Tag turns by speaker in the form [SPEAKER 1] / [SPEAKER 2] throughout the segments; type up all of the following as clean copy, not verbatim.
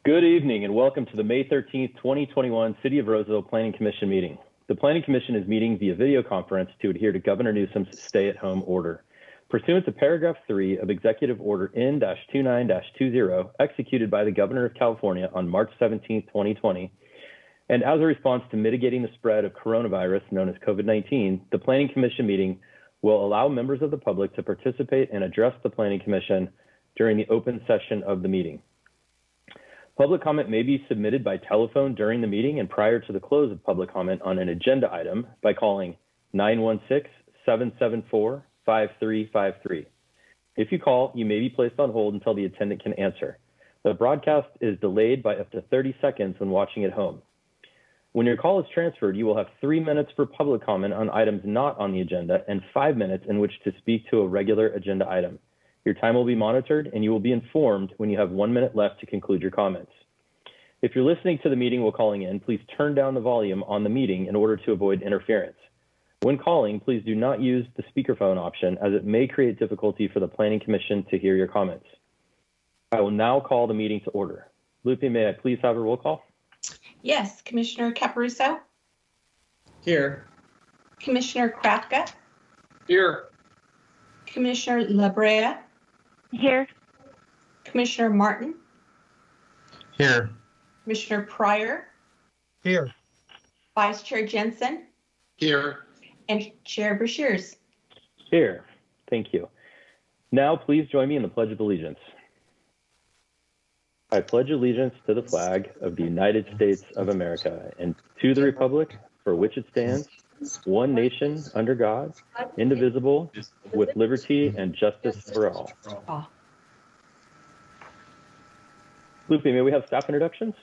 [SPEAKER 1] Good evening and welcome to the May 13th, 2021 City of Roseville Planning Commission meeting. The Planning Commission is meeting via video conference to adhere to Governor Newsom's stay-at-home order. Pursuant to paragraph 3 of Executive Order N-29-20 executed by the Governor of California on March 17, 2020, and as a response to mitigating the spread of coronavirus known as COVID-19, the Planning Commission meeting will allow members of the public to participate and address the Planning Commission during the open session of the meeting. Public comment may be submitted by telephone during the meeting and prior to the close of public comment on an agenda item by calling 916-774-5353. If you call, you may be placed on hold until the attendant can answer. The broadcast is delayed by up to 30 seconds when watching at home. When your call is transferred, you will have 3 minutes for public comment on items not on the agenda and 5 minutes in which to speak to a regular agenda item. Your time will be monitored and you will be informed when you have 1 minute left to conclude your comments. If you're listening to the meeting while calling in, please turn down the volume on the meeting in order to avoid interference. When calling, please do not use the speakerphone option as it may create difficulty for the Planning Commission to hear your comments. I will now call the meeting to order. Lupe, may I please have a roll call?
[SPEAKER 2] Yes, Commissioner Caparuso.
[SPEAKER 3] Here.
[SPEAKER 2] Commissioner Krafka.
[SPEAKER 3] Here.
[SPEAKER 2] Commissioner Labrea.
[SPEAKER 4] Here.
[SPEAKER 2] Commissioner Martin.
[SPEAKER 3] Here.
[SPEAKER 2] Commissioner Pryor.
[SPEAKER 3] Here.
[SPEAKER 2] Vice Chair Jensen.
[SPEAKER 3] Here.
[SPEAKER 2] And Chair Beshears.
[SPEAKER 1] Here. Thank you. Now please join me in the Pledge of Allegiance. I pledge allegiance to the flag of the United States of America and to the republic for which it stands, one nation under God, indivisible, with liberty and justice for all. Lupe, may we have staff introductions?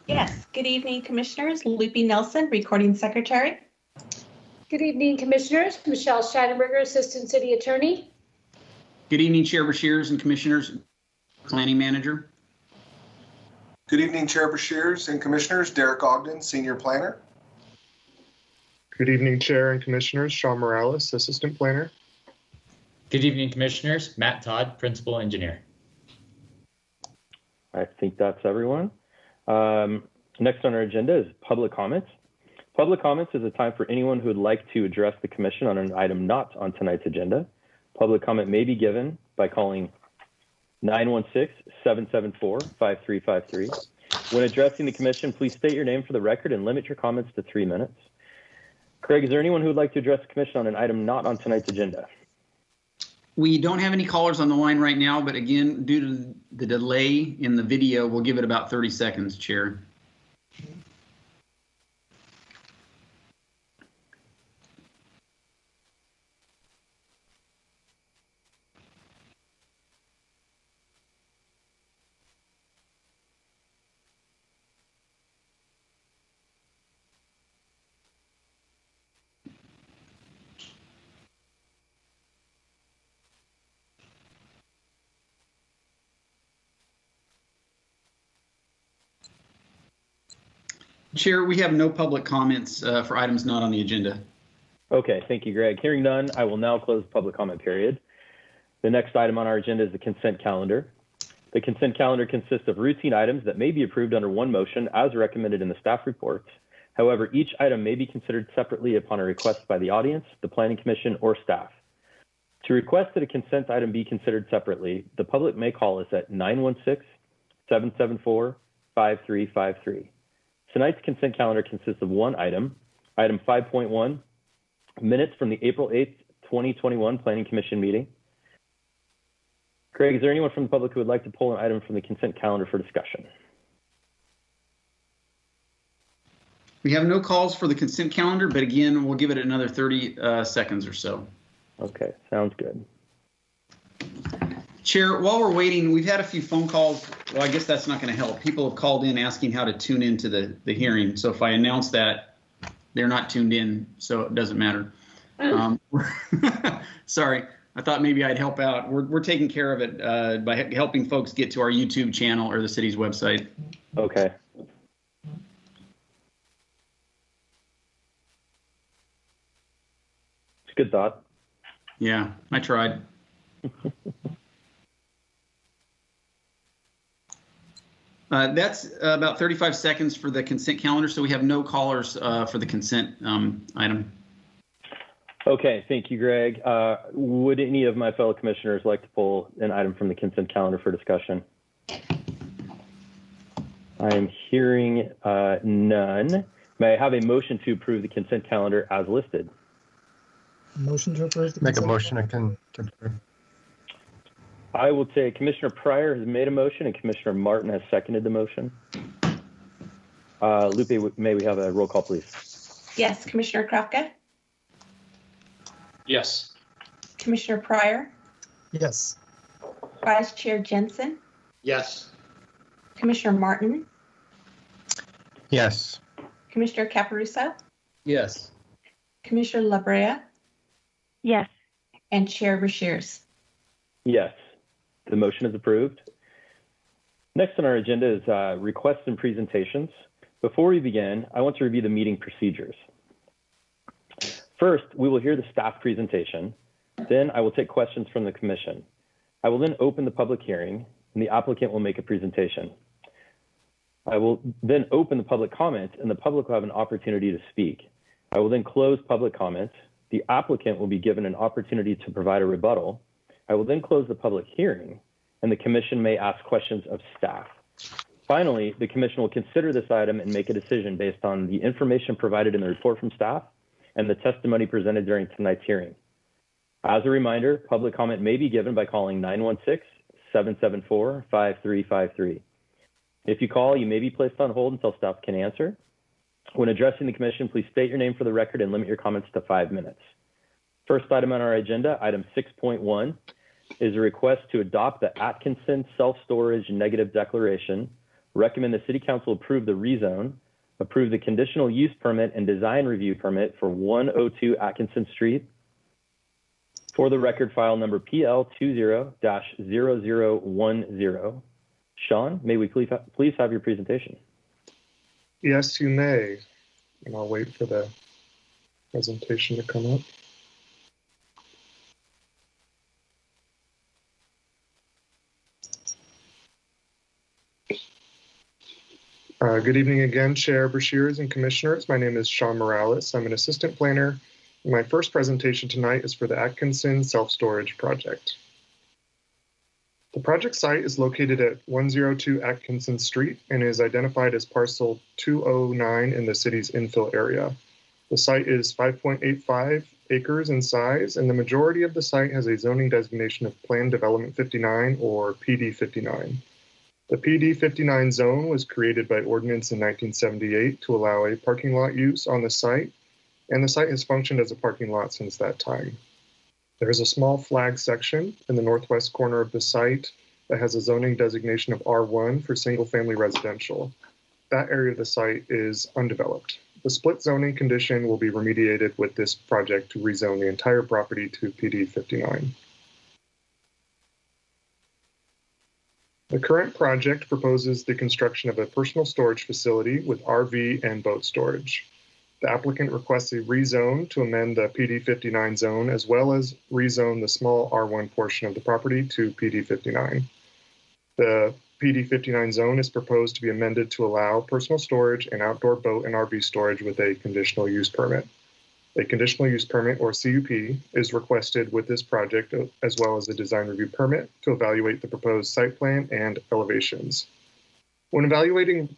[SPEAKER 2] Yes, good evening, Commissioners. Lupe Nelson, Recording Secretary.
[SPEAKER 4] Good evening, Commissioners. Michelle Scheidenberger, Assistant City Attorney.
[SPEAKER 3] Good evening, Chair Beshears and Commissioners, Planning Manager.
[SPEAKER 5] Good evening, Chair Beshears and Commissioners. Derek Ogden, Senior Planner.
[SPEAKER 6] Good evening, Chair and Commissioners. Sean Morales, Assistant Planner.
[SPEAKER 7] Good evening, Commissioners. Matt Todd, Principal Engineer.
[SPEAKER 1] I think that's everyone. Next on our agenda is public comments. Public comments is a time for anyone who would like to address the Commission on an item not on tonight's agenda. Public comment may be given by calling 916-774-5353. When addressing the Commission, please state your name for the record and limit your comments to 3 minutes. Craig, is there anyone who would like to address the Commission on an item not on tonight's agenda?
[SPEAKER 3] We don't have any callers on the line right now, but again, due to the delay in the video, we'll give it about 30 seconds, Chair. Chair, we have no public comments for items not on the agenda.
[SPEAKER 1] Okay, thank you, Greg. Hearing none, I will now close the public comment period. The next item on our agenda is the consent calendar. The consent calendar consists of routine items that may be approved under one motion as recommended in the staff reports. However, each item may be considered separately upon a request by the audience, the Planning Commission, or staff. To request that a consent item be considered separately, the public may call us at 916-774-5353. Tonight's consent calendar consists of one item, item 5.1, minutes from the April 8th, 2021 Planning Commission meeting. Craig, is there anyone from the public who would like to pull an item from the consent calendar for discussion?
[SPEAKER 3] We have no calls for the consent calendar, but again, we'll give it another 30 seconds or so.
[SPEAKER 1] Okay, sounds good.
[SPEAKER 3] Chair, while we're waiting, we've had a few phone calls. Well, I guess that's not going to help. People have called in asking how to tune into the hearing. So if I announce that, they're not tuned in, so it doesn't matter. Sorry, I thought maybe I'd help out. We're taking care of it by helping folks get to our YouTube channel or the city's website.
[SPEAKER 1] Okay. It's a good thought.
[SPEAKER 3] Yeah, I tried. That's about 35 seconds for the consent calendar, so we have no callers for the consent item.
[SPEAKER 1] Okay, thank you, Greg. Would any of my fellow commissioners like to pull an item from the consent calendar for discussion? I'm hearing none. May I have a motion to approve the consent calendar as listed?
[SPEAKER 8] Motion to approve.
[SPEAKER 9] Make a motion to approve.
[SPEAKER 1] I will take Commissioner Pryor has made a motion and Commissioner Martin has seconded the motion. Lupe, may we have a roll call, please?
[SPEAKER 2] Yes, Commissioner Krafka,
[SPEAKER 7] Yes.
[SPEAKER 2] Commissioner Pryor,
[SPEAKER 8] Yes.
[SPEAKER 2] Vice Chair Jensen,
[SPEAKER 7] Yes.
[SPEAKER 2] Commissioner Martin,
[SPEAKER 9] Yes.
[SPEAKER 2] Commissioner Caparuso,
[SPEAKER 7] Yes.
[SPEAKER 2] Commissioner La Brea,
[SPEAKER 10] Yes.
[SPEAKER 2] and Chair Rushiers.
[SPEAKER 1] Yes, the motion is approved. Next on our agenda is requests and presentations. Before we begin, I want to review the meeting procedures. First, we will hear the staff presentation. Then I will take questions from the commission. I will then open the public hearing and the applicant will make a presentation. I will then open the public comment and the public will have an opportunity to speak. I will then close public comment. The applicant will be given an opportunity to provide a rebuttal. I will then close the public hearing and the commission may ask questions of staff. Finally, the commission will consider this item and make a decision based on the information provided in the report from staff and the testimony presented during tonight's hearing. As a reminder, public comment may be given by calling 916-774-5353. If you call, you may be placed on hold until staff can answer. When addressing the commission, please state your name for the record and limit your comments to 5 minutes. First item on our agenda, item 6.1, is a request to adopt the Atkinson self-storage negative declaration, recommend the City Council approve the rezone, approve the conditional use permit and design review permit for 102 Atkinson Street. For the record, file number PL20-0010. Sean, may we please have your presentation?
[SPEAKER 6] Yes, you may. And I'll wait for the presentation to come up. Good evening again, Chair Brashears and Commissioners. My name is Sean Morales. I'm an assistant planner. And my first presentation tonight is for the Atkinson Self-Storage Project. The project site is located at 102 Atkinson Street and is identified as parcel 209 in the city's infill area. The site is 5.85 acres in size, and the majority of the site has a zoning designation of Planned Development 59 or PD 59. The PD 59 zone was created by ordinance in 1978 to allow a parking lot use on the site, and the site has functioned as a parking lot since that time. There is a small flag section in the northwest corner of the site that has a zoning designation of R1 for single-family residential. That area of the site is undeveloped. The split zoning condition will be remediated with this project to rezone the entire property to PD 59. The current project proposes the construction of a personal storage facility with RV and boat storage. The applicant requests a rezone to amend the PD 59 zone as well as rezone the small R1 portion of the property to PD 59. The PD 59 zone is proposed to be amended to allow personal storage and outdoor boat and RV storage with a conditional use permit. A conditional use permit, or CUP, is requested with this project as well as a design review permit to evaluate the proposed site plan and elevations. When evaluating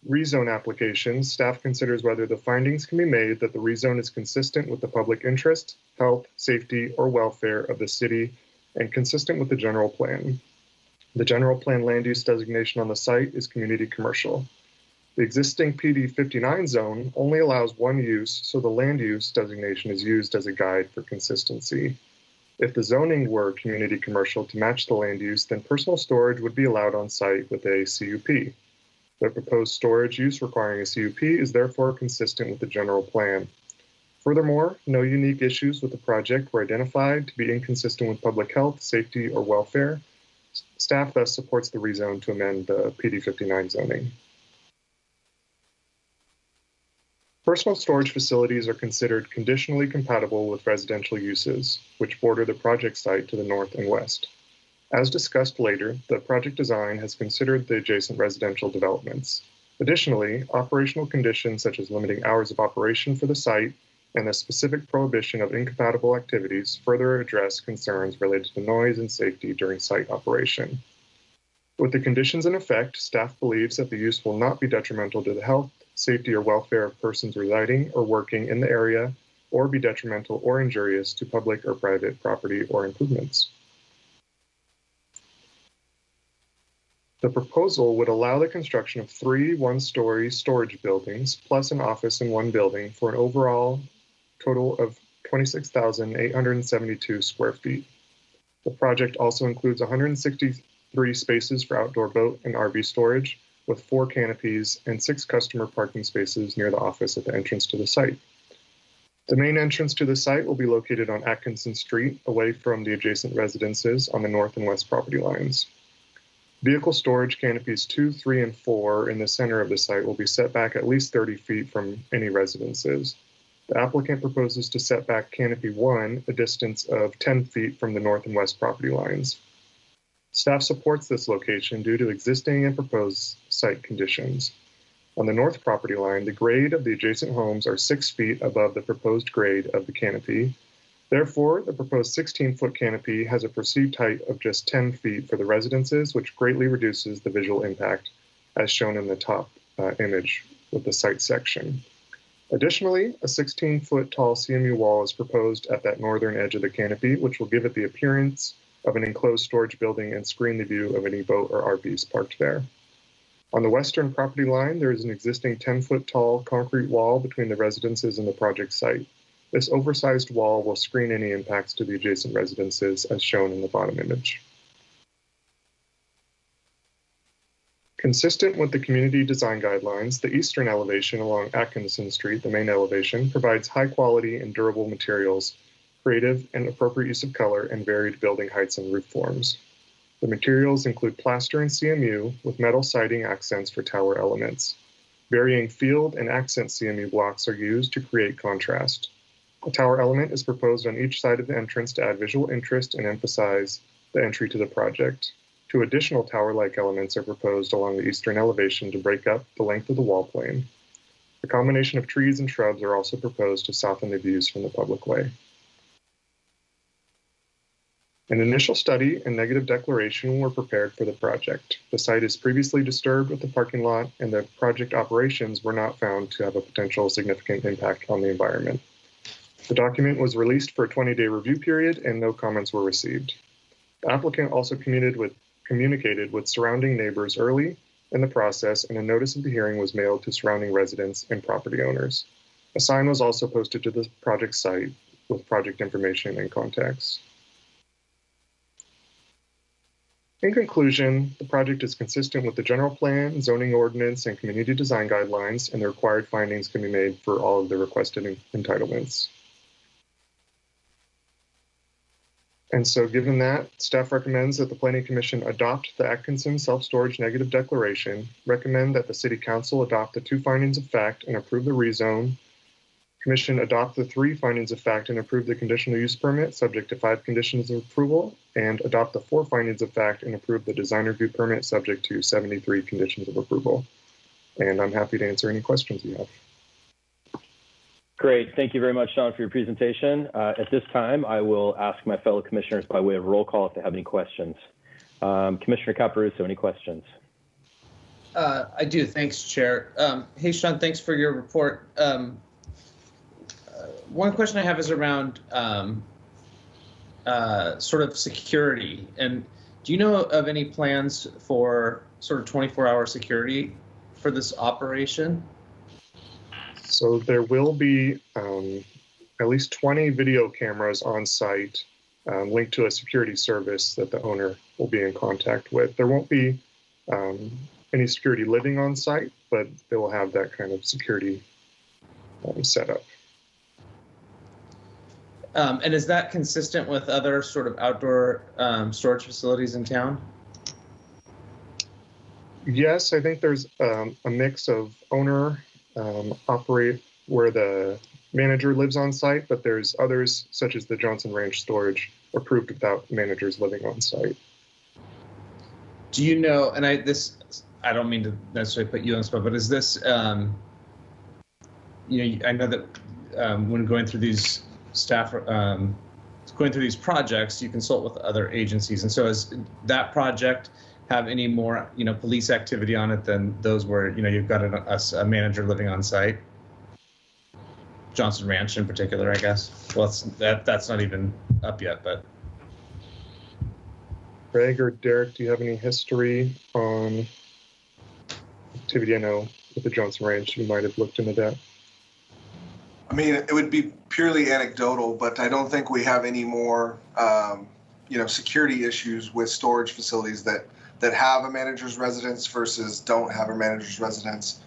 [SPEAKER 6] rezone applications, staff considers whether the findings can be made that the rezone is consistent with the public interest, health, safety, or welfare of the city and consistent with the general plan. The general plan land use designation on the site is community commercial. The existing PD 59 zone only allows one use, so the land use designation is used as a guide for consistency. If the zoning were community commercial to match the land use, then personal storage would be allowed on site with a CUP. The proposed storage use requiring a CUP is therefore consistent with the general plan. Furthermore, no unique issues with the project were identified to be inconsistent with public health, safety, or welfare. Staff thus supports the rezone to amend the PD 59 zoning. Personal storage facilities are considered conditionally compatible with residential uses, which border the project site to the north and west. As discussed later, the project design has considered the adjacent residential developments. Additionally, operational conditions such as limiting hours of operation for the site and the specific prohibition of incompatible activities further address concerns related to noise and safety during site operation. With the conditions in effect, staff believes that the use will not be detrimental to the health, safety, or welfare of persons residing or working in the area, or be detrimental or injurious to public or private property or improvements. The proposal would allow the construction of 3 one-story storage buildings plus an office in one building for an overall total of 26,872 square feet. The project also includes 163 spaces for outdoor boat and RV storage, with 4 canopies and 6 customer parking spaces near the office at the entrance to the site. The main entrance to the site will be located on Atkinson Street, away from the adjacent residences on the north and west property lines. Vehicle storage canopies 2, 3, and 4 in the center of the site will be set back at least 30 feet from any residences. The applicant proposes to set back canopy 1 a distance of 10 feet from the north and west property lines. Staff supports this location due to existing and proposed site conditions. On the north property line, the grade of the adjacent homes are 6 feet above the proposed grade of the canopy. Therefore, the proposed 16-foot canopy has a perceived height of just 10 feet for the residences, which greatly reduces the visual impact, as shown in the top image with the site section. Additionally, a 16-foot tall CMU wall is proposed at that northern edge of the canopy, which will give it the appearance of an enclosed storage building and screen the view of any boat or RVs parked there. On the western property line, there is an existing 10-foot tall concrete wall between the residences and the project site. This oversized wall will screen any impacts to the adjacent residences as shown in the bottom image. Consistent with the community design guidelines, the eastern elevation along Atkinson Street, the main elevation, provides high quality and durable materials, creative and appropriate use of color, and varied building heights and roof forms. The materials include plaster and CMU with metal siding accents for tower elements. Varying field and accent CMU blocks are used to create contrast. A tower element is proposed on each side of the entrance to add visual interest and emphasize the entry to the project. 2 additional tower-like elements are proposed along the eastern elevation to break up the length of the wall plane. A combination of trees and shrubs are also proposed to soften the views from the public way. An initial study and negative declaration were prepared for the project. The site is previously disturbed with the parking lot, and the project operations were not found to have a potential significant impact on the environment. The document was released for a 20-day review period and no comments were received. The applicant also communicated with surrounding neighbors early in the process, and a notice of the hearing was mailed to surrounding residents and property owners. A sign was also posted to the project site with project information and contacts. In conclusion, the project is consistent with the general plan, zoning ordinance, and community design guidelines, and the required findings can be made for all of the requested entitlements. And so given that, staff recommends that the Planning Commission adopt the Atkinson self-storage negative declaration, recommend that the City Council adopt the 2 findings of fact and approve the rezone, Commission adopt the 3 findings of fact and approve the conditional use permit subject to 5 conditions of approval, and adopt the 4 findings of fact and approve the design review permit subject to 73 conditions of approval. And I'm happy to answer any questions you have.
[SPEAKER 1] Great. Thank you very much, Sean, for your presentation. At this time, I will ask my fellow commissioners by way of roll call if they have any questions. Commissioner Caparuso, any questions?
[SPEAKER 10] I do. Thanks, Chair. Hey, Sean, thanks for your report. One question I have is around sort of security. And do you know of any plans for sort of 24-hour security for this operation?
[SPEAKER 6] So there will be at least 20 video cameras on site linked to a security service that the owner will be in contact with. There won't be any security living on site, but they will have that kind of security set up.
[SPEAKER 10] And is that consistent with other sort of outdoor storage facilities in town?
[SPEAKER 6] Yes, I think there's a mix of owner operate where the manager lives on site, but there's others such as the Johnson Ranch storage approved without managers living on site.
[SPEAKER 10] Do you know, and I don't mean to necessarily put you on the spot, but is this, I know that when going through these going through these projects, you consult with other agencies. And so does that project have any more, police activity on it than those where, you've got a manager living on site? Johnson Ranch in particular, I guess. Well, that's not even up yet, but.
[SPEAKER 6] Greg or Derek, do you have any history on activity? I know with the Johnson Ranch, you might have looked into that.
[SPEAKER 5] I mean, it would be purely anecdotal, but I don't think we have any more, security issues with storage facilities that have a manager's residence versus don't have a manager's residence.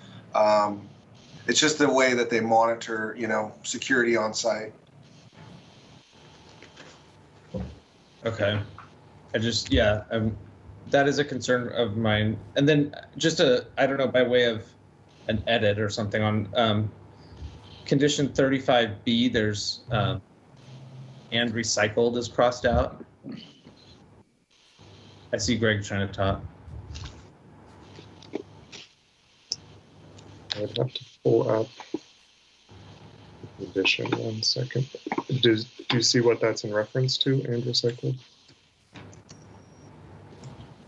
[SPEAKER 5] It's just the way that they monitor, security on site.
[SPEAKER 10] Okay. That is a concern of mine. And then just I don't know, by way of an edit or something on condition 35B, there's and recycled is crossed out. I see Greg trying to talk.
[SPEAKER 6] I'd have to pull up the condition 1 second. Do you see what that's in reference to, and recycled?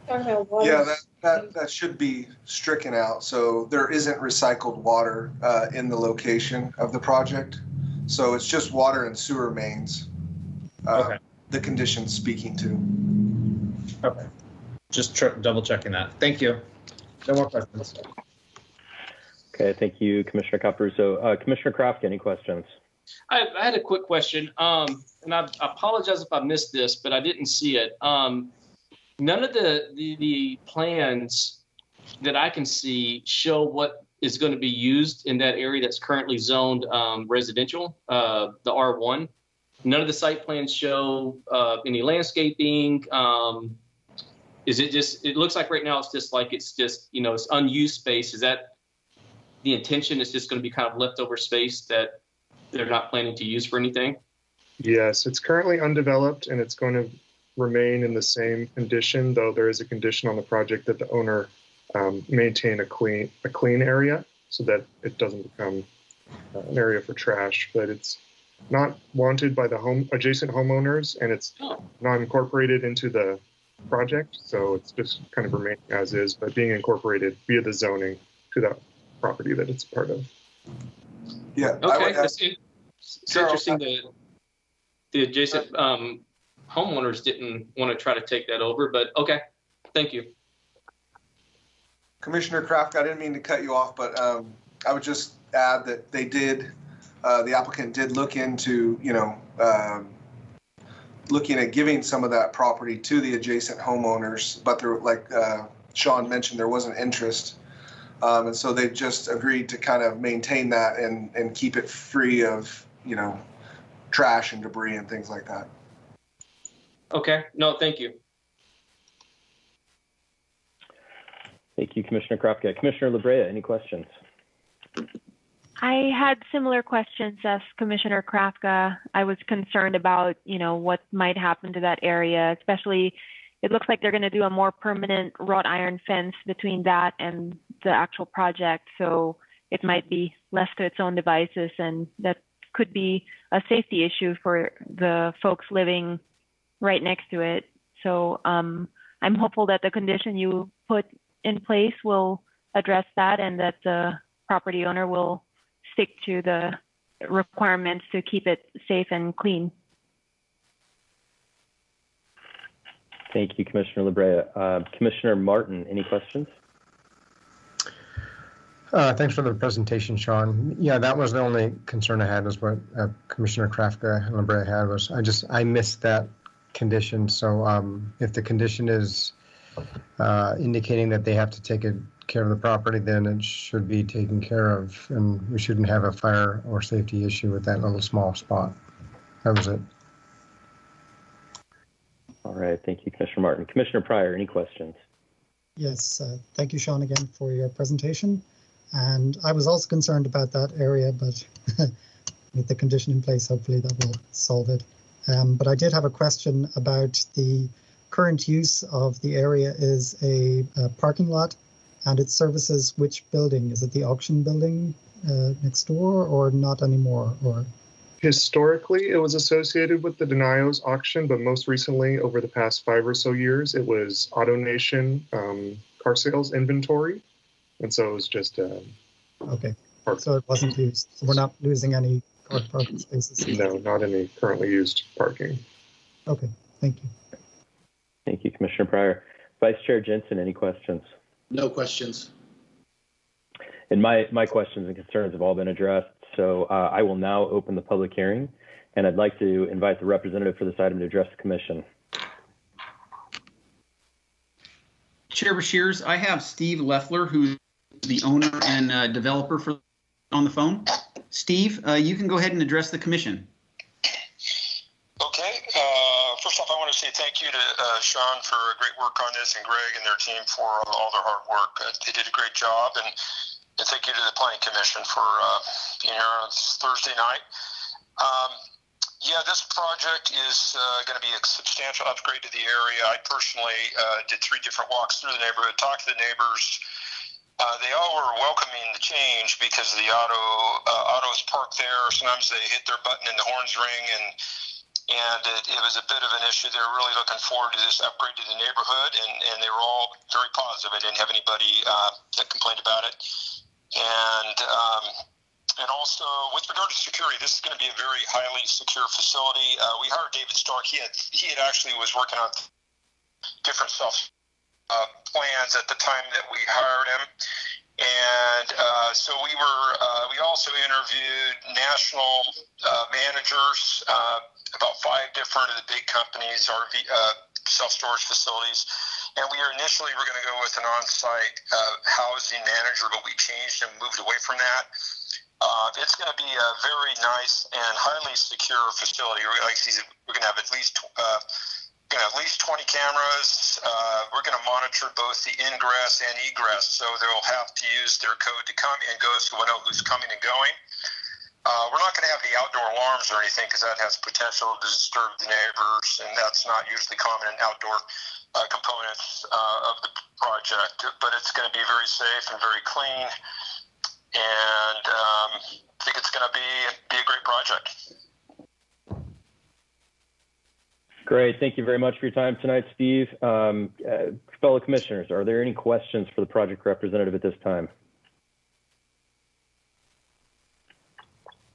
[SPEAKER 5] Yeah, that should be stricken out. So there isn't recycled water in the location of the project. So it's just water and sewer mains.
[SPEAKER 10] Okay.
[SPEAKER 5] The condition's speaking to.
[SPEAKER 10] Okay. Just double checking that. Thank you. No more questions.
[SPEAKER 1] Okay, thank you, Commissioner Capruso. Commissioner Kraft, any questions?
[SPEAKER 11] I had a quick question, and I apologize if I missed this, but I didn't see it. None of the plans that I can see show what is going to be used in that area that's currently zoned residential, the R1. None of the site plans show any landscaping. Is it just, it looks like right now it's just it's unused space. Is that the intention? Is just going to be kind of leftover space that they're not planning to use for anything?
[SPEAKER 6] Yes, it's currently undeveloped and it's going to remain in the same condition, though there is a condition on the project that the owner maintain a clean area so that it doesn't become an area for trash. But it's not wanted by the adjacent homeowners, and it's not incorporated into the project, so it's just kind of remaining as is, but being incorporated via the zoning to that property that it's part of.
[SPEAKER 5] Yeah.
[SPEAKER 11] Okay. It's interesting that the adjacent homeowners didn't want to try to take that over, but okay. Thank you.
[SPEAKER 5] Commissioner Kraft, I didn't mean to cut you off, but I would just add that they did, the applicant did look into, looking at giving some of that property to the adjacent homeowners, but there, like Sean mentioned, there wasn't interest. And so they just agreed to kind of maintain that and keep it free of, trash and debris and things like that.
[SPEAKER 11] Okay. No, thank you.
[SPEAKER 1] Thank you, Commissioner Kraft. Commissioner LaBrea, any questions?
[SPEAKER 12] I had similar questions as Commissioner Krafka. I was concerned about, what might happen to that area, especially it looks like they're going to do a more permanent wrought iron fence between that and the actual project. So it might be left to its own devices, and that could be a safety issue for the folks living right next to it. So I'm hopeful that the condition you put in place will address that, and that the property owner will stick to the requirements to keep it safe and clean.
[SPEAKER 1] Thank you, Commissioner LaBrea. Commissioner Martin, any questions?
[SPEAKER 9] Thanks for the presentation, Sean. Yeah, that was the only concern I had, was what Commissioner Krafka and LaBrea had, was I missed that condition. So if the condition is indicating that they have to take care of the property, then it should be taken care of, and we shouldn't have a fire or safety issue with that little small spot. That was it.
[SPEAKER 1] All right, thank you, Commissioner Martin. Commissioner Pryor, any questions?
[SPEAKER 8] Yes, thank you, Sean, again for your presentation. And I was also concerned about that area, but with the condition in place, hopefully that will solve it. But I did have a question about the current use of the area is a parking lot, and it services which building? Is it the auction building next door, or not anymore? Or
[SPEAKER 6] Historically, it was associated with the Denios auction, but most recently, over the past 5 or so years, it was AutoNation car sales inventory. And so it was just
[SPEAKER 8] okay, so it wasn't used. So we're not losing any car parking spaces?
[SPEAKER 6] No, not any currently used parking.
[SPEAKER 8] Okay, thank you.
[SPEAKER 1] Thank you, Commissioner Pryor. Vice Chair Jensen, any questions?
[SPEAKER 13] No questions.
[SPEAKER 1] And my questions and concerns have all been addressed. So I will now open the public hearing, and I'd like to invite the representative for this item to address the commission.
[SPEAKER 3] Chair Beshears, I have Steve Leffler, who's the owner and developer on the phone. Steve, you can go ahead and address the commission.
[SPEAKER 14] Okay. First off, I want to say thank you to Sean for great work on this, and Greg and their team for all their hard work. They did a great job, and thank you to the Planning Commission for being here on Thursday night. Yeah, this project is going to be a substantial upgrade to the area. I personally did 3 different walks through the neighborhood, talked to the neighbors. They all were welcoming the change because the autos parked there. Sometimes they hit their button and the horns ring, and it was a bit of an issue. They were really looking forward to this upgrade to the neighborhood, and they were all very positive. I didn't have anybody that complained about it. And also, with regard to security, this is going to be a very highly secure facility. We hired David Stark. He had actually was working on different plans at the time that we hired him. And so we also interviewed national managers, about 5 different of the big companies, RV self-storage facilities. And we were going to go with an on-site housing manager, but we changed and moved away from that. It's going to be a very nice and highly secure facility. We're going to have at least 20 cameras. We're going to monitor both the ingress and egress, so they'll have to use their code to come and go, so we'll know who's coming and going. We're not going to have the outdoor alarms or anything because that has potential to disturb the neighbors, and that's not usually common in outdoor components of the project. But it's going to be very safe and very clean, and I think it's going to be a great project.
[SPEAKER 1] Great. Thank you very much for your time tonight, Steve. Fellow commissioners, are there any questions for the project representative at this time?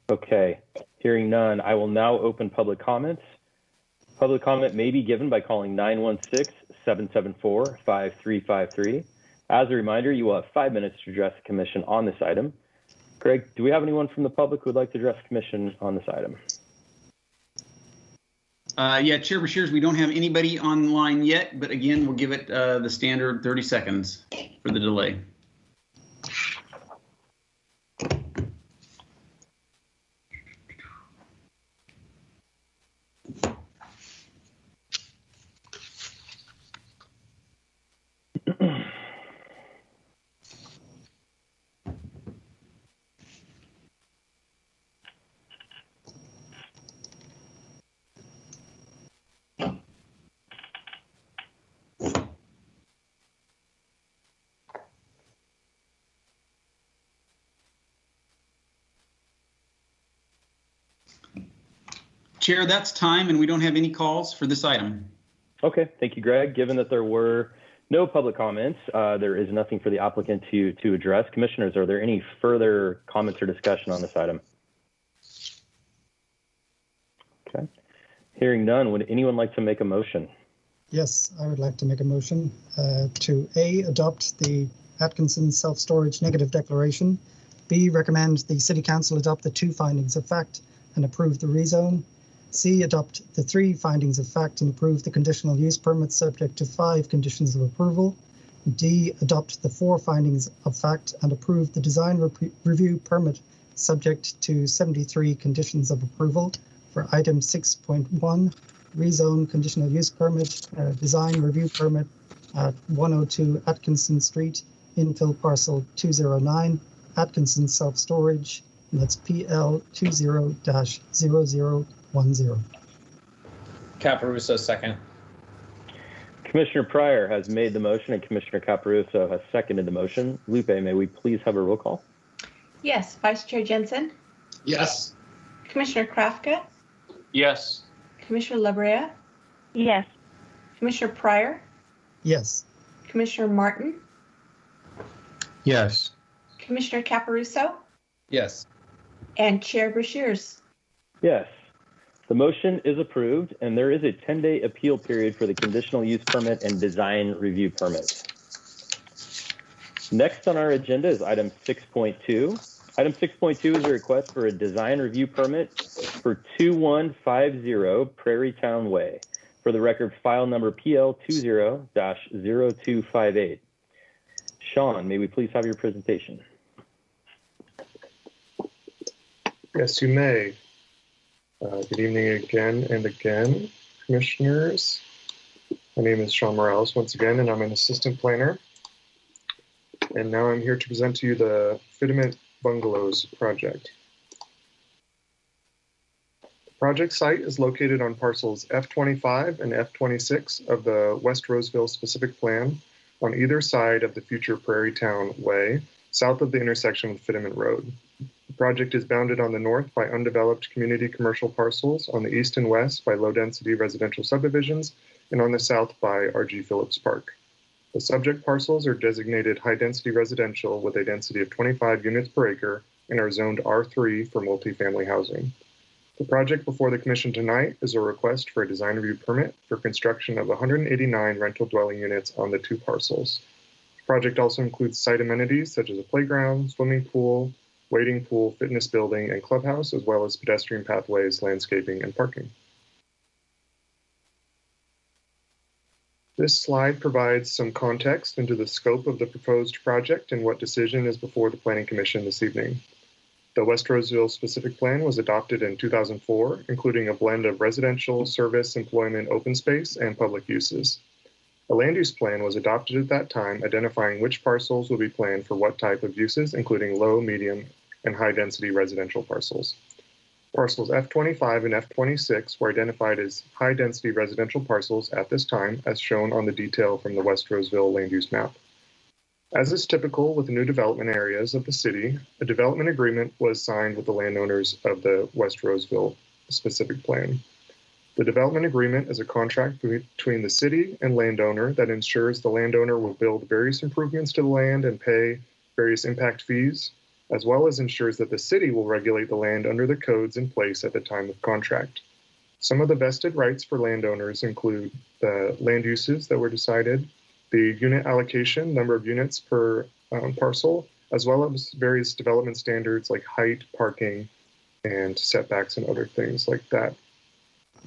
[SPEAKER 1] Okay. Hearing none, I will now open public comments. Public comment may be given by calling 916-774-5353. As a reminder, you will have 5 minutes to address the commission on this item. Greg, do we have anyone from the public who would like to address the commission on this item?
[SPEAKER 3] Yeah, Chair Beshears, we don't have anybody online yet, but again, we'll give it the standard 30 seconds for the delay. Chair, that's time, and we don't have any calls for this item.
[SPEAKER 1] Okay, thank you, Greg. Given that there were no public comments, there is nothing for the applicant to address. Commissioners, are there any further comments or discussion on this item? Okay. Hearing none, would anyone like to make a motion?
[SPEAKER 8] Yes, I would like to make a motion to A, adopt the Atkinson self-storage negative declaration, B, recommend the City Council adopt the 2 findings of fact and approve the rezone, C, adopt the 3 findings of fact and approve the conditional use permit subject to 5 conditions of approval, D, adopt the 4 findings of fact and approve the design review permit subject to 73 conditions of approval for item 6.1, rezone conditional use permit, design review permit at 102 Atkinson Street, infill parcel 209, Atkinson self-storage, and that's PL 20-0010.
[SPEAKER 10] Caparuso, second.
[SPEAKER 1] Commissioner Pryor has made the motion and Commissioner Caparuso has seconded the motion. Lupe, may we please have a roll call?
[SPEAKER 2] Yes. Vice Chair Jensen,
[SPEAKER 10] Yes.
[SPEAKER 2] Commissioner Krafka,
[SPEAKER 11] Yes.
[SPEAKER 2] Commissioner Labrea,
[SPEAKER 12] Yes.
[SPEAKER 2] Commissioner Pryor,
[SPEAKER 8] Yes.
[SPEAKER 2] Commissioner Martin,
[SPEAKER 9] Yes.
[SPEAKER 2] Commissioner Caparuso,
[SPEAKER 10] Yes.
[SPEAKER 2] and Chair Brashears.
[SPEAKER 1] Yes. The motion is approved, and there is a 10-day appeal period for the conditional use permit and design review permit. Next on our agenda is item 6.2. Item 6.2 is a request for a design review permit for 2150 Prairie Town Way. For the record, file number PL20-0258. Sean, may we please have your presentation?
[SPEAKER 6] Yes, you may. Good evening again and again, commissioners. My name is Sean Morales once again, and I'm an assistant planner. And now I'm here to present to you the Fitiment Bungalows project. The project site is located on parcels F25 and F26 of the West Roseville specific plan on either side of the future Prairie Town Way, south of the intersection with Fitiment Road. The project is bounded on the north by undeveloped community commercial parcels, on the east and west by low-density residential subdivisions, and on the south by R.G. Phillips Park. The subject parcels are designated high-density residential with a density of 25 units per acre and are zoned R3 for multifamily housing. The project before the Commission tonight is a request for a design review permit for construction of 189 rental dwelling units on the two parcels. The project also includes site amenities such as a playground, swimming pool, wading pool, fitness building, and clubhouse, as well as pedestrian pathways, landscaping, and parking. This slide provides some context into the scope of the proposed project and what decision is before the Planning Commission this evening. The West Roseville specific plan was adopted in 2004, including a blend of residential, service, employment, open space, and public uses. A land use plan was adopted at that time, identifying which parcels will be planned for what type of uses, including low, medium, and high-density residential parcels. Parcels F25 and F26 were identified as high-density residential parcels at this time, as shown on the detail from the West Roseville land use map. As is typical with new development areas of the city, a development agreement was signed with the landowners of the West Roseville specific plan. The development agreement is a contract between the city and landowner that ensures the landowner will build various improvements to the land and pay various impact fees, as well as ensures that the city will regulate the land under the codes in place at the time of contract. Some of the vested rights for landowners include the land uses that were decided, the unit allocation, number of units per parcel, as well as various development standards like height, parking, and setbacks and other things like that.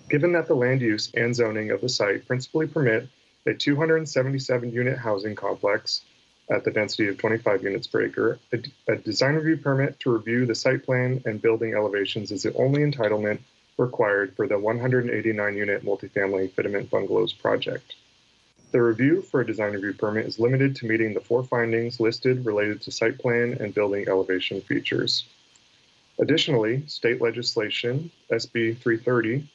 [SPEAKER 6] Given that the land use and zoning of the site principally permit a 277 unit housing complex, at the density of 25 units per acre, a design review permit to review the site plan and building elevations is the only entitlement required for the 189-unit multifamily Fitiment Bungalows project. The review for a design review permit is limited to meeting the 4 findings listed related to site plan and building elevation features. Additionally, state legislation, SB 330,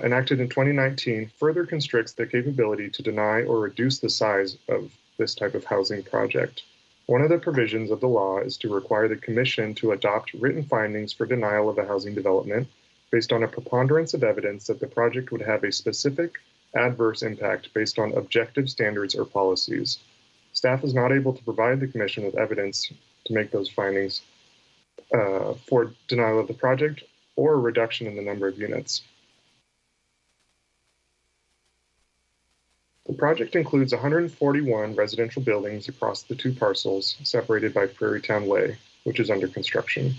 [SPEAKER 6] enacted in 2019, further constricts the capability to deny or reduce the size of this type of housing project. One of the provisions of the law is to require the Commission to adopt written findings for denial of a housing development based on a preponderance of evidence that the project would have a specific adverse impact based on objective standards or policies. Staff is not able to provide the Commission with evidence to make those findings for denial of the project or a reduction in the number of units. The project includes 141 residential buildings across the two parcels separated by Prairie Town Way, which is under construction.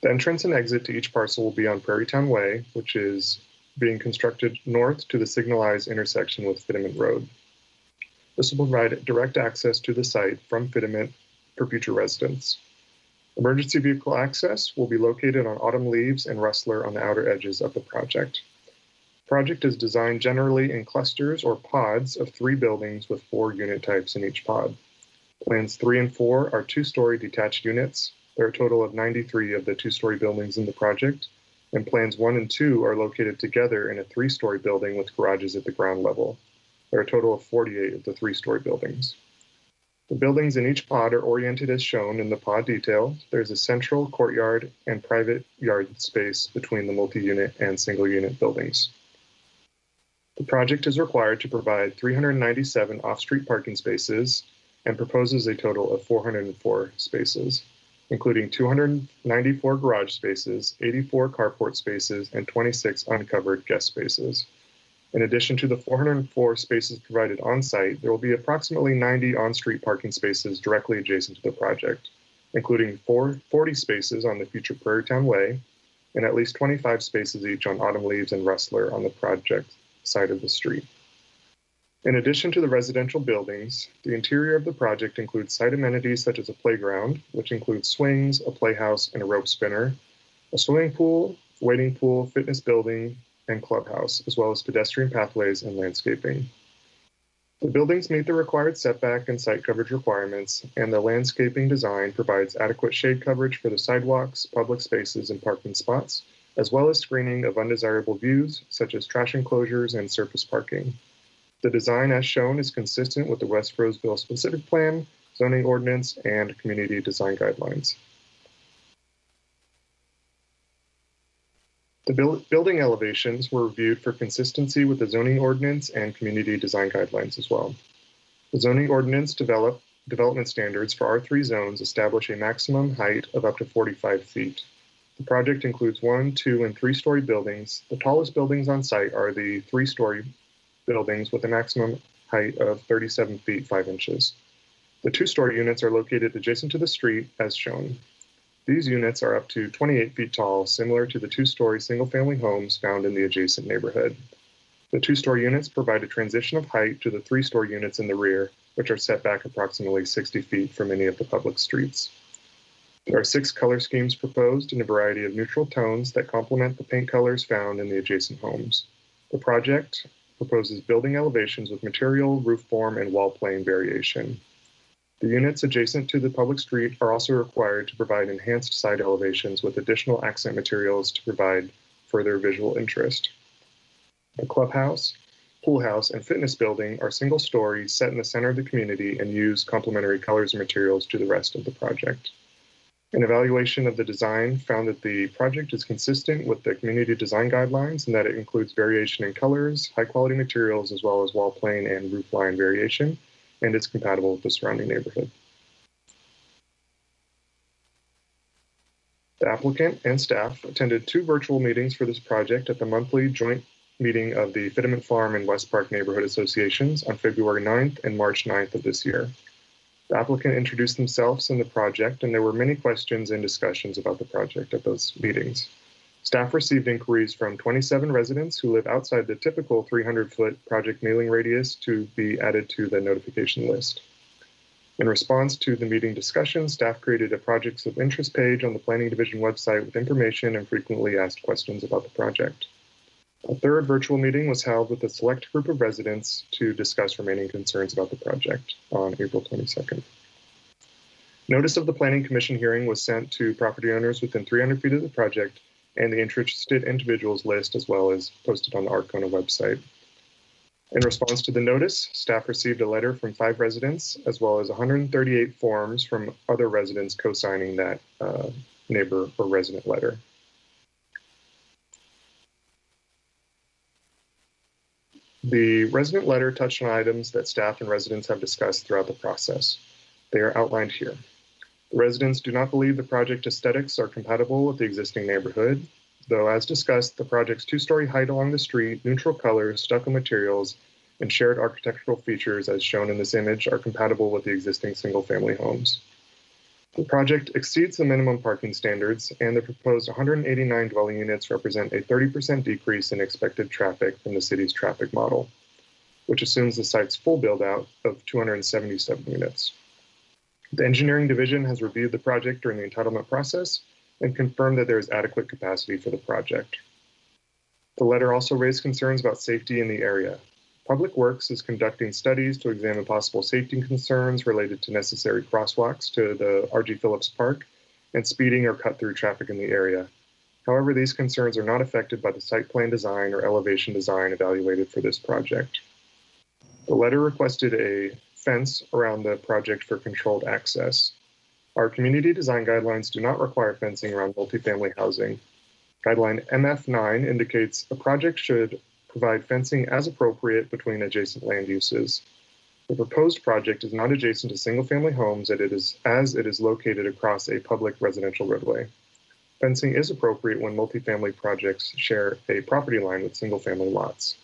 [SPEAKER 6] The entrance and exit to each parcel will be on Prairie Town Way, which is being constructed north to the signalized intersection with Fitiment Road. This will provide direct access to the site from Fitiment for future residents. Emergency vehicle access will be located on Autumn Leaves and Rustler on the outer edges of the project. The project is designed generally in clusters or pods of 3 buildings with 4 unit types in each pod. Plans 3 and 4 are 2-story detached units. There are a total of 93 of the 2-story buildings in the project, and plans 1 and 2 are located together in a 3-story building with garages at the ground level. There are a total of 48 of the 3-story buildings. The buildings in each pod are oriented as shown in the pod detail. There's a central courtyard and private yard space between the multi-unit and single-unit buildings. The project is required to provide 397 off-street parking spaces and proposes a total of 404 spaces, including 294 garage spaces, 84 carport spaces, and 26 uncovered guest spaces. In addition to the 404 spaces provided on-site, there will be approximately 90 on-street parking spaces directly adjacent to the project, including 40 spaces on the future Prairie Town Way, and at least 25 spaces each on Autumn Leaves and Rustler on the project side of the street. In addition to the residential buildings, the interior of the project includes site amenities such as a playground, which includes swings, a playhouse, and a rope spinner, a swimming pool, wading pool, fitness building, and clubhouse, as well as pedestrian pathways and landscaping. The buildings meet the required setback and site coverage requirements, and the landscaping design provides adequate shade coverage for the sidewalks, public spaces, and parking spots, as well as screening of undesirable views, such as trash enclosures and surface parking. The design as shown is consistent with the West Roseville specific plan, zoning ordinance, and community design guidelines. The building elevations were reviewed for consistency with the zoning ordinance and community design guidelines as well. The zoning ordinance development standards for R3 zones establish a maximum height of up to 45 feet. The project includes 1, 2, and 3-story buildings. The tallest buildings on site are the 3-story buildings with a maximum height of 37 feet 5 inches. The 2-story units are located adjacent to the street as shown. These units are up to 28 feet tall, similar to the 2-story single-family homes found in the adjacent neighborhood. The 2-story units provide a transition of height to the 3-story units in the rear, which are set back approximately 60 feet from any of the public streets. There are 6 color schemes proposed in a variety of neutral tones that complement the paint colors found in the adjacent homes. The project proposes building elevations with material, roof form, and wall plane variation. The units adjacent to the public street are also required to provide enhanced side elevations with additional accent materials to provide further visual interest. The clubhouse, pool house, and fitness building are single-story, set in the center of the community, and use complementary colors and materials to the rest of the project. An evaluation of the design found that the project is consistent with the community design guidelines and that it includes variation in colors, high-quality materials, as well as wall plane and roof line variation, and it's compatible with the surrounding neighborhood. The applicant and staff attended 2 virtual meetings for this project at the monthly joint meeting of the Fitterman Farm and West Park Neighborhood Associations on February 9th and March 9th of this year. The applicant introduced themselves and the project, and there were many questions and discussions about the project at those meetings. Staff received inquiries from 27 residents who live outside the typical 300-foot project mailing radius to be added to the notification list. In response to the meeting discussion, staff created a projects of interest page on the Planning Division website with information and frequently asked questions about the project. A 3rd virtual meeting was held with a select group of residents to discuss remaining concerns about the project on April 22nd. Notice of the Planning Commission hearing was sent to property owners within 300 feet of the project and the interested individuals list, as well as posted on the Arcona website. In response to the notice, staff received a letter from 5 residents, as well as 138 forms from other residents co-signing that neighbor or resident letter. The resident letter touched on items that staff and residents have discussed throughout the process. They are outlined here. The residents do not believe the project aesthetics are compatible with the existing neighborhood, though as discussed, the project's 2-story height along the street, neutral colors, stucco materials, and shared architectural features as shown in this image are compatible with the existing single-family homes. The project exceeds the minimum parking standards, and the proposed 189 dwelling units represent a 30% decrease in expected traffic from the city's traffic model, which assumes the site's full build-out of 277 units. The engineering division has reviewed the project during the entitlement process and confirmed that there is adequate capacity for the project. The letter also raised concerns about safety in the area. Public Works is conducting studies to examine possible safety concerns related to necessary crosswalks to the R.G. Phillips Park and speeding or cut-through traffic in the area. However, these concerns are not affected by the site plan design or elevation design evaluated for this project. The letter requested a fence around the project for controlled access. Our community design guidelines do not require fencing around multifamily housing. Guideline MF9 indicates a project should provide fencing as appropriate between adjacent land uses. The proposed project is not adjacent to single-family homes as it is located across a public residential roadway. Fencing is appropriate when multifamily projects share a property line with single-family lots.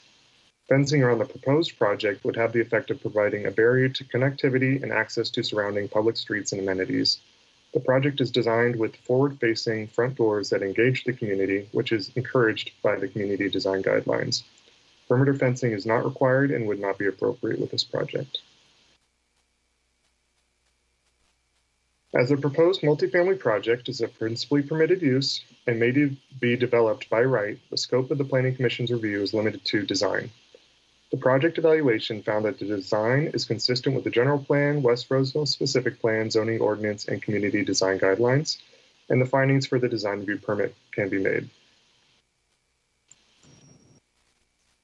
[SPEAKER 6] Fencing around the proposed project would have the effect of providing a barrier to connectivity and access to surrounding public streets and amenities. The project is designed with forward-facing front doors that engage the community, which is encouraged by the community design guidelines. Perimeter fencing is not required and would not be appropriate with this project. As a proposed multifamily project is a principally permitted use and may be developed by right, the scope of the Planning Commission's review is limited to design. The project evaluation found that the design is consistent with the general plan, West Roseville specific plan, zoning ordinance, and community design guidelines, and the findings for the design review permit can be made.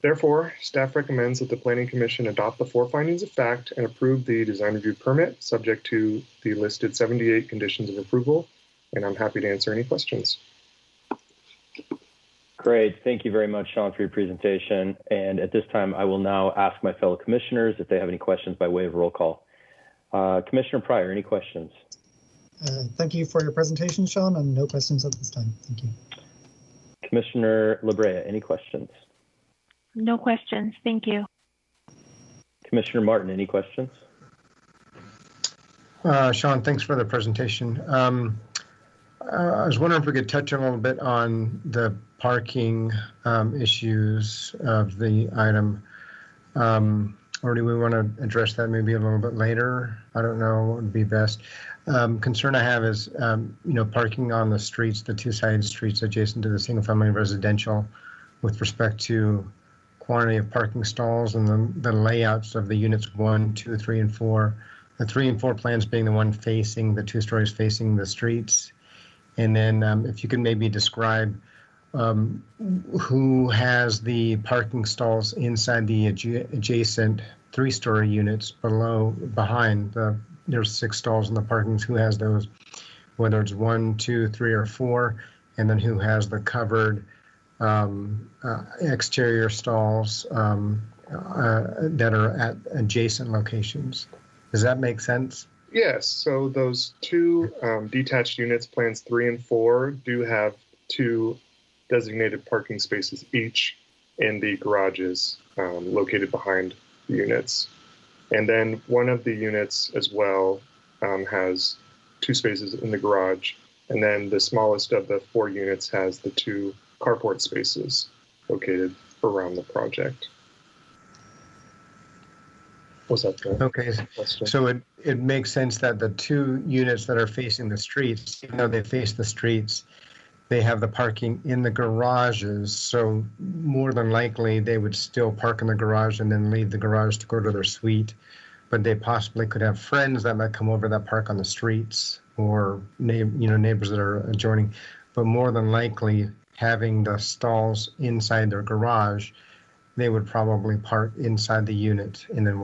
[SPEAKER 6] Therefore, staff recommends that the Planning Commission adopt the 4 findings of fact and approve the design review permit subject to the listed 78 conditions of approval, and I'm happy to answer any questions.
[SPEAKER 1] Great. Thank you very much, Sean, for your presentation. And at this time, I will now ask my fellow commissioners if they have any questions by way of roll call. Commissioner Pryor, any questions?
[SPEAKER 8] Thank you for your presentation, Sean, and no questions at this time. Thank you.
[SPEAKER 1] Commissioner Labrea, any questions?
[SPEAKER 12] No questions. Thank you.
[SPEAKER 1] Commissioner Martin, any questions?
[SPEAKER 9] Sean, thanks for the presentation. I was wondering if we could touch a little bit on the parking issues of the item. Or do we want to address that maybe a little bit later? I don't know what would be best. Concern I have is, parking on the streets, the 2-sided streets adjacent to the single-family residential with respect to quantity of parking stalls and the layouts of the units 1, 2, 3, and 4. The 3 and 4 plans being the one facing, the 2 stories facing the streets. And then if you could maybe describe who has the parking stalls inside the adjacent 3-story units behind there's 6 stalls in the parkings, who has those, whether it's 1, 2, 3, or 4, and then who has the covered exterior stalls that are at adjacent locations. Does that make sense?
[SPEAKER 6] Yes, so those 2 detached units, plans 3 and 4, do have 2 designated parking spaces each in the garages located behind the units. And then one of the units as well has 2 spaces in the garage. And then the smallest of the 4 units has the 2 carport spaces located around the project. Was that the question?
[SPEAKER 9] So it makes sense that the 2 units that are facing the streets, even though they face the streets, they have the parking in the garages. So more than likely they would still park in the garage and then leave the garage to go to their suite. But they possibly could have friends that might come over that park on the streets, or neighbors that are adjoining. But more than likely, having the stalls inside their garage, they would probably park inside the unit and then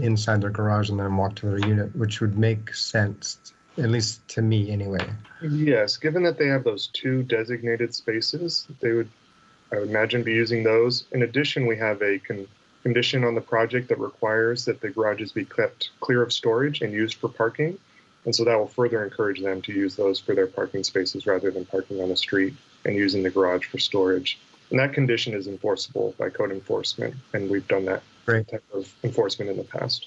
[SPEAKER 9] inside their garage and then walk to their unit, which would make sense, at least to me anyway.
[SPEAKER 6] Yes, given that they have those 2 designated spaces, they would, I would imagine, be using those. In addition, we have a condition on the project that requires that the garages be kept clear of storage and used for parking. And so that will further encourage them to use those for their parking spaces rather than parking on the street and using the garage for storage. And that condition is enforceable by code enforcement, and we've done that type of enforcement in the past.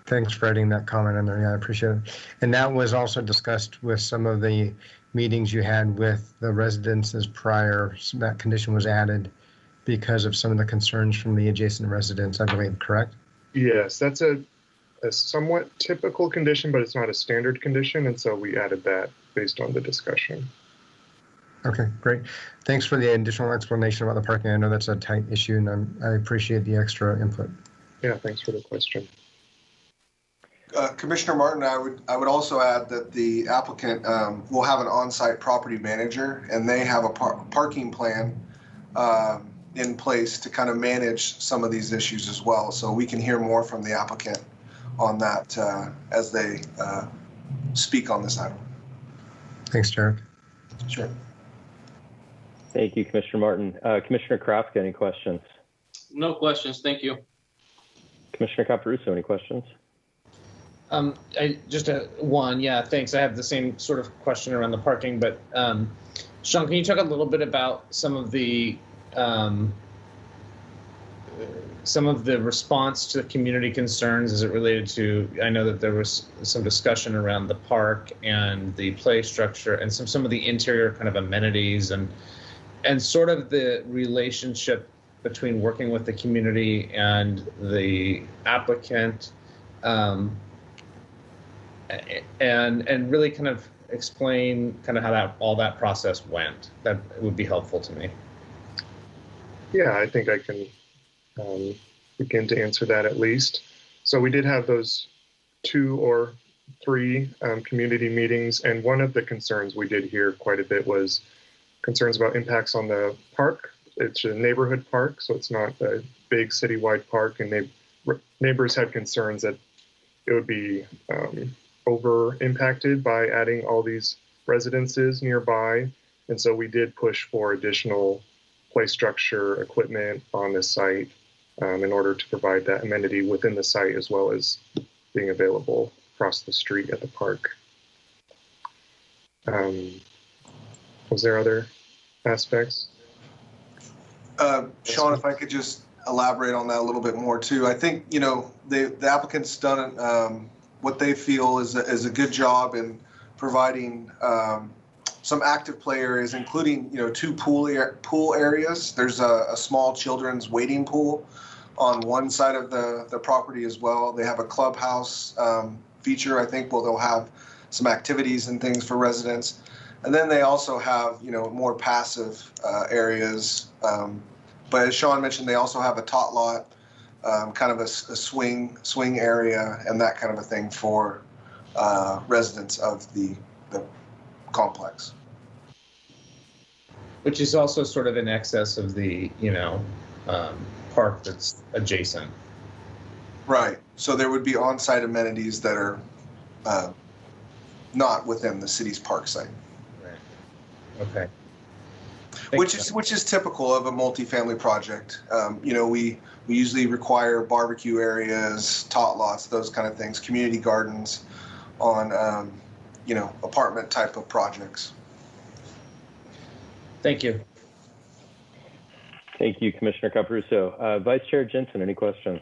[SPEAKER 9] Thanks for adding that comment in there. Yeah, I appreciate it. And that was also discussed with some of the meetings you had with the residences prior. So that condition was added because of some of the concerns from the adjacent residents, I believe, correct?
[SPEAKER 6] Yes, that's a somewhat typical condition, but it's not a standard condition, and so we added that based on the discussion.
[SPEAKER 9] Okay, great. Thanks for the additional explanation about the parking. I know that's a tight issue, and I appreciate the extra input.
[SPEAKER 6] Yeah, thanks for the question.
[SPEAKER 5] Commissioner Martin, I would also add that the applicant will have an on-site property manager, and they have a parking plan in place to kind of manage some of these issues as well. So we can hear more from the applicant on that as they speak on this item.
[SPEAKER 9] Thanks, Jared.
[SPEAKER 5] Sure.
[SPEAKER 1] Thank you, Commissioner Martin. Commissioner Krafka, any questions?
[SPEAKER 11] No questions. Thank you.
[SPEAKER 1] Commissioner Caparuso, any questions?
[SPEAKER 10] One. Yeah, thanks. I have the same sort of question around the parking, but Sean, can you talk a little bit about some of the response to the community concerns as it related to, I know that there was some discussion around the park and the play structure and some of the interior kind of amenities and sort of the relationship between working with the community and the applicant, and really kind of explain kind of how all that process went. That would be helpful to me.
[SPEAKER 6] Yeah, I think I can begin to answer that at least. So we did have those 2 or 3 community meetings, and one of the concerns we did hear quite a bit was concerns about impacts on the park. It's a neighborhood park, so it's not a big citywide park, and neighbors had concerns that it would be over impacted by adding all these residences nearby. And so we did push for additional play structure equipment on the site in order to provide that amenity within the site as well as being available across the street at the park. Was there other aspects?
[SPEAKER 5] Sean, if I could just elaborate on that a little bit more too. I think, you know, the applicant's done what they feel is a good job in providing some active play areas, including, you know, 2 pool areas. There's a small children's wading pool on one side of the property as well. They have a clubhouse feature, I think, where they'll have some activities and things for residents. And then they also have, you know, more passive areas. But as Sean mentioned, they also have a tot lot, kind of a swing area and that kind of a thing for residents of the complex.
[SPEAKER 10] Which is also sort of in excess of the, you know, park that's adjacent.
[SPEAKER 5] Right. So there would be on-site amenities that are not within the city's park site.
[SPEAKER 10] Right. Okay.
[SPEAKER 5] Which is typical of a multifamily project. You know, we usually require barbecue areas, tot lots, those kind of things, community gardens on, you know, apartment type of projects.
[SPEAKER 10] Thank you.
[SPEAKER 1] Thank you, Commissioner Caparuso. Vice Chair Jensen, any questions?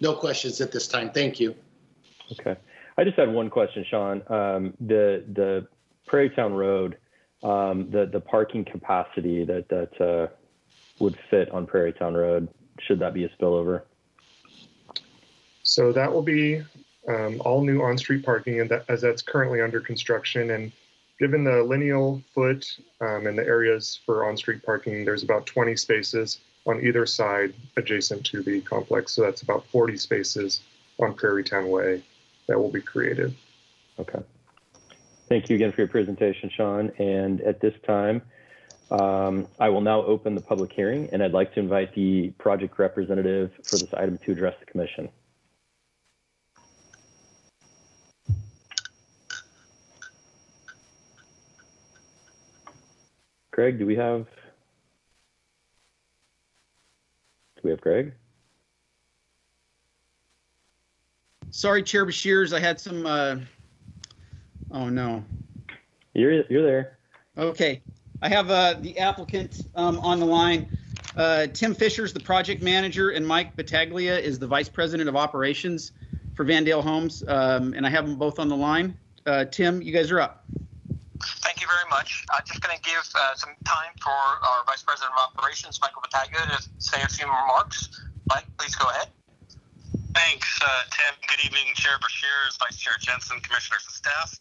[SPEAKER 13] No questions at this time. Thank you.
[SPEAKER 1] Okay. I just had one question, Sean. The Prairie Town Road, the parking capacity that would fit on Prairie Town Road, should that be a spillover?
[SPEAKER 6] So that will be all new on-street parking, and as that's currently under construction. And given the lineal foot and the areas for on-street parking, there's about 20 spaces on either side adjacent to the complex. So that's about 40 spaces on Prairie Town Way that will be created.
[SPEAKER 1] Okay. Thank you again for your presentation, Sean. And at this time, I will now open the public hearing, and I'd like to invite the project representative for this item to address the commission. Greg, do we have Greg?
[SPEAKER 3] Sorry, Chair Beshears, I had some, oh no.
[SPEAKER 1] You're there.
[SPEAKER 3] Okay, I have the applicant on the line. Tim Fisher's the project manager, and Mike Battaglia is the vice president of operations for Vandale Homes, and I have them both on the line. Tim, you guys are up.
[SPEAKER 14] Thank you very much. I'm just going to give some time for our Vice President of Operations, Michael Battaglia, to say a few remarks. Mike, please go ahead. Thanks, Tim. Good evening, Chair Beshears, Vice Chair Jensen, Commissioners and staff.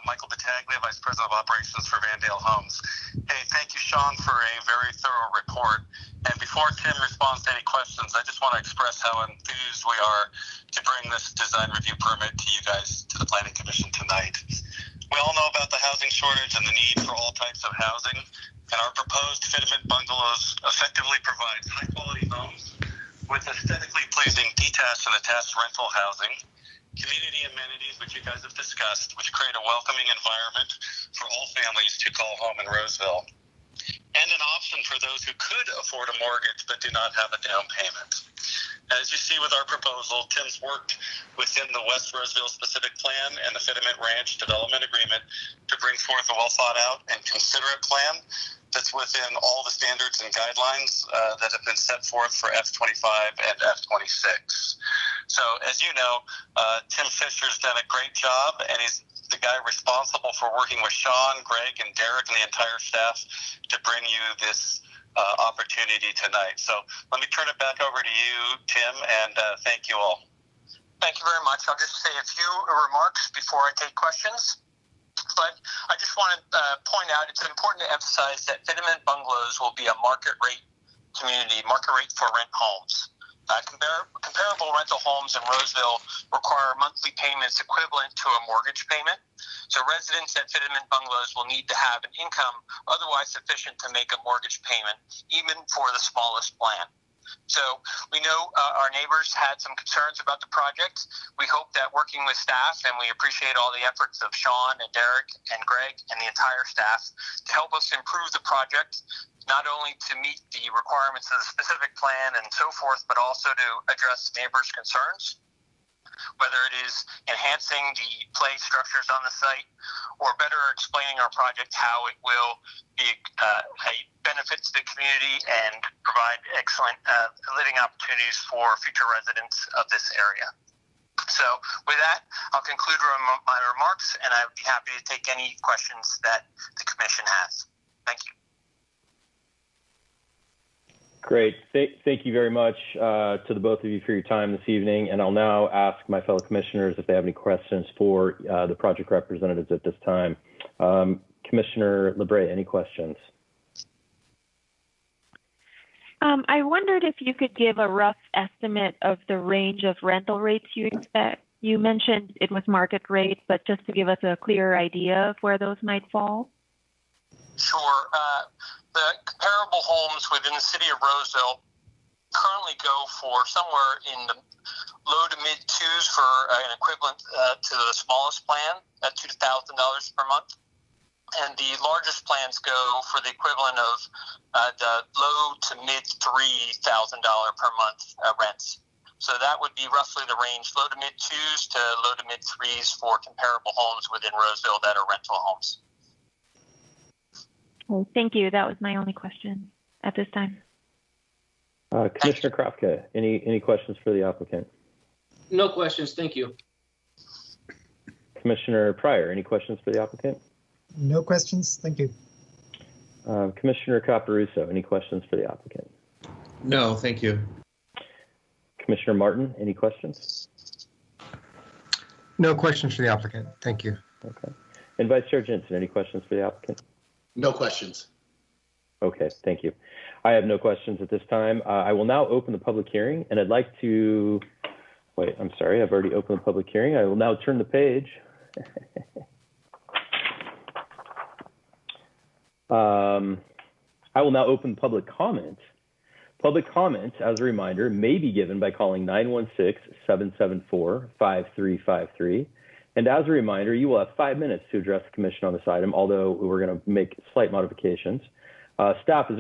[SPEAKER 14] Michael Battaglia, Vice President of Operations for Vandale Homes. Hey, thank you, Sean, for a very thorough report. And before Tim responds to any questions, I just want to express how enthused we are to bring this design review permit to you guys, to the Planning Commission tonight. We all know about the housing shortage and the need for all types of housing. and our proposed Fitment bungalows effectively provides high-quality homes with aesthetically pleasing detached and attached rental housing, community amenities, which you guys have discussed, which create a welcoming environment for all families to call home in Roseville, and an option for those who could afford a mortgage but do not have a down payment. As you see with our proposal, Tim's worked within the West Roseville specific plan and the Fitment Ranch development agreement to bring forth a well-thought-out and considerate plan that's within all the standards and guidelines that have been set forth for F25 and F26. So as you know, Tim Fisher's done a great job, and he's the guy responsible for working with Sean, Greg, and Derek and the entire staff to bring you this opportunity tonight. So let me turn it back over to you, Tim, and thank you all.
[SPEAKER 15] Thank you very much. I'll just say a few remarks before I take questions. But I just want to point out it's important to emphasize that Fitment bungalows will be a market rate community, market rate for rent homes. Comparable rental homes in Roseville require monthly payments equivalent to a mortgage payment. So residents at Fitment bungalows will need to have an income otherwise sufficient to make a mortgage payment, even for the smallest plan. So we know our neighbors had some concerns about the project. We hope that working with staff, and we appreciate all the efforts of Sean and Derek and Greg and the entire staff to help us improve the project, not only to meet the requirements of the specific plan and so forth, but also to address neighbors' concerns, whether it is enhancing the play structures on the site or better explaining our project, how it will be a benefit to the community and provide excellent living opportunities for future residents of this area. So with that, I'll conclude my remarks, and I would be happy to take any questions that the commission has. Thank you.
[SPEAKER 1] Great. Thank you very much to the both of you for your time this evening. And I'll now ask my fellow commissioners if they have any questions for the project representatives at this time. Commissioner LeBray, any questions?
[SPEAKER 12] I wondered if you could give a rough estimate of the range of rental rates you expect. You mentioned it was market rate, but just to give us a clearer idea of where those might fall.
[SPEAKER 15] Sure. The comparable homes within the city of Roseville currently go for somewhere in the low to mid twos for an equivalent to the smallest plan at $2,000 per month. And the largest plans go for the equivalent of the low to mid $3,000 per month rents. So that would be roughly the range, low to mid twos to low to mid threes for comparable homes within Roseville that are rental homes.
[SPEAKER 12] Well, thank you. That was my only question at this time.
[SPEAKER 1] Commissioner Krafka, any questions for the applicant?
[SPEAKER 11] No questions. Thank you.
[SPEAKER 1] Commissioner Pryor, any questions for the applicant?
[SPEAKER 8] No questions. Thank you.
[SPEAKER 1] Commissioner Caparuso, any questions for the applicant?
[SPEAKER 10] No, thank you.
[SPEAKER 1] Commissioner Martin, any questions?
[SPEAKER 9] No questions for the applicant. Thank you.
[SPEAKER 1] Okay. And Vice Chair Jensen, any questions for the applicant?
[SPEAKER 13] No questions.
[SPEAKER 1] Okay, thank you. I have no questions at this time. I will now open the public hearing, and I'd like to, wait, I'm sorry, I've already opened the public hearing. I will now turn the page. I will now open public comment. Public comment, as a reminder, may be given by calling 916-774-5353. And as a reminder, you will have 5 minutes to address the commission on this item, although we're going to make slight modifications. Staff,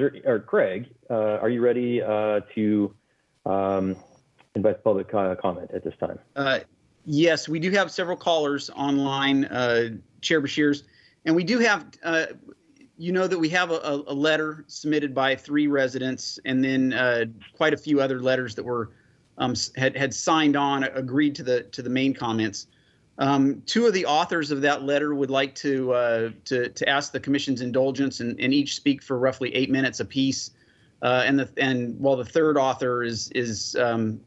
[SPEAKER 1] Greg, are you ready to invite public comment at this time?
[SPEAKER 3] Yes, we do have several callers online, Chair Beshears, and we do have, you know that we have a letter submitted by 3 residents, and then quite a few other letters that were had signed on, agreed to the main comments. 2 of the authors of that letter would like to ask the commission's indulgence and each speak for roughly 8 minutes apiece. And while the third author is going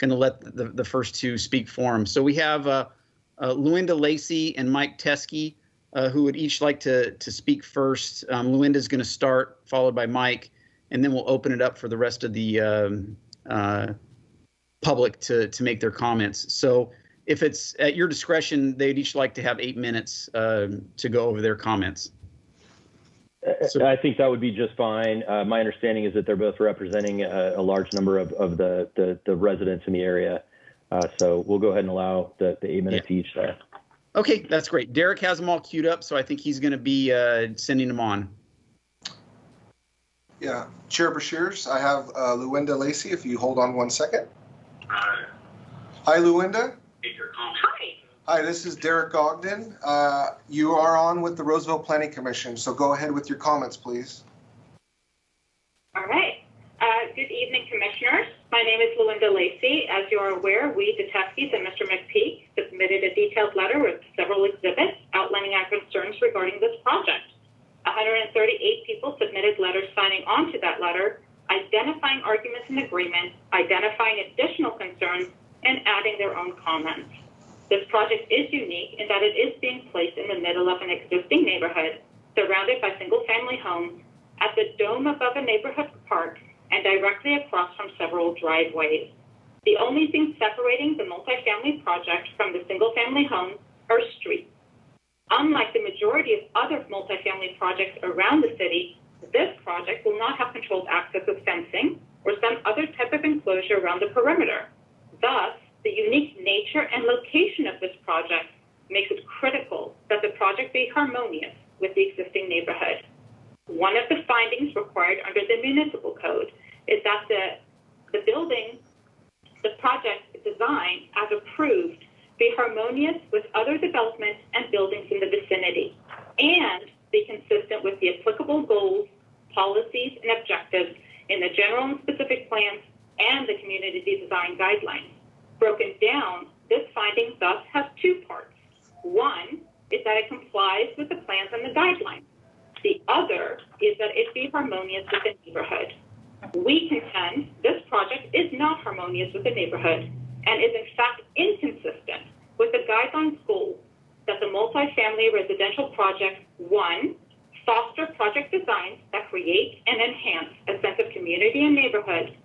[SPEAKER 3] to let the first 2 speak for him. So we have Luinda Lacey and Mike Teskey, who would each like to speak first. Luinda's going to start, followed by Mike, and then we'll open it up for the rest of the public to make their comments. So if it's at your discretion, they'd each like to have 8 minutes to go over their comments.
[SPEAKER 1] I think that would be just fine. My understanding is that they're both representing a large number of the residents in the area. So we'll go ahead and allow the 8 minutes each there.
[SPEAKER 3] Okay, that's great. Derek has them all queued up, so I think he's going to be sending them on.
[SPEAKER 5] Yeah, Chair Beshears, I have Luwinda Lacey, if you hold on 1 second. Hi, Luwinda.
[SPEAKER 16] Hi.
[SPEAKER 5] Hi, this is Derek Ogden. You are on with the Roseville Planning Commission, so go ahead with your comments, please.
[SPEAKER 16] All right. Good evening, Commissioners. My name is Luwinda Lacey. As you are aware, we, the Teskies, and Mr. McPeak submitted a detailed letter with several exhibits outlining our concerns regarding this project. 138 people submitted letters signing on to that letter, identifying arguments and agreements, identifying additional concerns, and adding their own comments. This project is unique in that it is being placed in the middle of an existing neighborhood, surrounded by single-family homes, at the dome above a neighborhood park, and directly across from several driveways. The only thing separating the multifamily project from the single-family homes are streets. Unlike the majority of other multifamily projects around the city, this project will not have controlled access with fencing or some other type of enclosure around the perimeter. Thus, the unique nature and location of this project makes it critical that the project be harmonious with the existing neighborhood. One of the findings required under the municipal code is that the project design as approved be harmonious with other developments and buildings in the vicinity, and be consistent with the applicable goals, policies, and objectives in the general and specific plans and the community design guidelines. Broken down, this finding thus has two parts. One is that it complies with the plans and the guidelines. The other is that it be harmonious with the neighborhood. We contend this project is not harmonious with the neighborhood and is in fact inconsistent with the guidelines goals that the multifamily residential project, 1, foster project designs that create and enhance a sense of community and neighborhood,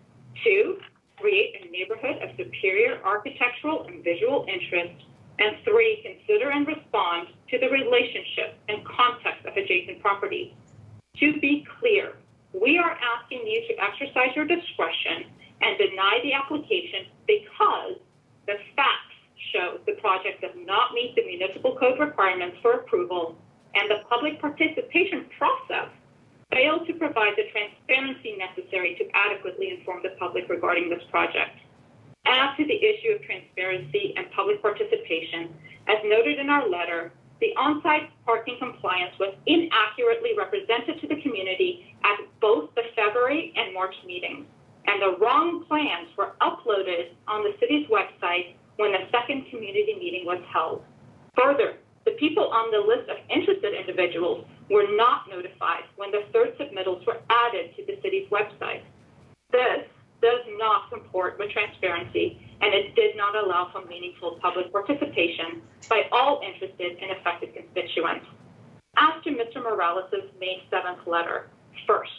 [SPEAKER 16] 2, create a neighborhood of superior architectural and visual interest, and 3, consider and respond to the relationship and context of adjacent properties. To be clear, we are asking you to exercise your discretion and deny the application because the facts show the project does not meet the municipal code requirements for approval, and the public participation process failed to provide the transparency necessary to adequately inform the public regarding this project. As to the issue of transparency and public participation, as noted in our letter, the on-site parking compliance was inaccurately represented to the community at both the February and March meetings, and the wrong plans were uploaded on the city's website when the second community meeting was held. Further, the people on the list of interested individuals were not notified when the third submittals were added to the city's website. This does not comport with transparency, and it did not allow for meaningful public participation by all interested and affected constituents. As to Mr. Morales' May 7th letter, first,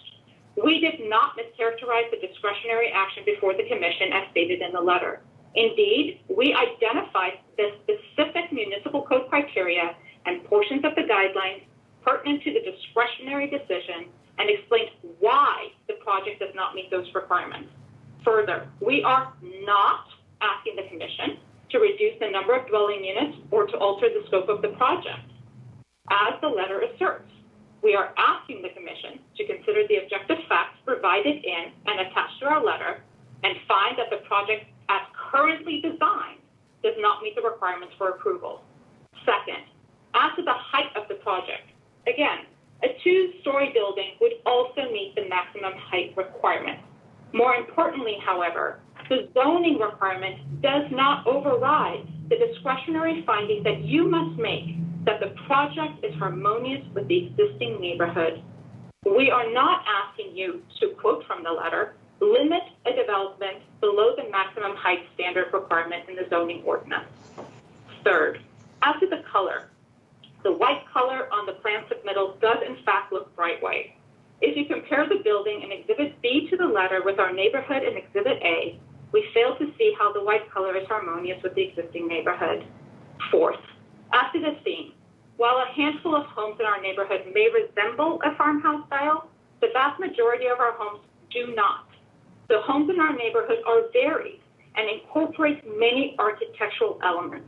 [SPEAKER 16] we did not mischaracterize the discretionary action before the commission as stated in the letter. Indeed, we identified the specific municipal code criteria and portions of the guidelines pertinent to the discretionary decision and explained why the project does not meet those requirements. Further, we are not asking the commission to reduce the number of dwelling units or to alter the scope of the project. As the letter asserts, we are asking the commission to consider the objective facts provided in and attached to our letter and find that the project as currently designed does not meet the requirements for approval. Second, as to the height of the project, again, a 2-story building would also meet the maximum height requirement. More importantly, however, the zoning requirement does not override the discretionary finding that you must make that the project is harmonious with the existing neighborhood. We are not asking you to quote from the letter, limit a development below the maximum height standard requirement in the zoning ordinance. Third, as to the color, the white color on the plan submittal does in fact look bright white. If you compare the building in Exhibit B to the letter with our neighborhood in Exhibit A, we fail to see how the white color is harmonious with the existing neighborhood. Fourth, as to the theme, While a handful of homes in our neighborhood may resemble a farmhouse style, the vast majority of our homes do not. The homes in our neighborhood are varied and incorporate many architectural elements.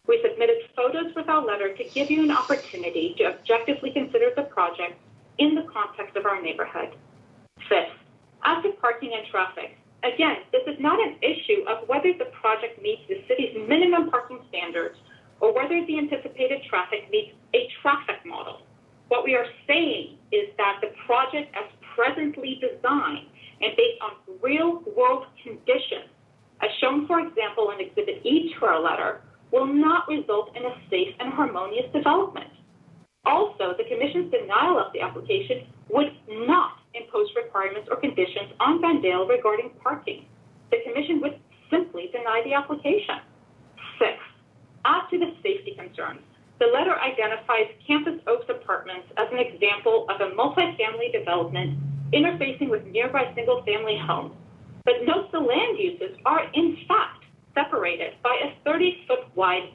[SPEAKER 16] We submitted photos with our letter to give you an opportunity to objectively consider the project in the context of our neighborhood. Fifth, as to parking and traffic, again, this is not an issue of whether the project meets the city's minimum parking standards or whether the anticipated traffic meets a traffic model. What we are saying is that the project as presently designed and based on real-world conditions, as shown, for example, in Exhibit E to our letter, will not result in a safe and harmonious development. Also, the Commission's denial of the application would not impose requirements or conditions on Vandale regarding parking. The Commission would simply deny the application. Sixth, as to the safety concerns, the letter identifies Campus Oaks Apartments as an example of a multifamily development interfacing with nearby single-family homes, but notes the land uses are in fact separated by a 30-foot wide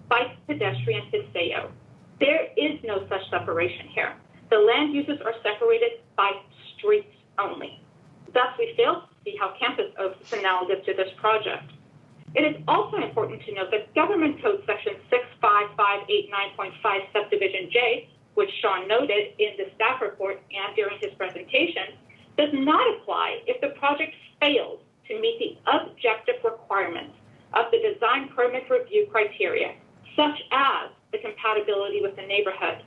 [SPEAKER 16] bike pedestrian paseo. There is no such separation here. The land uses are separated by streets only. Thus, we fail to see how Campus Oaks is analogous to this project. It is also important to note that Government Code Section 65589.5 Subdivision J, which Sean noted in the staff report and during his presentation, does not apply if the project fails to meet the objective requirements of the design permit review criteria, such as the compatibility with the neighborhood.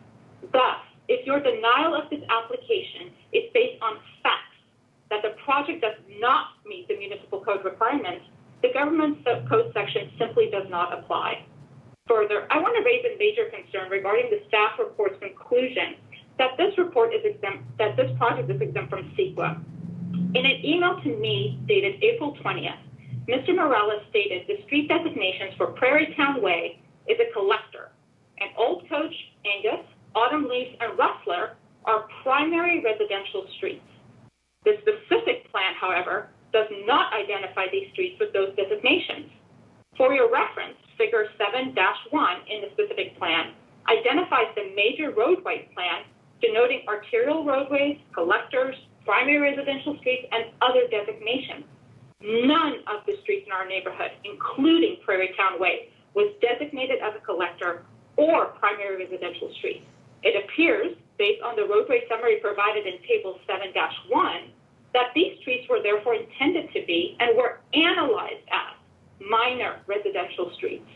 [SPEAKER 16] Thus, if your denial of this application is based on facts that the project does not meet the municipal code requirements, the government code section simply does not apply. Further, I want to raise a major concern regarding the staff report's conclusion that this project is exempt from CEQA. In an email to me dated April 20th, Mr. Morales stated the street designations for Prairie Town Way is a collector, and Old Coach, Angus, Autumn Leaves, and Rustler are primary residential streets. The specific plan, however, does not identify these streets with those designations. For your reference, Figure 7-1 in the specific plan identifies the major roadway plan denoting arterial roadways, collectors, primary residential streets, and other designations. None of the streets in our neighborhood, including Prairie Town Way, was designated as a collector or primary residential street. It appears, based on the roadway summary provided in Table 7-1, that these streets were therefore intended to be and were analyzed as minor residential streets.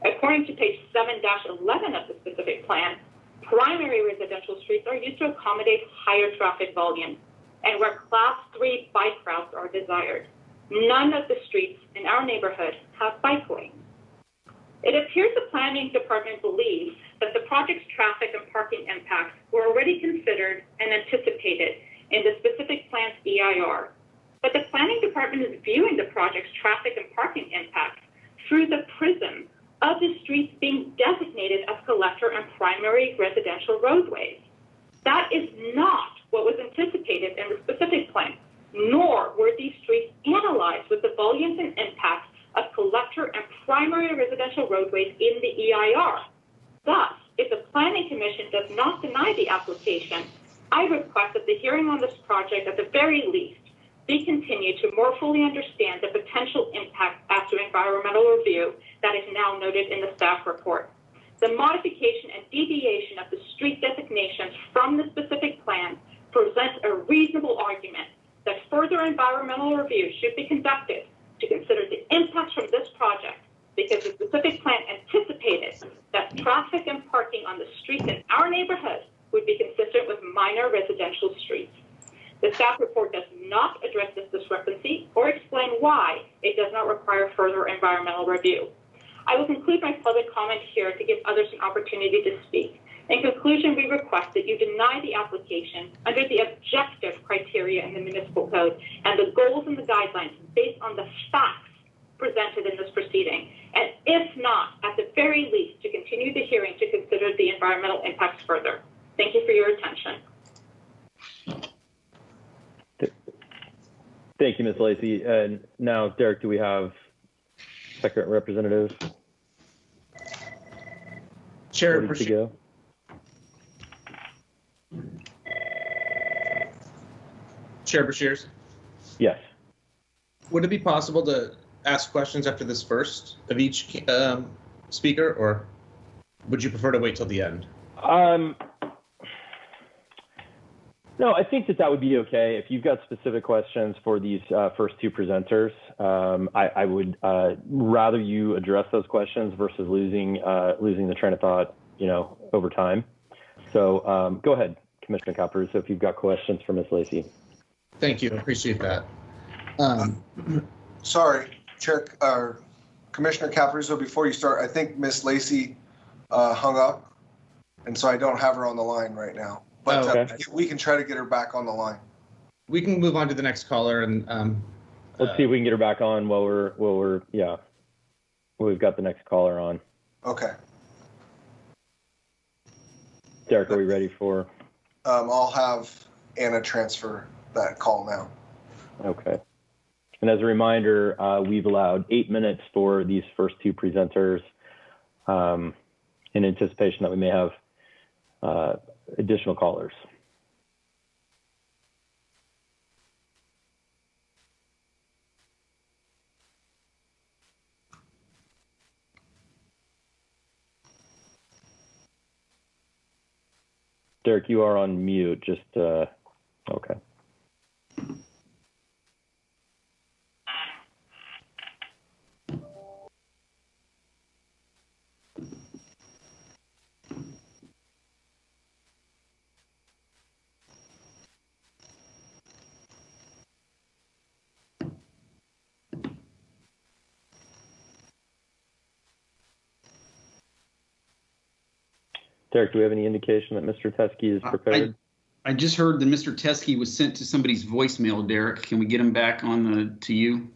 [SPEAKER 16] According to page 7-11 of the specific plan, primary residential streets are used to accommodate higher traffic volumes and where Class 3 bike routes are desired. None of the streets in our neighborhood have bike lanes. It appears the planning department believes that the project's traffic and parking impacts were already considered and anticipated in the specific plan's EIR. But the planning department is viewing the project's traffic and parking impacts through the prism of the streets being designated as collector and primary residential roadways. That is not what was anticipated in the specific plan, nor were these streets analyzed with the volumes and impacts of collector and primary residential roadways in the EIR. Thus, if the Planning Commission does not deny the application, I request that the hearing on this project, at the very least, be continued to more fully understand the potential impact after environmental review that is now noted in the staff report. The modification and deviation of the street designations from the specific plan presents a reasonable argument that further environmental review should be conducted to consider the impacts from this project, because the specific plan anticipated that traffic and parking on the streets in our neighborhood would be consistent with minor residential streets. The staff report does not address this discrepancy or explain why it does not require further environmental review. I will conclude my public comment here to give others an opportunity to speak. In conclusion, we request that you deny the application under the objective criteria in the municipal code and the goals and the guidelines based on the facts presented in this proceeding, and if not, at the very least, to continue the hearing to consider the environmental impacts further. Thank you for your attention.
[SPEAKER 1] Thank you, Ms. Lacey. And now, Derek, do we have second representative?
[SPEAKER 10] Chair,
[SPEAKER 1] ready to go?
[SPEAKER 10] Chair Bashirs,
[SPEAKER 1] Yes.
[SPEAKER 10] would it be possible to ask questions after this first of each speaker, or would you prefer to wait till the end?
[SPEAKER 1] No, I think that would be okay. If you've got specific questions for these first two presenters, I would rather you address those questions versus losing the train of thought, over time. So go ahead, Commissioner Caparuso, if you've got questions for Ms. Lacey.
[SPEAKER 10] Thank you. I appreciate that.
[SPEAKER 5] Sorry, Commissioner Caparuso, before you start, I think Ms. Lacey hung up, and so I don't have her on the line right now. But we can try to get her back on the line.
[SPEAKER 10] We can move on to the next caller, and
[SPEAKER 1] let's see if we can get her back on while we've got the next caller on.
[SPEAKER 5] Okay.
[SPEAKER 1] Derek, are we ready for?
[SPEAKER 5] I'll have Anna transfer that call now.
[SPEAKER 1] Okay. And as a reminder, we've allowed 8 minutes for these first two presenters in anticipation that we may have additional callers. Derek, you are on mute. Just okay. Derek, do we have any indication that Mr. Teskey is prepared?
[SPEAKER 3] I just heard that Mr. Teskey was sent to somebody's voicemail, Derek. Can we get him back on to you?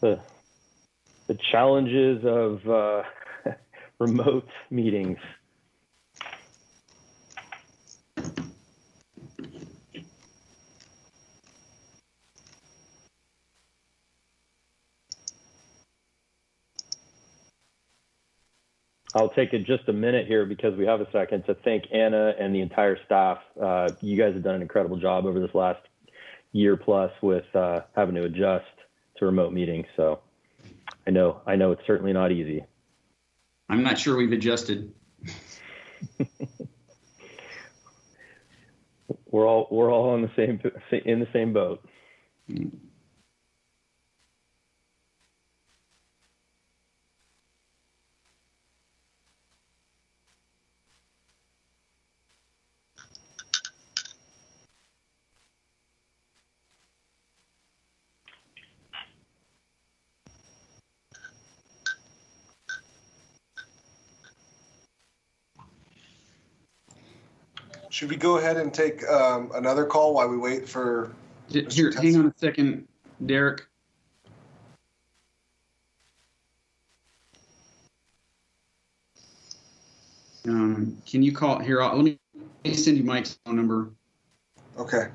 [SPEAKER 1] The challenges of remote meetings. I'll take just a minute here because we have a second to thank Anna and the entire staff. You guys have done an incredible job over this last year plus with having to adjust to remote meetings. So I know it's certainly not easy.
[SPEAKER 3] I'm not sure we've adjusted.
[SPEAKER 1] We're all in the same boat.
[SPEAKER 5] Should we go ahead and take another call while we wait for
[SPEAKER 3] Here, hang on a second, Derek. Can you call here? Let me send you Mike's phone number.
[SPEAKER 5] Okay.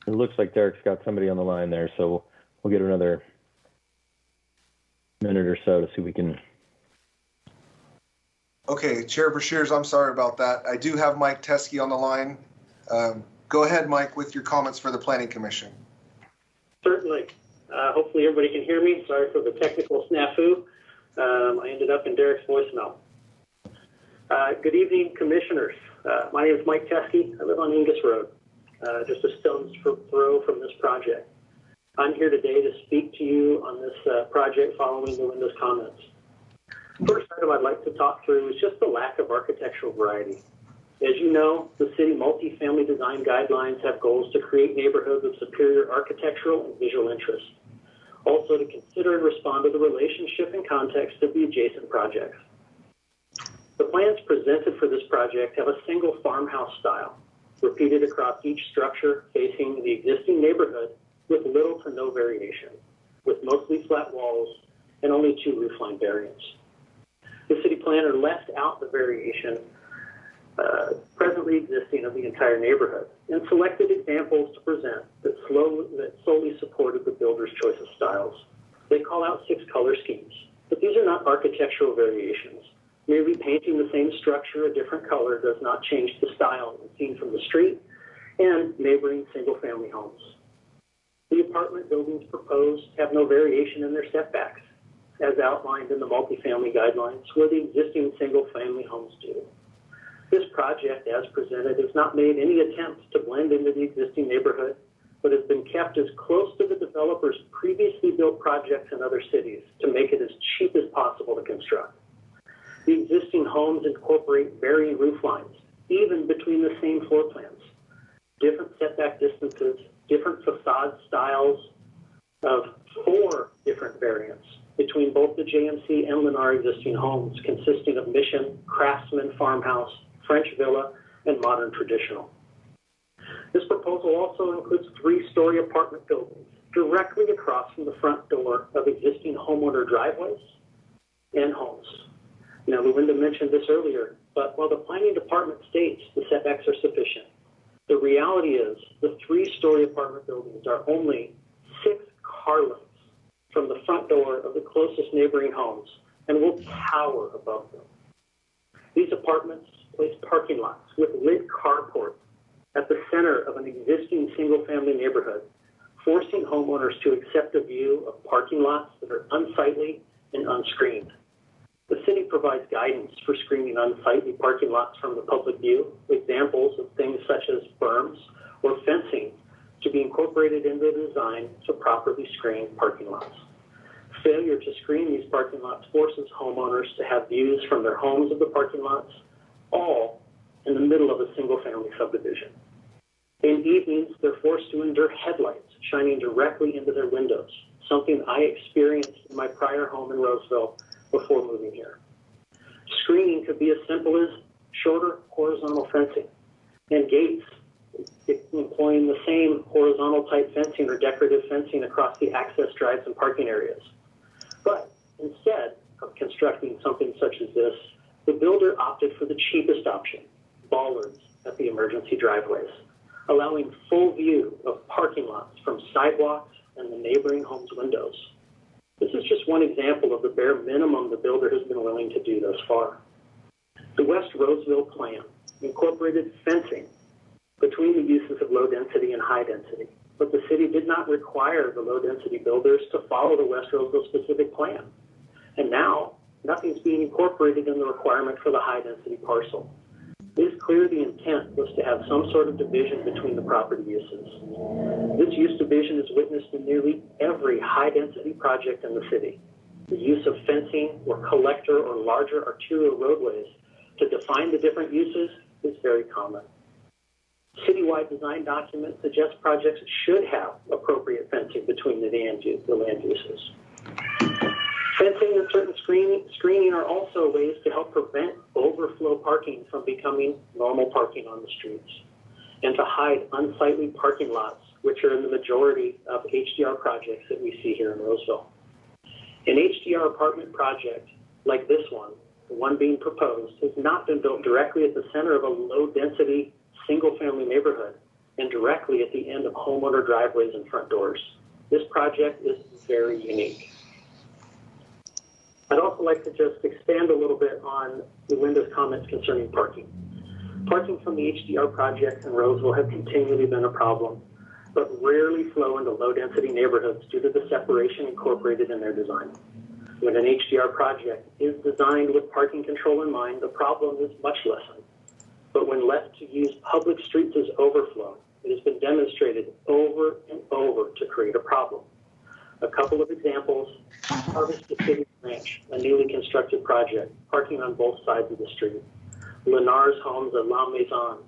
[SPEAKER 1] It looks like Derek's got somebody on the line there, so we'll get another minute or so to see if we can.
[SPEAKER 5] Okay, Chair Bashirs, I'm sorry about that. I do have Mike Teskey on the line. Go ahead, Mike, with your comments for the Planning Commission.
[SPEAKER 17] Certainly. Hopefully everybody can hear me. Sorry for the technical snafu. I ended up in Derek's voicemail. Good evening, commissioners. My name is Mike Teskey. I live on Angus Road. just a stone's throw from this project. I'm here today to speak to you on this project following Melinda's comments. First item I'd like to talk through is just the lack of architectural variety. As you know, the city multifamily design guidelines have goals to create neighborhoods of superior architectural and visual interest. Also to consider and respond to the relationship and context of the adjacent projects. The plans presented for this project have a single farmhouse style, repeated across each structure facing the existing neighborhood with little to no variation, with mostly flat walls and only 2 roofline variants. The city planner left out the variation presently existing of the entire neighborhood and selected examples to present that solely supported the builder's choice of styles. They call out 6 color schemes, but these are not architectural variations. Merely painting the same structure a different color does not change the style seen from the street and neighboring single-family homes. The apartment buildings proposed have no variation in their setbacks, as outlined in the multifamily guidelines, where the existing single-family homes do. This project, as presented, has not made any attempts to blend into the existing neighborhood, but has been kept as close to the developer's previously built projects in other cities to make it as cheap as possible to construct. The existing homes incorporate varying roof lines, even between the same floor plans, different setback distances, different facade styles of 4 different variants between both the JMC and Lennar existing homes, consisting of Mission, Craftsman, Farmhouse, French Villa, and Modern Traditional. This proposal also includes 3-story apartment buildings directly across from the front door of existing homeowner driveways and homes. Now, Melinda mentioned this earlier, but while the planning department states the setbacks are sufficient, the reality is the 3-story apartment buildings are only 6 car lengths from the front door of the closest neighboring homes and will tower above them. These apartments place parking lots with lit carports at the center of an existing single-family neighborhood, forcing homeowners to accept a view of parking lots that are unsightly and unscreened. The city provides guidance for screening unsightly parking lots from the public view, examples of things such as berms or fencing to be incorporated into the design to properly screen parking lots. Failure to screen these parking lots forces homeowners to have views from their homes of the parking lots, all in the middle of a single-family subdivision. In evenings, they're forced to endure headlights shining directly into their windows, something I experienced in my prior home in Roseville before moving here. Screening could be as simple as shorter horizontal fencing and gates employing the same horizontal type fencing or decorative fencing across the access drives and parking areas. But instead of constructing something such as this, the builder opted for the cheapest option, bollards at the emergency driveways, allowing full view of parking lots from sidewalks and the neighboring homes' windows. This is just one example of the bare minimum the builder has been willing to do thus far. The West Roseville plan incorporated fencing between the uses of low density and high density, but the city did not require the low density builders to follow the West Roseville specific plan. And now nothing's being incorporated in the requirement for the high density parcel. It is clear the intent was to have some sort of division between the property uses. This use division is witnessed in nearly every high density project in the city. The use of fencing or collector or larger arterial roadways to define the different uses is very common. Citywide design documents suggest projects should have appropriate fencing between the land uses. Fencing and certain screening are also ways to help prevent overflow parking from becoming normal parking on the streets and to hide unsightly parking lots, which are in the majority of HDR projects that we see here in Roseville. An HDR apartment project like this one, the one being proposed, has not been built directly at the center of a low-density single-family neighborhood and directly at the end of homeowner driveways and front doors. This project is very unique. I'd also like to just expand a little bit on Melinda's comments concerning parking. Parking from the HDR projects in Roseville have continually been a problem, but rarely flow into low-density neighborhoods due to the separation incorporated in their design. When an HDR project is designed with parking control in mind, the problem is much lessened. But when left to use public streets as overflow, it has been demonstrated over and over to create a problem. A couple of examples: Harvest City Ranch, a newly constructed project, parking on both sides of the street. Lenar's Homes at La Maison,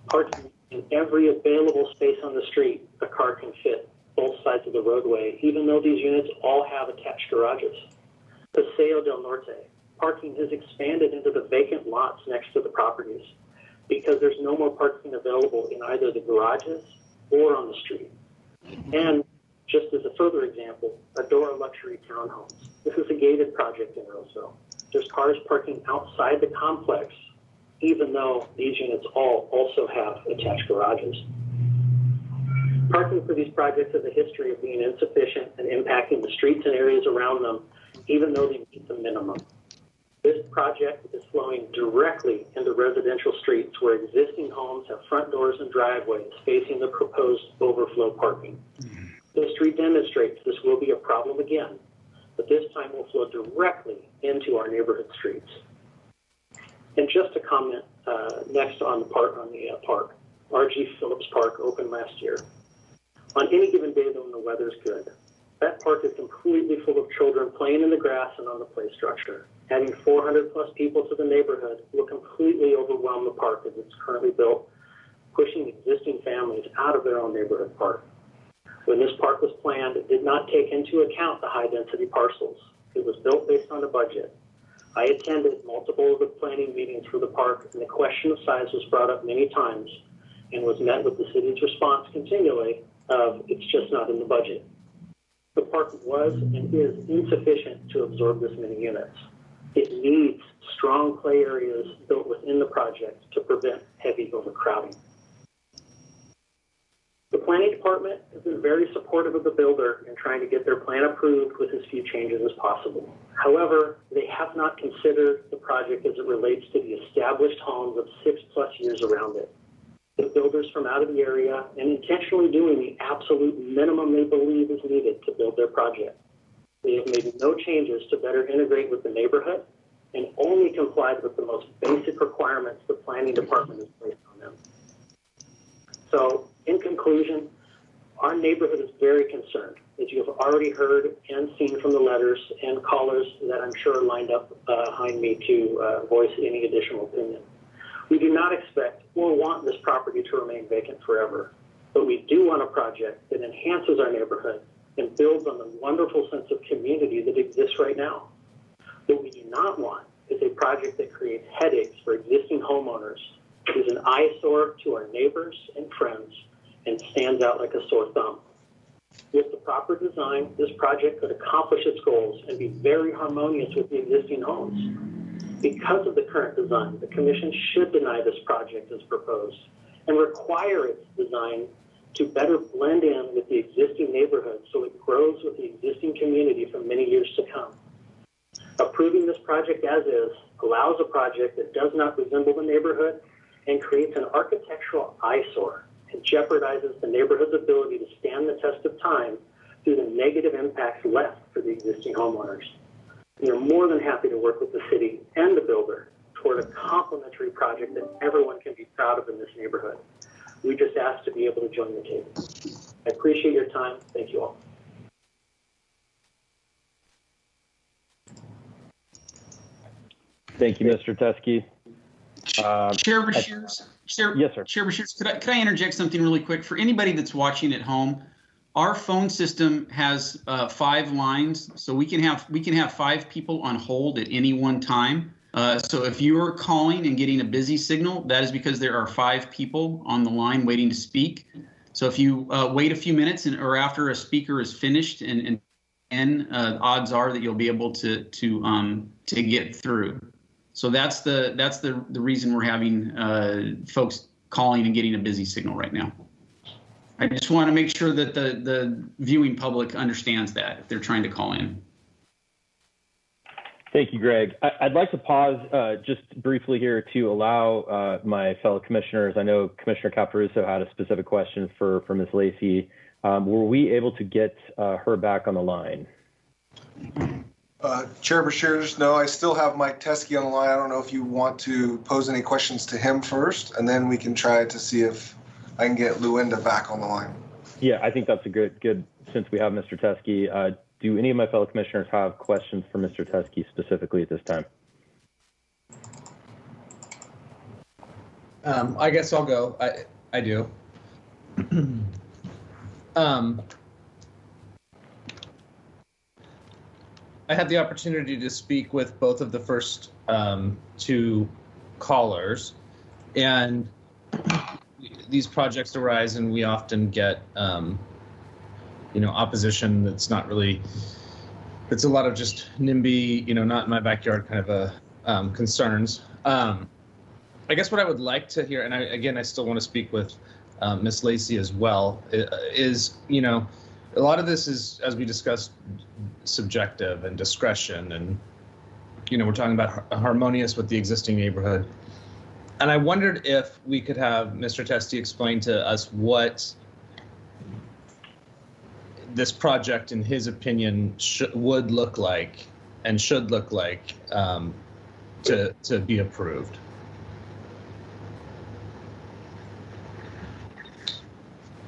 [SPEAKER 17] parking in every available space on the street a car can fit, both sides of the roadway, even though these units all have attached garages. Paseo del Norte, parking has expanded into the vacant lots next to the properties because there's no more parking available in either the garages or on the street. And just as a further example, Adora Luxury Townhomes. This is a gated project in Roseville. There's cars parking outside the complex, even though these units all also have attached garages. Parking for these projects has a history of being insufficient and impacting the streets and areas around them, even though they meet the minimum. This project is flowing directly into residential streets where existing homes have front doors and driveways facing the proposed overflow parking. The street demonstrates this will be a problem again, but this time will flow directly into our neighborhood streets. And just to comment next on the park, R.G. Phillips Park opened last year. On any given day, though, when the weather's good, that park is completely full of children playing in the grass and on the play structure. Adding 400 plus people to the neighborhood will completely overwhelm the park as it's currently built, pushing existing families out of their own neighborhood park. When this park was planned, it did not take into account the high-density parcels. It was built based on a budget. I attended multiple of the planning meetings for the park, and the question of size was brought up many times and was met with the city's response continually of, it's just not in the budget. The park was and is insufficient to absorb this many units. It needs strong play areas built within the project to prevent heavy overcrowding. The planning department has been very supportive of the builder in trying to get their plan approved with as few changes as possible. However, they have not considered the project as it relates to the established homes of 6+ years around it. The builders from out of the area and intentionally doing the absolute minimum they believe is needed to build their project. They have made no changes to better integrate with the neighborhood and only complied with the most basic requirements the planning department has placed on them. So, in conclusion, our neighborhood is very concerned, as you have already heard and seen from the letters and callers that I'm sure are lined up behind me to voice any additional opinion. We do not expect or want this property to remain vacant forever, but we do want a project that enhances our neighborhood and builds on the wonderful sense of community that exists right now. What we do not want is a project that creates headaches for existing homeowners, is an eyesore to our neighbors and friends, and stands out like a sore thumb. With the proper design, this project could accomplish its goals and be very harmonious with the existing homes. Because of the current design, the Commission should deny this project as proposed and require its design to better blend in with the existing neighborhood so it grows with the existing community for many years to come. Approving this project as is allows a project that does not resemble the neighborhood and creates an architectural eyesore and jeopardizes the neighborhood's ability to stand the test of time through the negative impacts left for the existing homeowners. We are more than happy to work with the city and the builder toward a complementary project that everyone can be proud of in this neighborhood. We just ask to be able to join the table. I appreciate your time. Thank you all.
[SPEAKER 1] Thank you, Mr. Teske.
[SPEAKER 3] Chair Beshears,
[SPEAKER 1] yes, sir.
[SPEAKER 3] Chair Beshears, could I interject something really quick? For anybody that's watching at home, our phone system has 5 lines, so we can have 5 people on hold at any one time. So if you are calling and getting a busy signal, that is because there are 5 people on the line waiting to speak. So if you wait a few minutes or after a speaker is finished, and odds are that you'll be able to get through. So that's the reason we're having folks calling and getting a busy signal right now. I just want to make sure that the viewing public understands that if they're trying to call in.
[SPEAKER 1] Thank you, Greg. I'd like to pause just briefly here to allow my fellow commissioners. I know Commissioner Caparuso had a specific question for Ms. Lacey. Were we able to get her back on the line?
[SPEAKER 5] Chair Beshears, no, I still have Mike Teske on the line. I don't know if you want to pose any questions to him first, and then we can try to see if I can get Luinda back on the line.
[SPEAKER 1] Yeah, I think that's a good since we have Mr. Teskey. Do any of my fellow commissioners have questions for Mr. Teskey specifically at this time?
[SPEAKER 10] I guess I'll go. I do. I had the opportunity to speak with both of the first two callers, and these projects arise, and we often get, opposition that's not really. It's a lot of just NIMBY, not in my backyard kind of a concerns. I guess what I would like to hear, and I still want to speak with Ms. Lacey as well, is, a lot of this is, as we discussed, subjective and discretion, and, we're talking about harmonious with the existing neighborhood. And I wondered if we could have Mr. Teskey explain to us what this project, in his opinion, would look like and should look like to be approved.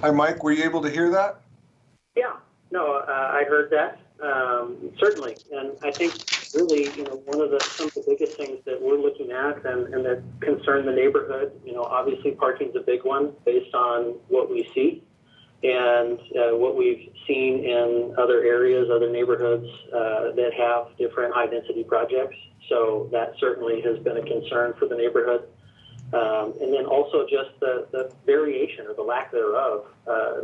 [SPEAKER 5] Hi, Mike. Were you able to hear that?
[SPEAKER 17] Yeah, no, I heard that, certainly. And I think really, some of the biggest things that we're looking at and that concern the neighborhood, obviously parking's a big one based on what we see and what we've seen in other areas, other neighborhoods that have different high density projects. So that certainly has been a concern for the neighborhood. And then also just the variation or the lack thereof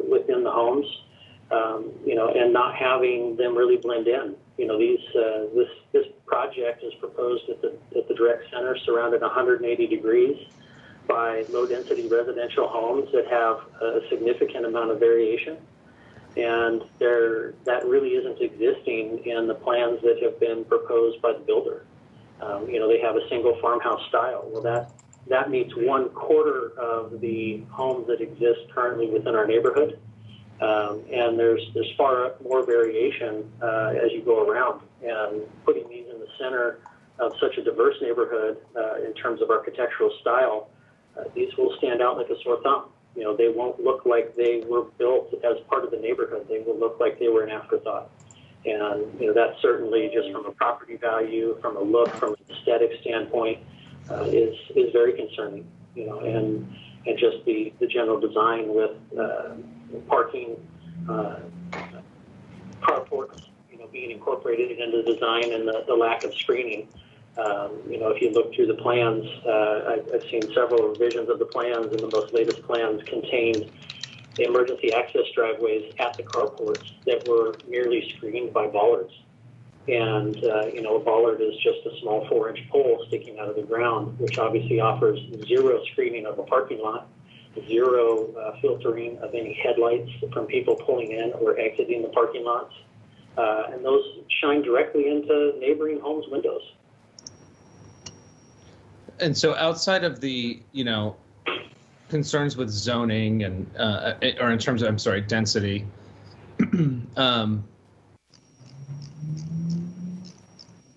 [SPEAKER 17] within the homes, and not having them really blend in. This project is proposed at the direct center, surrounded 180 degrees by low-density residential homes that have a significant amount of variation. And that really isn't existing in the plans that have been proposed by the builder. They have a single farmhouse style. Well, that meets 1/4 of the homes that exist currently within our neighborhood. And there's far more variation as you go around. And putting these in the center of such a diverse neighborhood in terms of architectural style, these will stand out like a sore thumb. They won't look like they were built as part of the neighborhood. They will look like they were an afterthought. And that certainly, just from a property value, from a look, from an aesthetic standpoint, is very concerning. And just the general design with parking, carports, being incorporated into the design, and the lack of screening. If you look through the plans, I've seen several revisions of the plans, and the most latest plans contained the emergency access driveways at the carports that were merely screened by bollards. And, a bollard is just a small 4-inch pole sticking out of the ground, which obviously offers zero screening of a parking lot, zero filtering of any headlights from people pulling in or exiting the parking lots. And those shine directly into neighboring homes' windows.
[SPEAKER 10] And so outside of the, concerns with zoning and, or in terms of, density,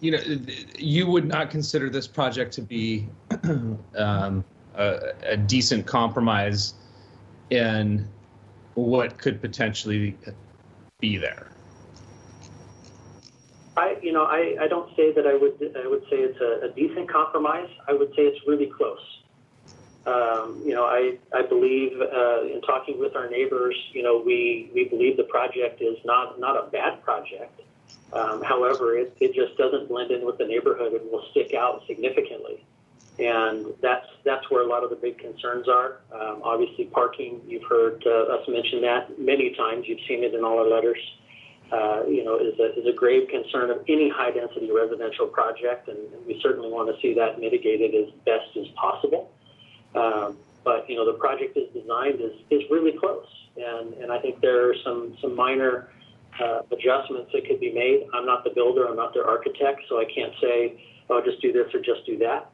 [SPEAKER 10] you would not consider this project to be a decent compromise in what could potentially be there.
[SPEAKER 17] I don't say that I would say it's a decent compromise. I would say it's really close. I believe in talking with our neighbors, we believe the project is not a bad project. However, it just doesn't blend in with the neighborhood and will stick out significantly. And that's where a lot of the big concerns are. Obviously, parking, you've heard us mention that many times. You've seen it in all our letters. Is a grave concern of any high-density residential project, and we certainly want to see that mitigated as best as possible. But the project is designed is really close, and I think there are some minor adjustments that could be made. I'm not the builder, I'm not the architect, so I can't say, oh, just do this or just do that.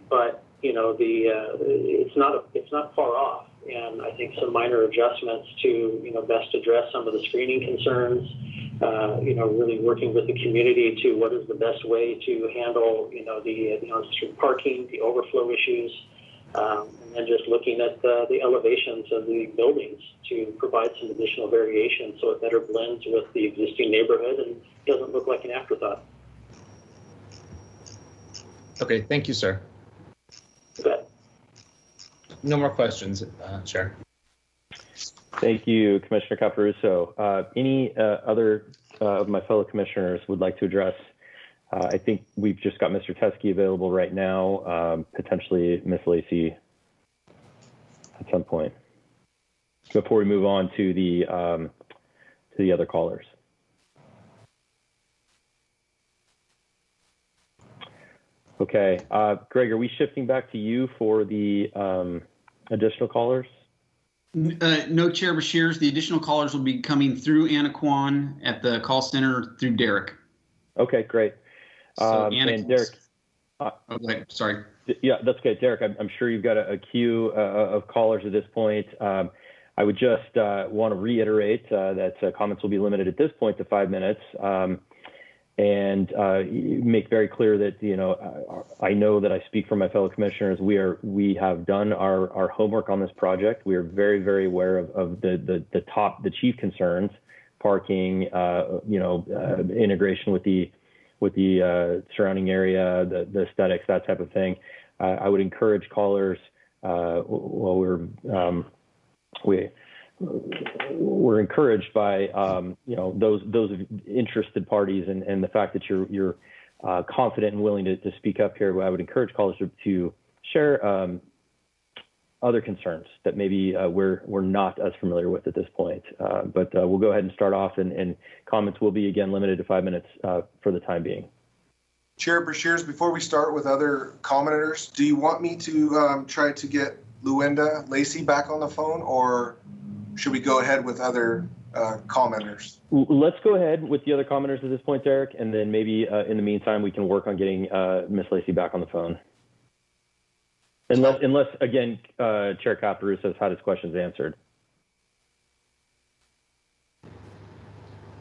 [SPEAKER 17] But it's not far off. And I think some minor adjustments to, best address some of the screening concerns, really working with the community to what is the best way to handle, the parking, the overflow issues, And then just looking at the elevations of the buildings to provide some additional variation so it better blends with the existing neighborhood and doesn't look like an afterthought.
[SPEAKER 10] Okay, thank you, sir.
[SPEAKER 17] You bet.
[SPEAKER 10] No more questions, Chair.
[SPEAKER 1] Thank you, Commissioner Caparuso. Any other of my fellow commissioners would like to address? I think we've just got Mr. Teskey available right now, potentially Ms. Lacey at some point, before we move on to the other callers. Okay, Greg, are we shifting back to you for the additional callers?
[SPEAKER 3] No, Chair Bashirs. The additional callers will be coming through Anaquan at the call center through Derek.
[SPEAKER 1] Okay, great.
[SPEAKER 3] So
[SPEAKER 1] and Derek.
[SPEAKER 3] Okay, sorry.
[SPEAKER 1] Yeah, that's okay. Derek, I'm sure you've got a queue of callers at this point. I would just want to reiterate that comments will be limited at this point to 5 minutes. And make very clear that, you know, I know that I speak for my fellow commissioners. We have done our homework on this project. We are very, very aware of the chief concerns: parking, integration with the surrounding area, the aesthetics, that type of thing. I would encourage callers. We're encouraged by those other parties and the fact that you're confident and willing to speak up here. I would encourage callers to share other concerns that maybe we're not as familiar with at this point. But we'll go ahead and start off, and comments will be again limited to 5 minutes for the time being.
[SPEAKER 5] Chair Bashirs, before we start with other commenters, do you want me to try to get Luenda Lacey back on the phone, or should we go ahead with other commenters?
[SPEAKER 1] Let's go ahead with the other commenters at this point, Derek, and then maybe in the meantime, we can work on getting Ms. Lacey back on the phone. Unless again, Chair Caparuso has had his questions answered.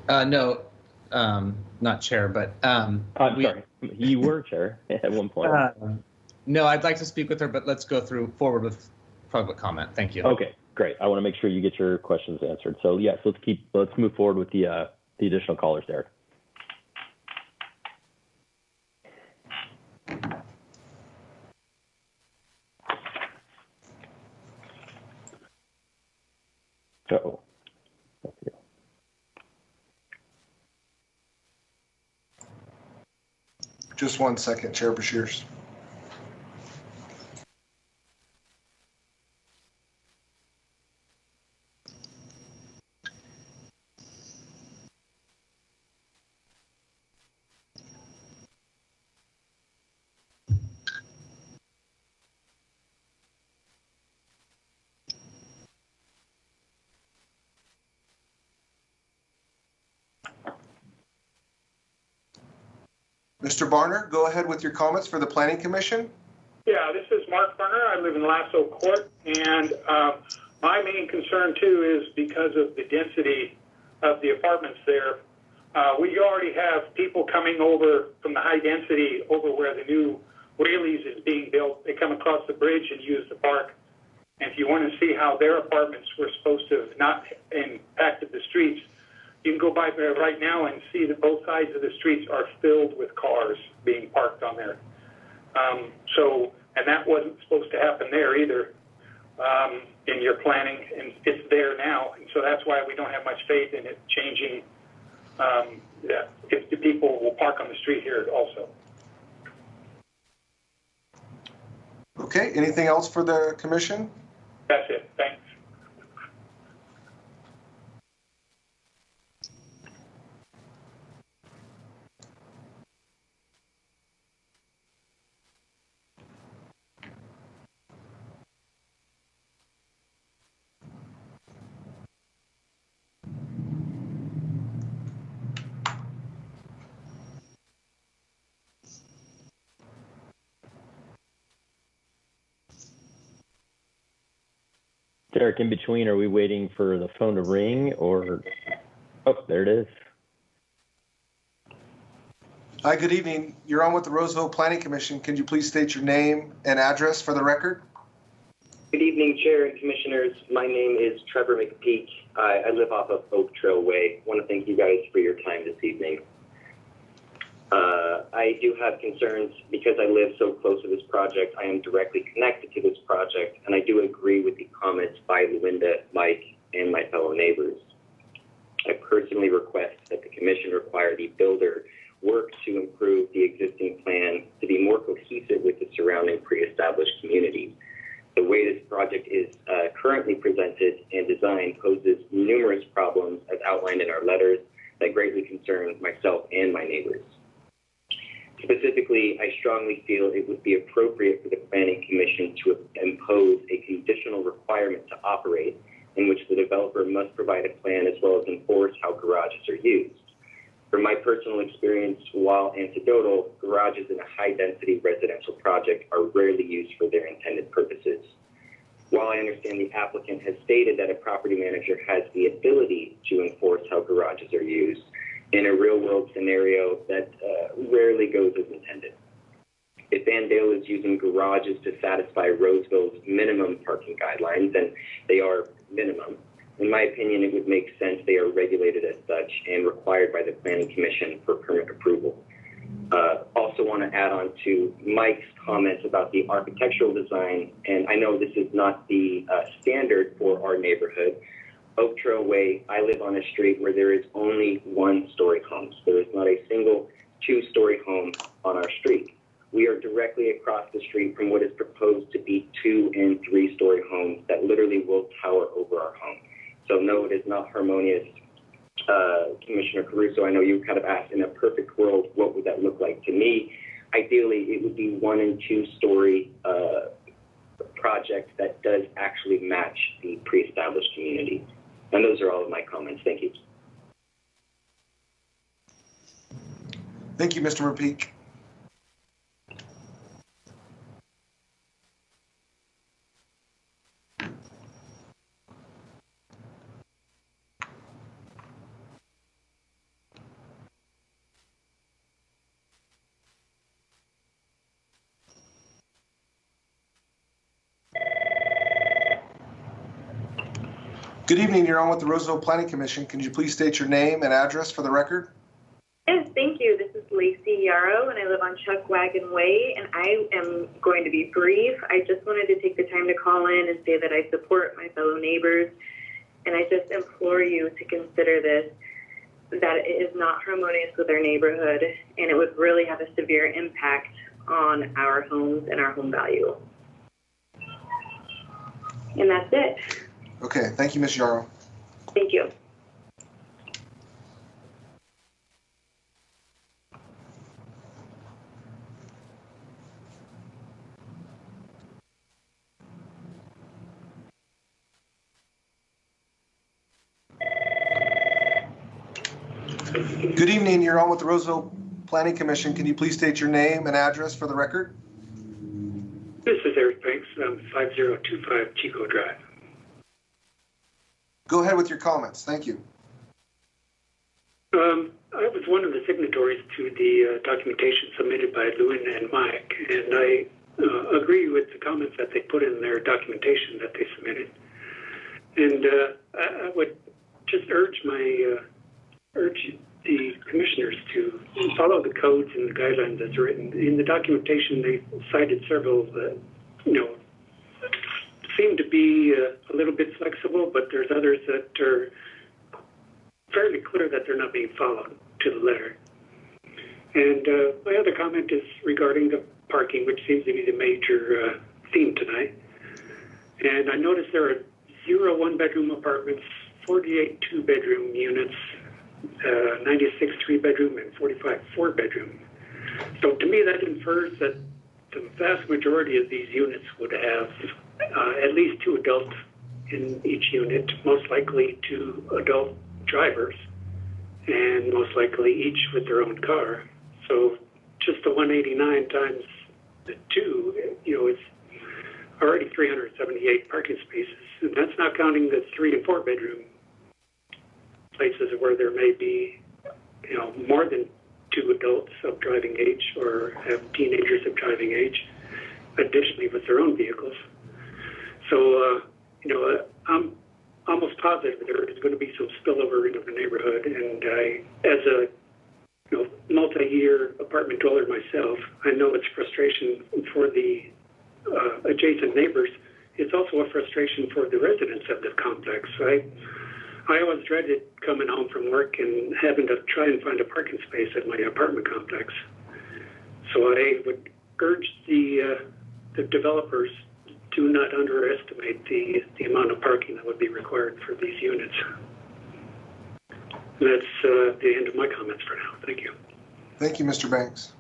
[SPEAKER 10] No, not Chair, but
[SPEAKER 1] sorry, you were Chair at one point.
[SPEAKER 10] No, I'd like to speak with her, but let's go forward with public comment. Thank you.
[SPEAKER 1] Okay, great. I want to make sure you get your questions answered. So yes, let's move forward with the additional callers, Derek. Uh-oh.
[SPEAKER 5] Just 1 second, Chair Bashirs. Mr. Barner, go ahead with your comments for the Planning Commission.
[SPEAKER 18] Yeah, this is Mark Barner. I live in Lasso Court, and my main concern too is because of the density of the apartments there. We already have people coming over from the high density over where the new Whaley's is being built. They come across the bridge and use the park. And if you want to see how their apartments were supposed to have not impacted the streets, you can go by there right now and see that both sides of the streets are filled with cars being parked on there. And that wasn't supposed to happen there either in your planning, and it's there now. And so that's why we don't have much faith in it changing if the people will park on the street here also.
[SPEAKER 5] Okay, anything else for the commission?
[SPEAKER 18] That's it, thanks.
[SPEAKER 1] Derek, in between, are we waiting for the phone to ring, or? Oh, there it is.
[SPEAKER 5] Hi, good evening. You're on with the Roseville Planning Commission. Can you please state your name and address for the record?
[SPEAKER 19] Good evening, Chair and Commissioners. My name is Trevor McPeak. I live off of Oak Trail Way. I want to thank you guys for your time this evening. I do have concerns because I live so close to this project. I am directly connected to this project, and I do agree with the comments by Luinda, Mike, and my fellow neighbors. I personally request that the Commission require the builder work to improve the existing plan to be more cohesive with the surrounding pre-established community. The way this project is currently presented and designed poses numerous problems as outlined in our letters that greatly concern myself and my neighbors. Specifically, I strongly feel it would be appropriate for the Planning Commission to impose a conditional requirement to operate in which the developer must provide a plan as well as enforce how garages are used. From my personal experience, while anecdotal, garages in a high-density residential project are rarely used for their intended purposes. While I understand the applicant has stated that a property manager has the ability to enforce how garages are used, in a real-world scenario that rarely goes as intended. If Vandale is using garages to satisfy Roseville's minimum parking guidelines, and they are minimum, in my opinion, it would make sense they are regulated as such and required by the Planning Commission for permit approval. Also want to add on to Mike's comments about the architectural design, and I know this is not the standard for our neighborhood. Oak Trail Way, I live on a street where there is only one-story homes. There is not a single two-story home on our street. We are directly across the street from what is proposed to be 2- and 3-story homes that literally will tower over our home. So no, it is not harmonious. Commissioner Caruso, I know you kind of asked, in a perfect world, what would that look like? To me, ideally, it would be 1- and 2-story project that does actually match the pre-established community. And those are all of my comments. Thank you.
[SPEAKER 5] Thank you, Mr. McPeak. Good evening. You're on with the Roseville Planning Commission. Can you please state your name and address for the record?
[SPEAKER 20] Yes, thank you. This is Lacey Yarrow, and I live on Chuck Wagon Way, and I am going to be brief. I just wanted to take the time to call in and say that I support my fellow neighbors, and I just implore you to consider this, that it is not harmonious with our neighborhood, and it would really have a severe impact on our homes and our home value. And that's it.
[SPEAKER 5] Okay, thank you, Ms. Yarrow.
[SPEAKER 20] Thank you.
[SPEAKER 5] Good evening. You're on with the Roseville Planning Commission. Can you please state your name and address for the record?
[SPEAKER 18] This is Eric Banks, 5025 Chico Drive.
[SPEAKER 5] Go ahead with your comments. Thank you.
[SPEAKER 18] I was one of the signatories to the documentation submitted by Luinda and Mike, and I agree with the comments that they put in their documentation that they submitted. And I would just urge the commissioners to follow the codes and the guidelines that's written. In the documentation, they cited several that, seem to be a little bit flexible, but there's others that are fairly clear that they're not being followed to the letter. And my other comment is regarding the parking, which seems to be the major theme tonight. And I noticed there are 0 one-bedroom apartments, 48 two-bedroom units, 96 three-bedroom, and 45 four-bedroom. So to me, that infers that the vast majority of these units would have at least 2 adults in each unit, most likely 2 adult drivers, and most likely each with their own car. So just the 189 times the 2, it's already 378 parking spaces. And that's not counting the 3- and 4-bedroom places where there may be, more than 2 adults of driving age or have teenagers of driving age, additionally with their own vehicles. So, I'm almost positive there is going to be some spillover into the neighborhood. And as a multi-year apartment dweller myself, I know it's frustration for the adjacent neighbors. It's also a frustration for the residents of the complex. I always dreaded coming home from work and having to try and find a parking space at my apartment complex. So I would urge the developers to not underestimate the amount of parking that would be required for these units. That's the end of my comments for now. Thank you.
[SPEAKER 5] Thank you, Mr. Banks.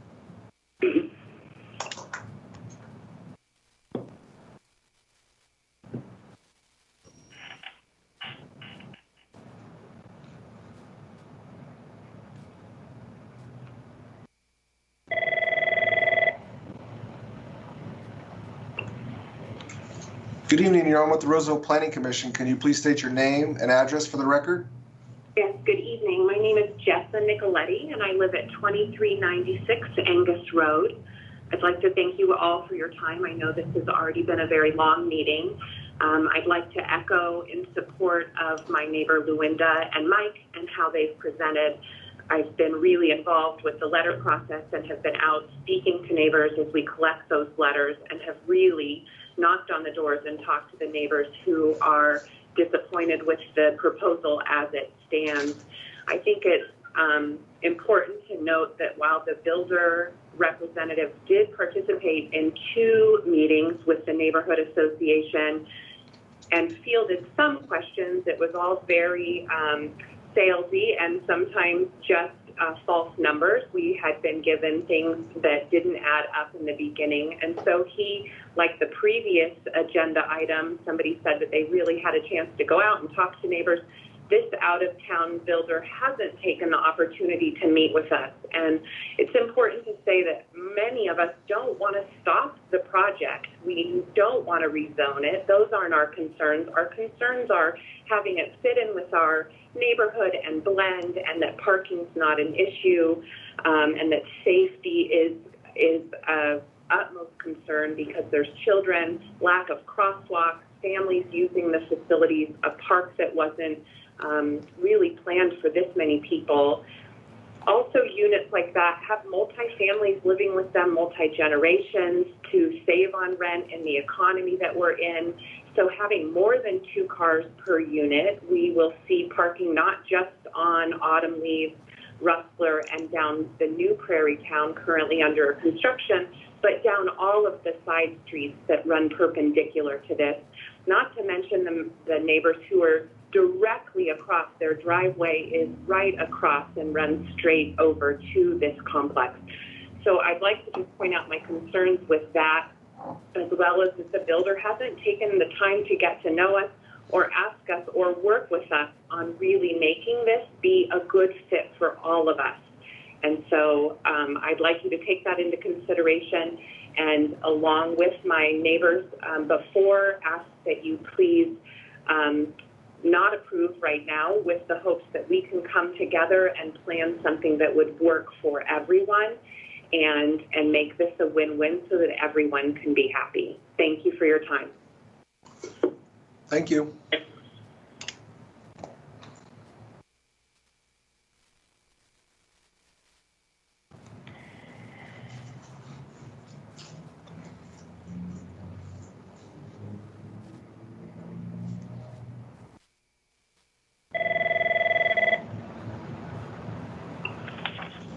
[SPEAKER 5] Good evening. You're on with the Roseville Planning Commission. Can you please state your name and address for the record?
[SPEAKER 21] Yes, good evening. My name is Jessa Nicoletti, and I live at 2396 Angus Road. I'd like to thank you all for your time. I know this has already been a very long meeting. I'd like to echo in support of my neighbor Luinda and Mike and how they've presented. I've been really involved with the letter process and have been out speaking to neighbors as we collect those letters and have really knocked on the doors and talked to the neighbors who are disappointed with the proposal as it stands. I think it's important to note that while the builder representative did participate in 2 meetings with the neighborhood association and fielded some questions, it was all very salesy and sometimes just false numbers. We had been given things that didn't add up in the beginning. And so he, like the previous agenda item, somebody said that they really had a chance to go out and talk to neighbors. This out-of-town builder hasn't taken the opportunity to meet with us. And it's important to say that many of us don't want to stop the project. We don't want to rezone it. Those aren't our concerns. Our concerns are having it fit in with our neighborhood and blend, and that parking's not an issue, and that safety is of utmost concern because there's children, lack of crosswalks, families using the facilities, a park that wasn't really planned for this many people. Also, units like that have multi-families living with them, multi-generations, to save on rent in the economy that we're in. So having more than 2 cars per unit, we will see parking not just on Autumn Leaves, Rustler, and down the new Prairie Town currently under construction, but down all of the side streets that run perpendicular to this. Not to mention the neighbors who are directly across. Their driveway is right across and runs straight over to this complex. So I'd like to just point out my concerns with that, as well as that the builder hasn't taken the time to get to know us or ask us or work with us on really making this be a good fit for all of us. And so I'd like you to take that into consideration, and along with my neighbors before, ask that you please not approve right now, with the hopes that we can come together and plan something that would work for everyone and make this a win-win so that everyone can be happy. Thank you for your time.
[SPEAKER 5] Thank you.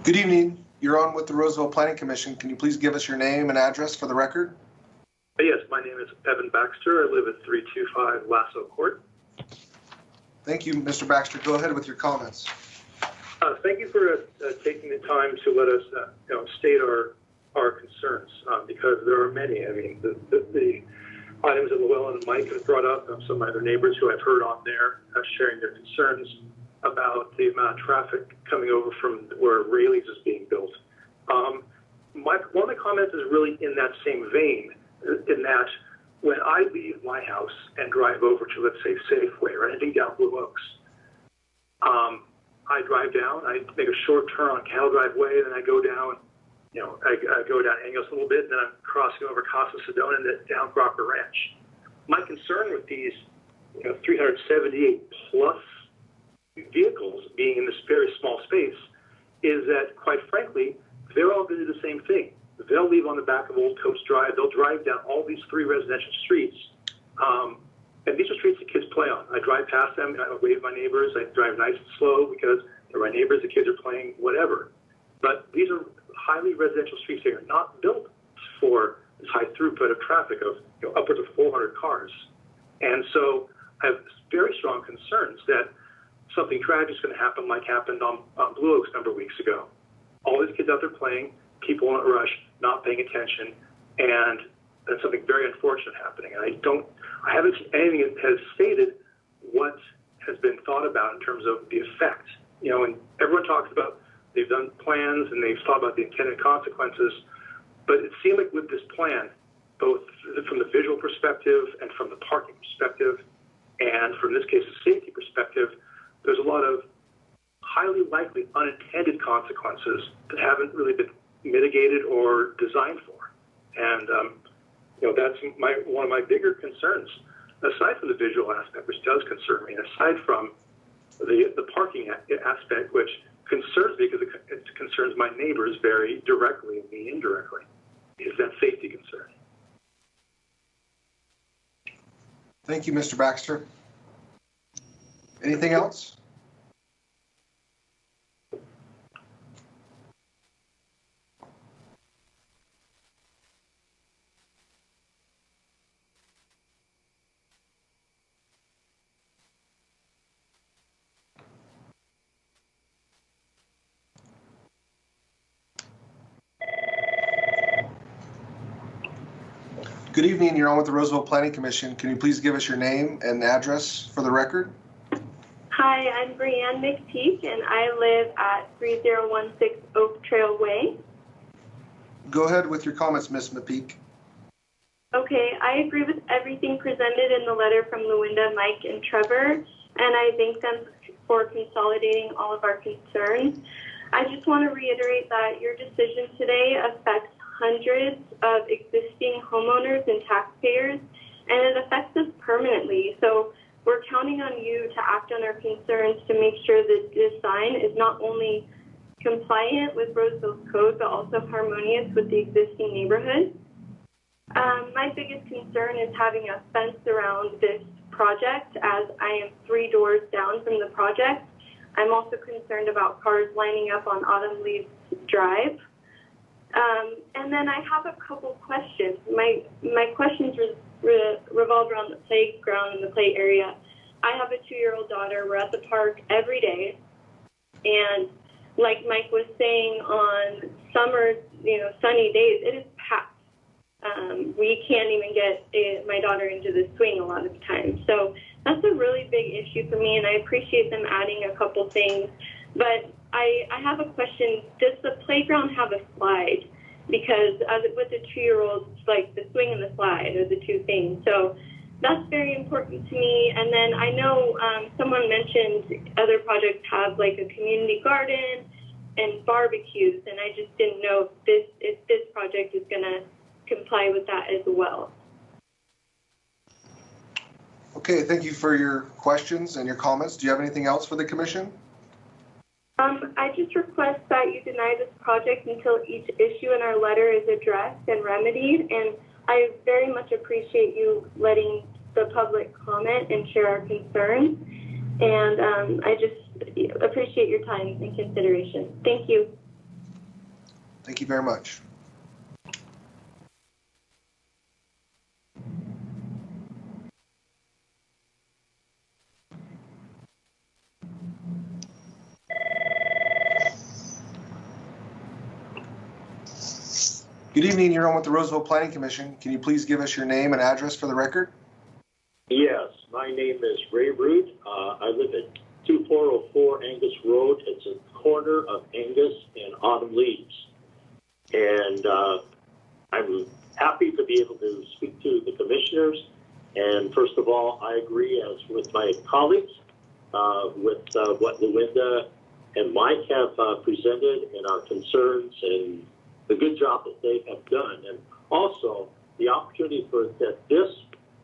[SPEAKER 5] Good evening. You're on with the Roseville Planning Commission. Can you please give us your name and address for the record?
[SPEAKER 22] Yes, my name is Evan Baxter. I live at 325 Lasso Court.
[SPEAKER 5] Thank you, Mr. Baxter. Go ahead with your comments.
[SPEAKER 22] Thank you for taking the time to let us state our concerns, because there are many. I mean, the items that Llewellyn and Mike have brought up, some of my other neighbors who I've heard on there sharing their concerns about the amount of traffic coming over from where Rayleigh's is being built. One of my comments is really in that same vein, in that when I leave my house and drive over to, let's say, Safeway or heading down Blue Oaks, I drive down, I make a short turn on Cattle Drive Way, then I go down, I go down Angus a little bit, and then I'm crossing over Casa Sedona and then down Crocker Ranch. my concern with these 378 plus vehicles being in this very small space is that, quite frankly, they're all going to do the same thing. They'll leave on the back of Old Coast Drive. They'll drive down all these 3 residential streets. And these are streets that kids play on. I drive past them, and I wave my neighbors. I drive nice and slow because they're my neighbors. The kids are playing, whatever. But these are highly residential streets. They are not built for this high throughput of traffic of upwards of 400 cars. And so I have very strong concerns that something tragic is going to happen like happened on Blue Oaks a number of weeks ago. All these kids out there playing, people in a rush, not paying attention, and that's something very unfortunate happening. And I haven't seen anything that has stated what has been thought about in terms of the effect. And everyone talks about they've done plans and they've thought about the intended consequences, but it seemed like with this plan, both from the visual perspective and from the parking perspective, and from this case, the safety perspective, there's a lot of highly likely unintended consequences that haven't really been mitigated or designed for. And, that's one of my bigger concerns, aside from the visual aspect, which does concern me, and aside from the parking aspect, which concerns me because it concerns my neighbors very directly and me indirectly, is that safety concern.
[SPEAKER 5] Thank you, Mr. Baxter. Anything else? Good evening, you're on with the Roseville Planning Commission. Can you please give us your name and address for the record?
[SPEAKER 4] Hi, I'm Brianne McPeak, and I live at 3016 Oak Trail Way.
[SPEAKER 5] Go ahead with your comments, Ms. McPeak.
[SPEAKER 4] Okay, I agree with everything presented in the letter from Luinda, Mike, and Trevor, and I thank them for consolidating all of our concerns. I just want to reiterate that your decision today affects hundreds of existing homeowners and taxpayers, and it affects us permanently. So we're counting on you to act on our concerns to make sure that this sign is not only compliant with Roseville's code, but also harmonious with the existing neighborhood. My biggest concern is having a fence around this project, as I am 3 doors down from the project. I'm also concerned about cars lining up on Autumn Leaves Drive. And then I have a couple questions. My questions revolve around the playground and the play area. I have a 2-year-old daughter. We're at the park every day. And like Mike was saying, on summer, sunny days, it is packed. We can't even get my daughter into the swing a lot of the time. So that's a really big issue for me, and I appreciate them adding a couple things. But I have a question. Does the playground have a slide? Because with the 2-year-olds, like the swing and the slide are the 2 things. So that's very important to me. And then I know someone mentioned other projects have like a community garden and barbecues, and I just didn't know if this project is going to comply with that as well.
[SPEAKER 5] Okay, thank you for your questions and your comments. Do you have anything else for the commission?
[SPEAKER 4] I just request that you deny this project until each issue in our letter is addressed and remedied. And I very much appreciate you letting the public comment and share our concerns. And I just appreciate your time and consideration. Thank you.
[SPEAKER 5] Thank you very much. Good evening, you're on with the Roseville Planning Commission. Can you please give us your name and address for the record?
[SPEAKER 7] Yes, my name is Ray Root. I live at 2404 Angus Road. It's a corner of Angus and Autumn Leaves. And I'm happy to be able to speak to the commissioners. And first of all, I agree as with my colleagues with what Luinda and Mike have presented and our concerns and the good job that they have done. And also the opportunity for that this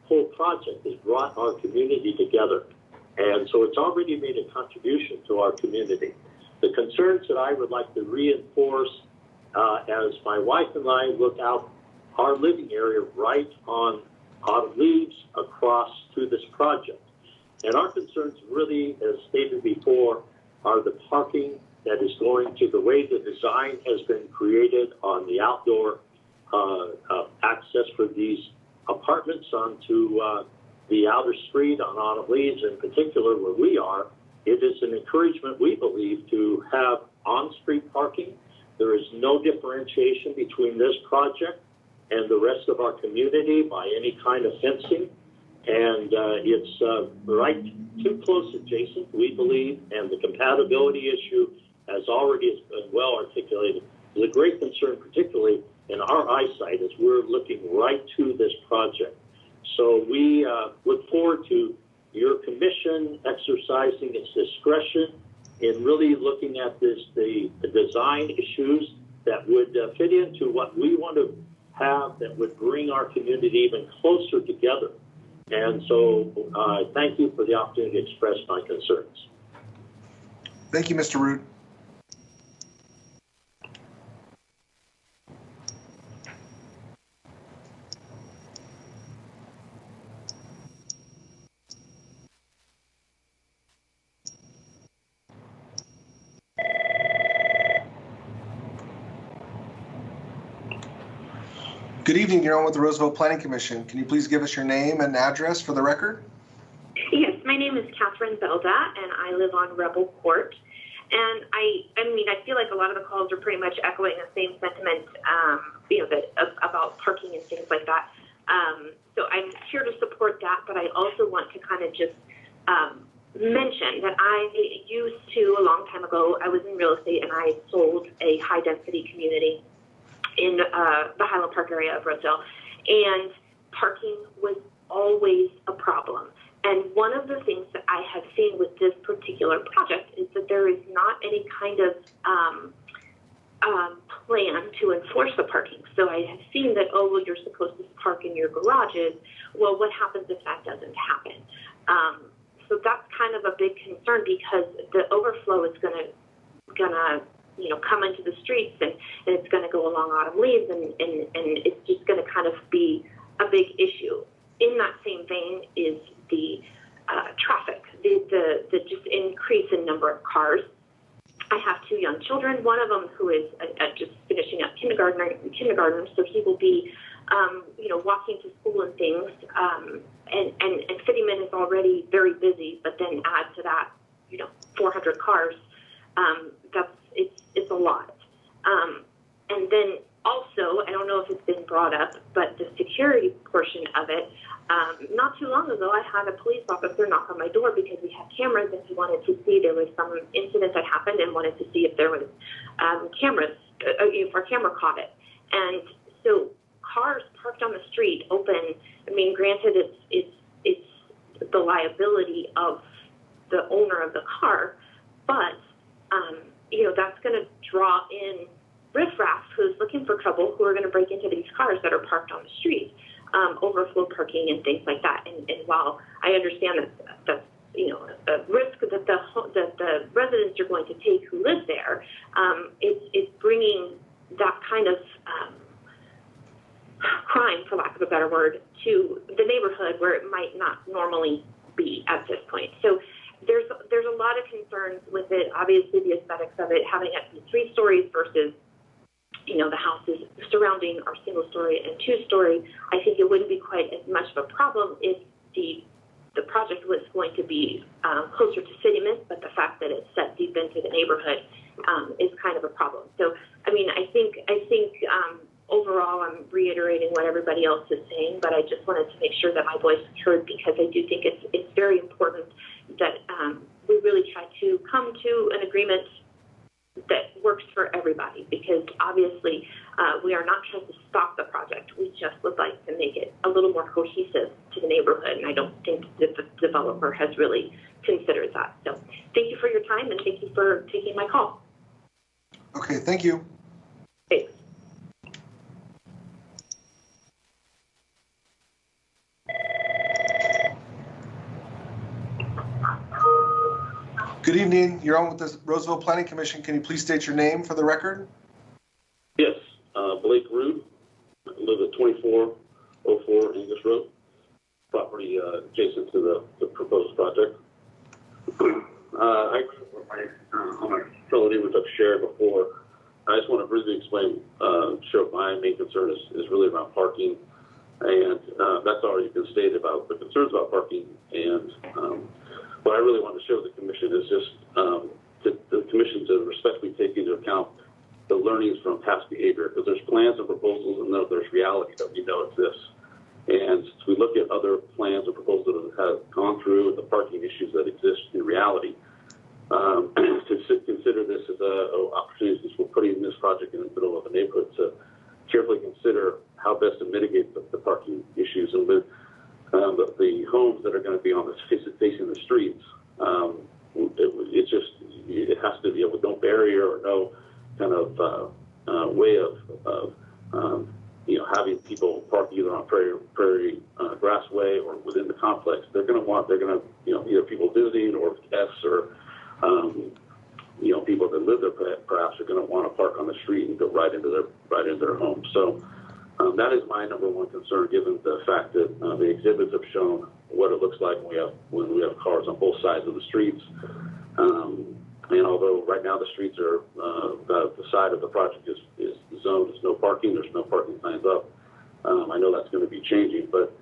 [SPEAKER 7] whole project has brought our community together. And so it's already made a contribution to our community. The concerns that I would like to reinforce as my wife and I look out our living area right on Autumn Leaves across to this project. And our concerns really, as stated before, are the parking that is going to the way the design has been created on the outdoor access for these apartments onto the outer street on Autumn Leaves, in particular where we are. It is an encouragement, we believe, to have on-street parking. There is no differentiation between this project and the rest of our community by any kind of fencing. And it's right too close adjacent, we believe, and the compatibility issue has already been well articulated. Is a great concern, particularly in our eyesight, as we're looking right to this project. So we look forward to your commission exercising its discretion in really looking at the design issues that would fit into what we want to have that would bring our community even closer together. And so thank you for the opportunity to express my concerns.
[SPEAKER 5] Thank you, Mr. Root. Good evening, you're on with the Roseville Planning Commission. Can you please give us your name and address for the record?
[SPEAKER 21] Yes, my name is Catherine Belda, and I live on Rebel Court. And I mean, I feel like a lot of the calls are pretty much echoing the same sentiment, about parking and things like that. So I'm here to support that, but I also want to kind of just mention that I used to, a long time ago, I was in real estate and I sold a high-density community in the Highland Park area of Roseville, and parking was always a problem. And one of the things that I have seen with this particular project is that there is not any kind of plan to enforce the parking. So I have seen that, you're supposed to park in your garages. Well, what happens if that doesn't happen? So that's kind of a big concern, because the overflow is gonna come into the streets, and it's going to go along Autumn Leaves, and it's just going to kind of be a big issue. In that same vein is the traffic, the just increase in number of cars. I have 2 young children, one of them who is just finishing up kindergarten, so he will be, walking to school and things, and Fittyman is already very busy, but then add to that, 400 cars, it's a lot. And then also, I don't know if it's been brought up, but the security portion of it, not too long ago, I had a police officer knock on my door because we have cameras, and he wanted to see, there was some incident that happened and wanted to see if there was cameras, if our camera caught it. And so cars parked on the street, open, I mean, granted, it's the liability of the owner of the car, but that's going to draw in riffraff who's looking for trouble, who are going to break into these cars that are parked on the street, overflow parking and things like that. And while I understand that a risk that the residents are going to take who live there, it's bringing that kind of crime, for lack of a better word, to the neighborhood where it might not normally be at this point. So there's a lot of concerns with it. Obviously, the aesthetics of it, having it be 3 stories versus, the houses surrounding are single-story and 2-story. I think it wouldn't be quite as much of a problem if the project was going to be closer to Citymint, but the fact that it's set deep into the neighborhood is kind of a problem. So, I mean, I think overall, I'm reiterating what everybody else is saying, but I just wanted to make sure that my voice is heard, because I do think it's very important that we really try to come to an agreement that works for everybody, because obviously we are not trying to stop the project. We just would like to make it a little more cohesive to the neighborhood, and I don't think that the developer has really considered that. So thank you for your time, and thank you for taking my call.
[SPEAKER 5] Okay, thank you.
[SPEAKER 21] Thanks.
[SPEAKER 5] Good evening. You're on with the Roseville Planning Commission. Can you please state your name for the record?
[SPEAKER 2] Yes, Blake Rood. I live at 2404 Angus Road, property adjacent to the proposed project. I agree with my fellow neighbors I've shared before. I just want to briefly explain, show my main concern is really around parking, and that's already been stated about the concerns about parking. And what I really want to show the commission is just the commission to respectfully take into account the learnings from past behavior, because there's plans and proposals and there's reality that we know exists. And so we look at other plans and proposals that have gone through, the parking issues that exist in reality, to consider this as an opportunity, since we're putting this project in the middle of a neighborhood, to carefully consider how best to mitigate the parking issues. And with the homes that are going to be on facing the streets, it has to be with no barrier or no kind of way of having people park either on prairie grassway or within the complex. They're going to either people visiting or guests or people that live there perhaps are going to want to park on the street and go right into their home. So that is my number one concern, given the fact that the exhibits have shown what it looks like when we have cars on both sides of the streets. And although right now the streets are the side of the project is zoned as no parking, there's no parking signs up. I know that's going to be changing, but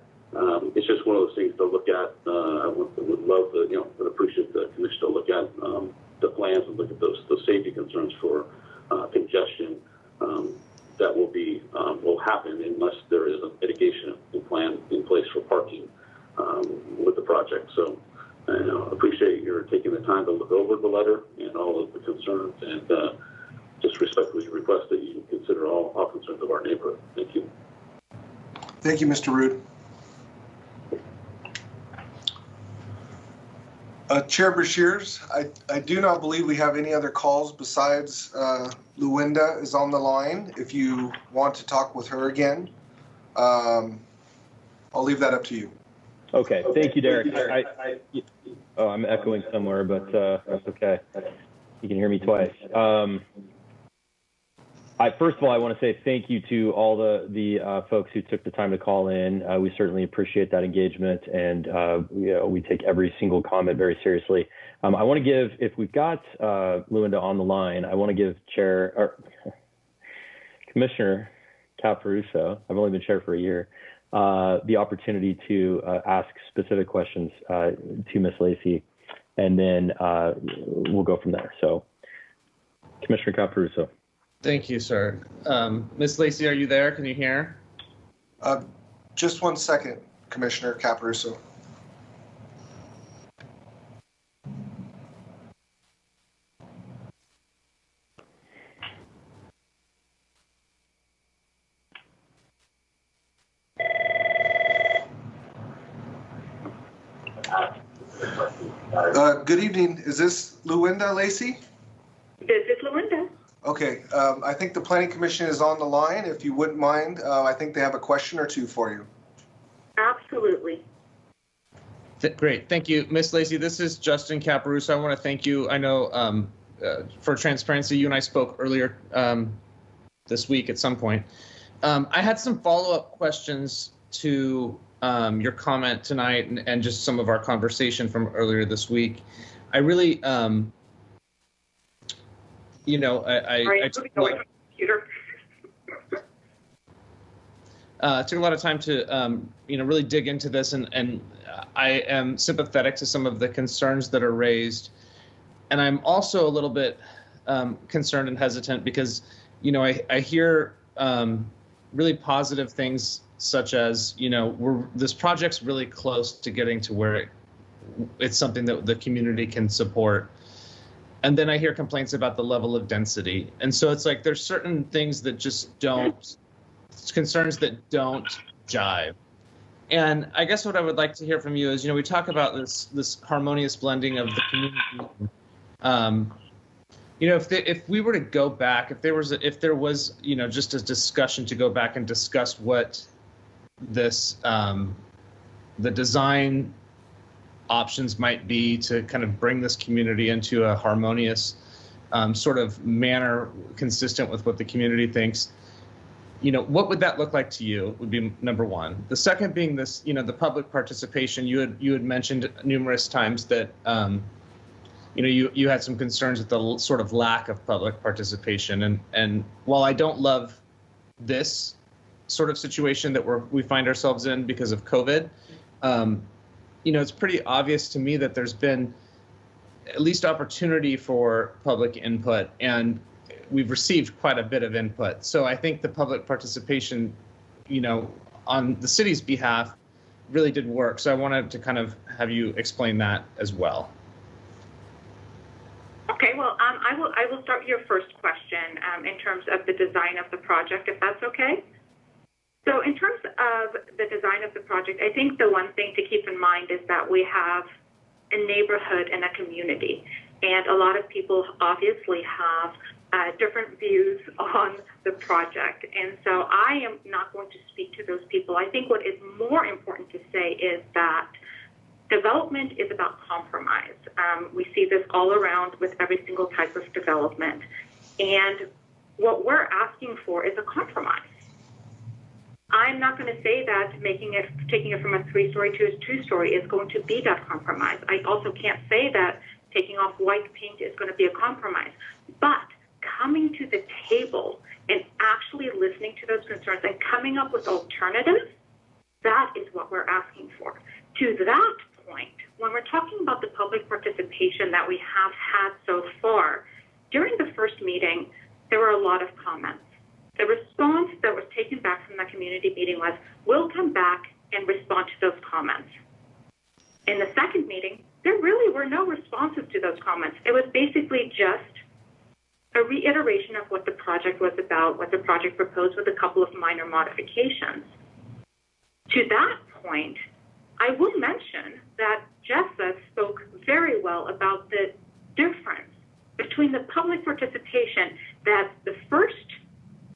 [SPEAKER 2] it's just one of those things to look at. I would love would appreciate the commission to look at the plans and look at those safety concerns for congestion that will happen unless there is a mitigation plan in place for parking with the project. So I appreciate your taking the time to look over the letter and all of the concerns, and just respectfully request that you consider all concerns of our neighborhood. Thank you.
[SPEAKER 5] Thank you, Mr. Rood. Chair Beshears, I do not believe we have any other calls besides Luwinda is on the line. If you want to talk with her again, I'll leave that up to you.
[SPEAKER 1] Okay, thank you, Derek. I'm echoing somewhere, but that's okay. You can hear me twice. First of all, I want to say thank you to all the folks who took the time to call in. We certainly appreciate that engagement, and we take every single comment very seriously. I want to give, if we've got Luwinda on the line, I want to give Commissioner Caparuso, I've only been chair for a year, the opportunity to ask specific questions to Ms. Lacey, and then we'll go from there. So, Commissioner Caparuso.
[SPEAKER 10] Thank you, sir. Ms. Lacey, are you there? Can you hear?
[SPEAKER 5] Just 1 second, Commissioner Caparuso. Good evening. Is this Luwinda Lacey?
[SPEAKER 21] This is Luwinda.
[SPEAKER 5] Okay. I think the Planning Commission is on the line. If you wouldn't mind, I think they have a question or two for you.
[SPEAKER 21] Absolutely.
[SPEAKER 10] Great. Thank you, Ms. Lacey. This is Justin Caparuso. I want to thank you. I know for transparency, you and I spoke earlier this week at some point. I had some follow-up questions to your comment tonight and just some of our conversation from earlier this week. I really, I took a lot of time to, really dig into this, and I am sympathetic to some of the concerns that are raised. And I'm also a little bit concerned and hesitant because, I hear really positive things such as, this project's really close to getting to where it's something that the community can support. And then I hear complaints about the level of density. And so it's like there's certain things that just concerns that don't jive. And I guess what I would like to hear from you is, we talk about this harmonious blending of the community. If we were to go back, if there was just a discussion to go back and discuss what this the design options might be to kind of bring this community into a harmonious sort of manner consistent with what the community thinks. What would that look like to you would be number one. The second being this, the public participation. You had mentioned numerous times that, you had some concerns with the sort of lack of public participation. And while I don't love this sort of situation that we find ourselves in because of COVID, it's pretty obvious to me that there's been at least opportunity for public input, and we've received quite a bit of input. So I think the public participation, on the city's behalf really did work. So I wanted to kind of have you explain that as well.
[SPEAKER 16] Okay, well, I will start with your first question in terms of the design of the project, if that's okay. So in terms of the design of the project, I think the one thing to keep in mind is that we have a neighborhood and a community. And a lot of people obviously have different views on the project. And so I am not going to speak to those people. I think what is more important to say is that development is about compromise. We see this all around with every single type of development. And what we're asking for is a compromise. I'm not going to say that taking it from a 3-story to a 2-story is going to be that compromise. I also can't say that taking off white paint is going to be a compromise. But coming to the table and actually listening to those concerns and coming up with alternatives, that is what we're asking for. To that point, when we're talking about the public participation that we have had so far, during the first meeting, there were a lot of comments. The response that was taken back from that community meeting was, we'll come back and respond to those comments. In the second meeting, there really were no responses to those comments. It was basically just a reiteration of what the project was about, what the project proposed with a couple of minor modifications. To that point, I will mention that Jessa spoke very well about the difference between the public participation that the first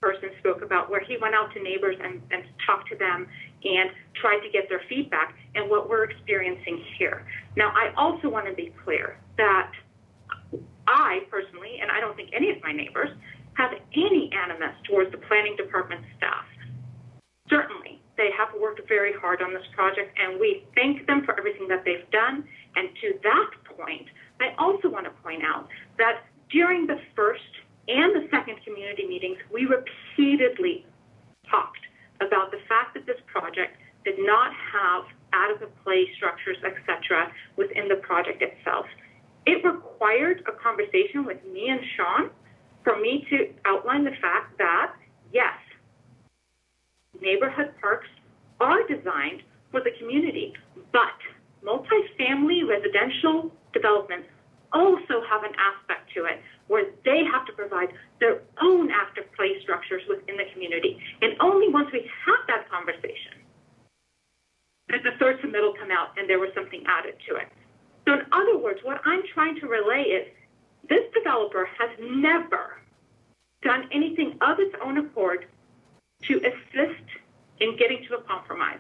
[SPEAKER 16] person spoke about, where he went out to neighbors and talked to them and tried to get their feedback, and what we're experiencing here. Now, I also want to be clear that I personally, and I don't think any of my neighbors, have any animus towards the planning department staff. Certainly, they have worked very hard on this project, and we thank them for everything that they've done. And to that point, I also want to point out that during the first and the second community meetings, we repeatedly talked about the fact that this project did not have adequate play structures, etc., within the project itself. It required a conversation with me and Sean for me to outline the fact that, yes, neighborhood parks are designed for the community, but multifamily residential developments also have an aspect to it where they have to provide their own active play structures within the community. And only once we had that conversation did the third submittal come out and there was something added to it. So in other words, what I'm trying to relay is this developer has never done anything of its own accord to assist in getting to a compromise.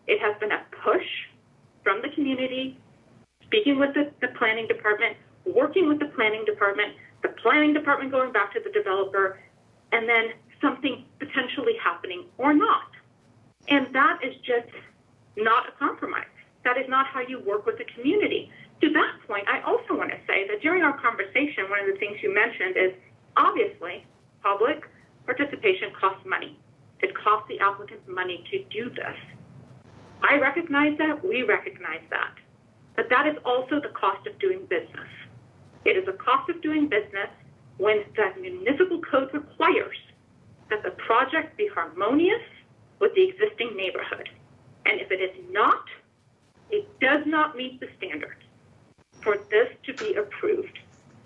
[SPEAKER 16] It has been a push from the community, speaking with the planning department, working with the planning department going back to the developer, and then something potentially happening or not. And that is just not a compromise. That is not how you work with the community. To that point, I also want to say that during our conversation, one of the things you mentioned is obviously public participation costs money. It costs the applicants money to do this. I recognize that. We recognize that. But that is also the cost of doing business. It is a cost of doing business when the municipal code requires that the project be harmonious with the existing neighborhood. And if it is not, it does not meet the standards for this to be approved.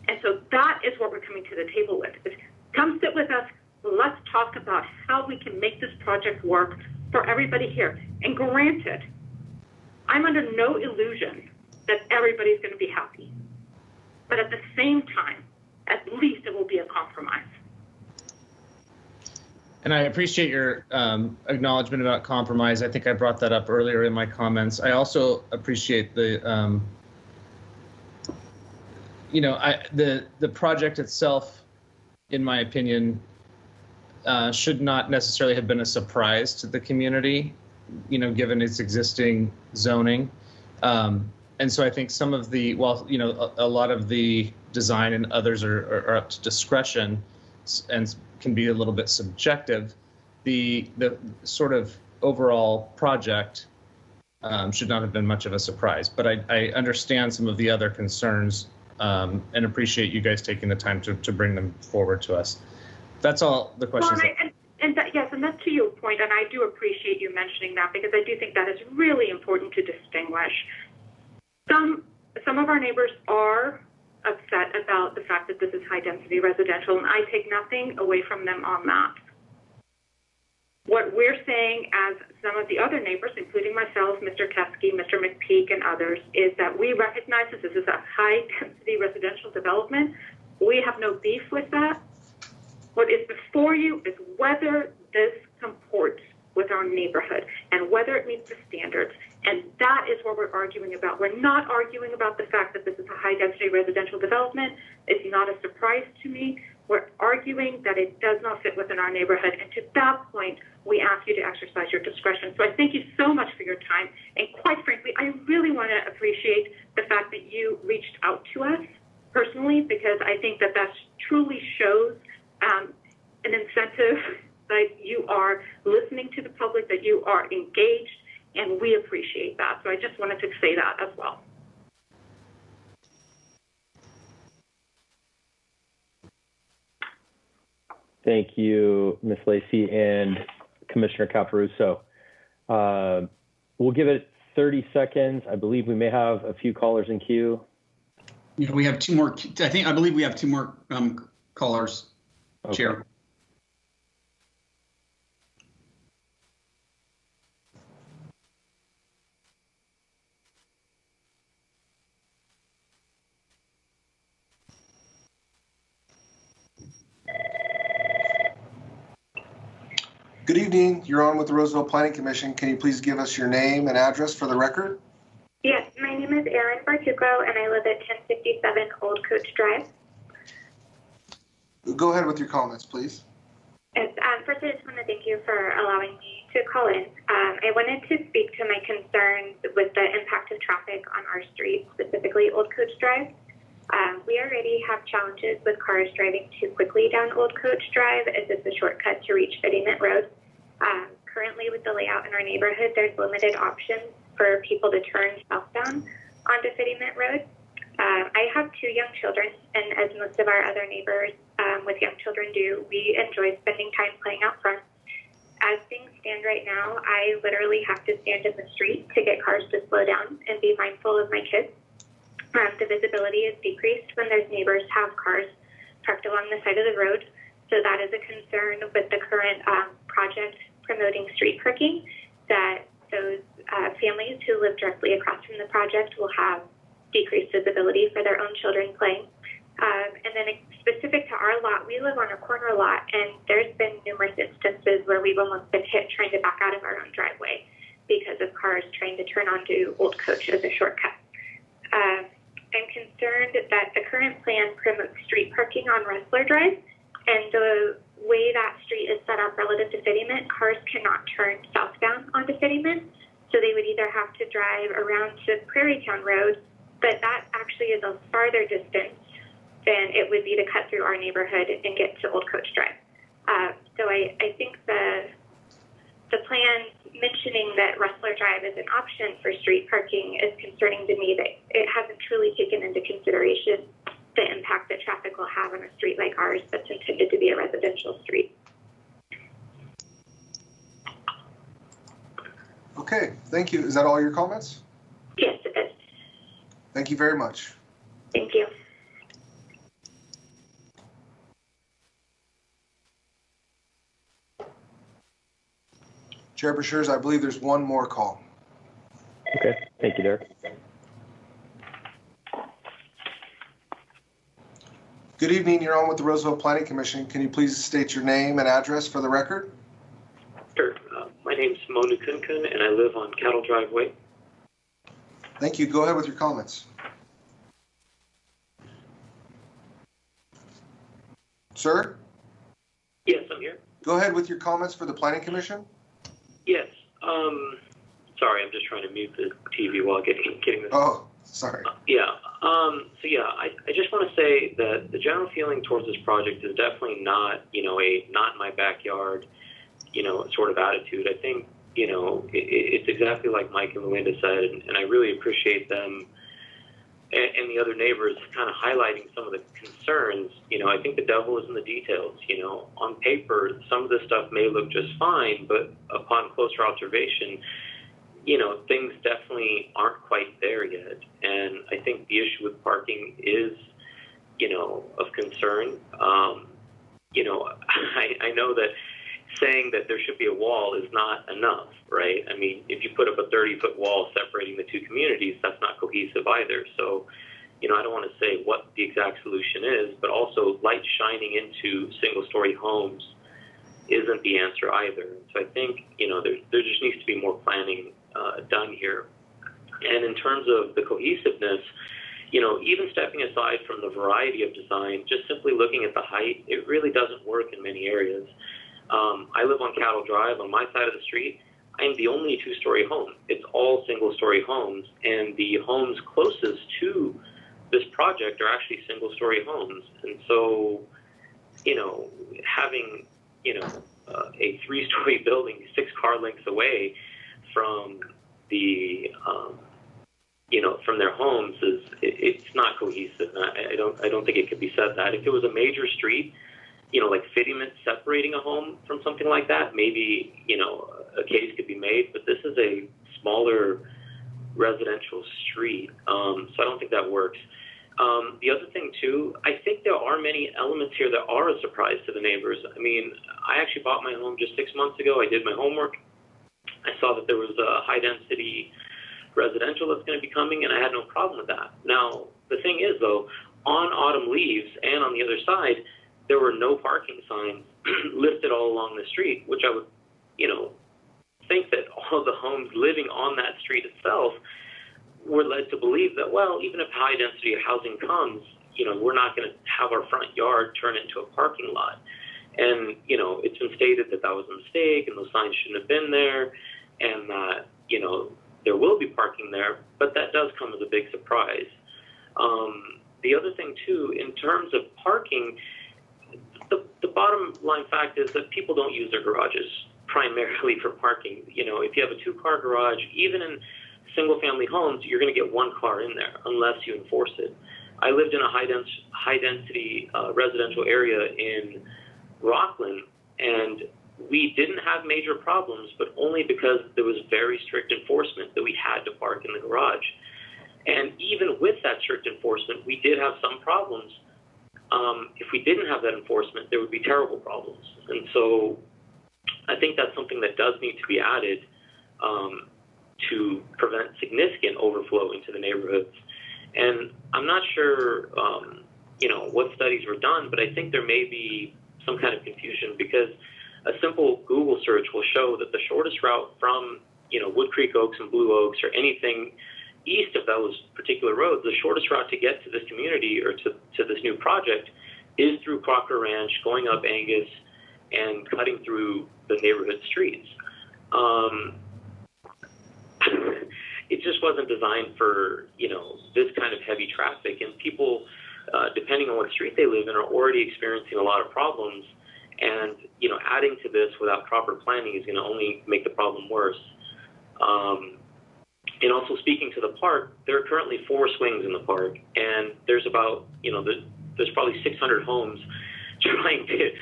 [SPEAKER 16] And so that is what we're coming to the table with. Is come sit with us. Let's talk about how we can make this project work for everybody here. And granted, I'm under no illusion that everybody's going to be happy. But at the same time, at least it will be a compromise.
[SPEAKER 10] And I appreciate your acknowledgement about compromise. I think I brought that up earlier in my comments. I also appreciate the, the project itself, in my opinion, should not necessarily have been a surprise to the community, given its existing zoning. And so I think some of the, a lot of the design and others are up to discretion and can be a little bit subjective. The sort of overall project should not have been much of a surprise, but I understand some of the other concerns and appreciate you guys taking the time to bring them forward to us. That's all the questions.
[SPEAKER 16] Well, yes, and that's to your point, and I do appreciate you mentioning that because I do think that is really important to distinguish. Some of our neighbors are upset about the fact that this is high-density residential, and I take nothing away from them on that. What we're saying as some of the other neighbors, including myself, Mr. Teskey, Mr. McPeak, and others, is that we recognize that this is a high-density residential development. We have no beef with that. What is before you is whether this comports with our neighborhood and whether it meets the standards. And that is what we're arguing about. We're not arguing about the fact that this is a high-density residential development. It's not a surprise to me. We're arguing that it does not fit within our neighborhood. And to that point, we ask you to exercise your discretion. So I thank you so much for your time. And quite frankly, I really want to appreciate the fact that you reached out to us personally, because I think that that truly shows an incentive that you are listening to the public, that you are engaged, and we appreciate that. So I just wanted to say that as well.
[SPEAKER 1] Thank you, Ms. Lacey and Commissioner Caparuso. We'll give it 30 seconds. I believe we may have a few callers in queue.
[SPEAKER 3] Yeah, we have two more. I believe we have two more callers. Okay. Chair.
[SPEAKER 5] Good evening. You're on with the Roseville Planning Commission. Can you please give us your name and address for the record?
[SPEAKER 4] Yes, my name is Erin Bartuco, and I live at 1057 Old Coach Drive.
[SPEAKER 5] Go ahead with your comments, please.
[SPEAKER 4] Yes, first, I just want to thank you for allowing me to call in. I wanted to speak to my concerns with the impact of traffic on our street, specifically Old Coach Drive. We already have challenges with cars driving too quickly down Old Coach Drive, as it's a shortcut to reach Fittyment Road. Currently, with the layout in our neighborhood, there's limited options for people to turn southbound onto Fittyment Road. I have two young children, and as most of our other neighbors with young children do, we enjoy spending time playing out front. As things stand right now, I literally have to stand in the street to get cars to slow down and be mindful of my kids. The visibility is decreased when those neighbors have cars parked along the side of the road, so that is a concern with the current project promoting street parking, that those families who live directly across from the project will have decreased visibility for their own children playing. And then specific to our lot, we live on a corner lot, and there's been numerous instances where we've almost been hit trying to back out of our own driveway because of cars trying to turn onto Old Coach as a shortcut. I'm concerned that the current plan promotes street parking on Rustler Drive, and the way that street is set up relative to Fittyment, cars cannot turn southbound onto Fittyment, so they would either have to drive around to Prairie Town Road, but that actually is a farther distance than it would be to cut through our neighborhood and get to Old Coach Drive. So I think the plan mentioning that Rustler Drive is an option for street parking is concerning to me, that it hasn't truly taken into consideration the impact that traffic will have on a street like ours that's intended to be a residential street.
[SPEAKER 5] Okay, thank you. Is that all your comments?
[SPEAKER 4] Yes, it is.
[SPEAKER 5] Thank you very much.
[SPEAKER 4] Thank you.
[SPEAKER 5] Chair Bashers, I believe there's one more call.
[SPEAKER 1] Okay, thank you, Derek.
[SPEAKER 5] Good evening. You're on with the Roseville Planning Commission. Can you please state your name and address for the record?
[SPEAKER 6] Sure. My name's Monu Kunkun, and I live on Cattle Driveway.
[SPEAKER 5] Thank you. Go ahead with your comments. Sir?
[SPEAKER 6] Yes, I'm here.
[SPEAKER 5] Go ahead with your comments for the Planning Commission.
[SPEAKER 6] Yes. Sorry, I'm just trying to mute the TV while getting this.
[SPEAKER 5] Oh, sorry.
[SPEAKER 6] I just want to say that the general feeling towards this project is definitely not, a not in my backyard, sort of attitude. I think, it's exactly like Mike and Luinda said, and I really appreciate them and the other neighbors kind of highlighting some of the concerns. I think the devil is in the details. On paper, some of this stuff may look just fine, but upon closer observation, things definitely aren't quite there yet. And I think the issue with parking is, of concern. I know that saying that there should be a wall is not enough, right? I mean, if you put up a 30-foot wall separating the two communities, that's not cohesive either. So, I don't want to say what the exact solution is, but also light shining into single-story homes isn't the answer either. So I think, there just needs to be more planning done here. And in terms of the cohesiveness, even stepping aside from the variety of design, just simply looking at the height, it really doesn't work in many areas. I live on Cattle Drive. On my side of the street, I am the only two-story home. It's all single-story homes, and the homes closest to this project are actually single-story homes. And so, having, a three-story building 6 car lengths away from the, from their homes it's not cohesive. I don't think it could be said that. If it was a major street, like Fittyman separating a home from something like that, maybe, a case could be made, but this is a smaller residential street, so I don't think that works. The other thing, too, I think there are many elements here that are a surprise to the neighbors. I mean, I actually bought my home just 6 months ago. I did my homework. I saw that there was a high-density residential that's going to be coming, and I had no problem with that. Now, the thing is, though, on Autumn Leaves and on the other side, there were no parking signs listed all along the street, which I would, think that all the homes living on that street itself were led to believe that, well, even if high-density housing comes, we're not going to have our front yard turn into a parking lot. And, it's been stated that that was a mistake and those signs shouldn't have been there and that, there will be parking there, but that does come as a big surprise. The other thing, too, in terms of parking, the bottom line fact is that people don't use their garages primarily for parking. If you have a 2-car garage, even in single-family homes, you're going to get 1 car in there unless you enforce it. I lived in a high-density residential area in Rockland, and we didn't have major problems, but only because there was very strict enforcement that we had to park in the garage. And even with that strict enforcement, we did have some problems. If we didn't have that enforcement, there would be terrible problems. And so I think that's something that does need to be added to prevent significant overflow into the neighborhoods. And I'm not sure, what studies were done, but I think there may be some kind of confusion because a simple Google search will show that the shortest route from, Wood Creek Oaks and Blue Oaks or anything east of those particular roads, the shortest route to get to this community or to this new project is through Crocker Ranch, going up Angus, and cutting through the neighborhood streets. It just wasn't designed for, this kind of heavy traffic, and people, depending on what street they live in, are already experiencing a lot of problems. And, adding to this without proper planning is going to only make the problem worse. And also speaking to the park, there are currently 4 swings in the park, and there's about, there's probably 600 homes trying to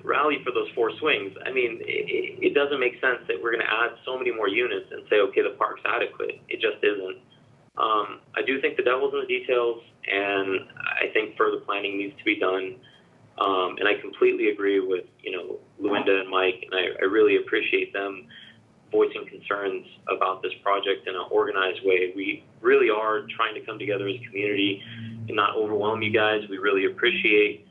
[SPEAKER 6] rally for those 4 swings. I mean, it doesn't make sense that we're going to add so many more units and say, okay, the park's adequate. It just isn't. I do think the devil's in the details, and I think further planning needs to be done. And I completely agree with, Luinda and Mike, and I really appreciate them voicing concerns about this project in an organized way. We really are trying to come together as a community and not overwhelm you guys. We really appreciate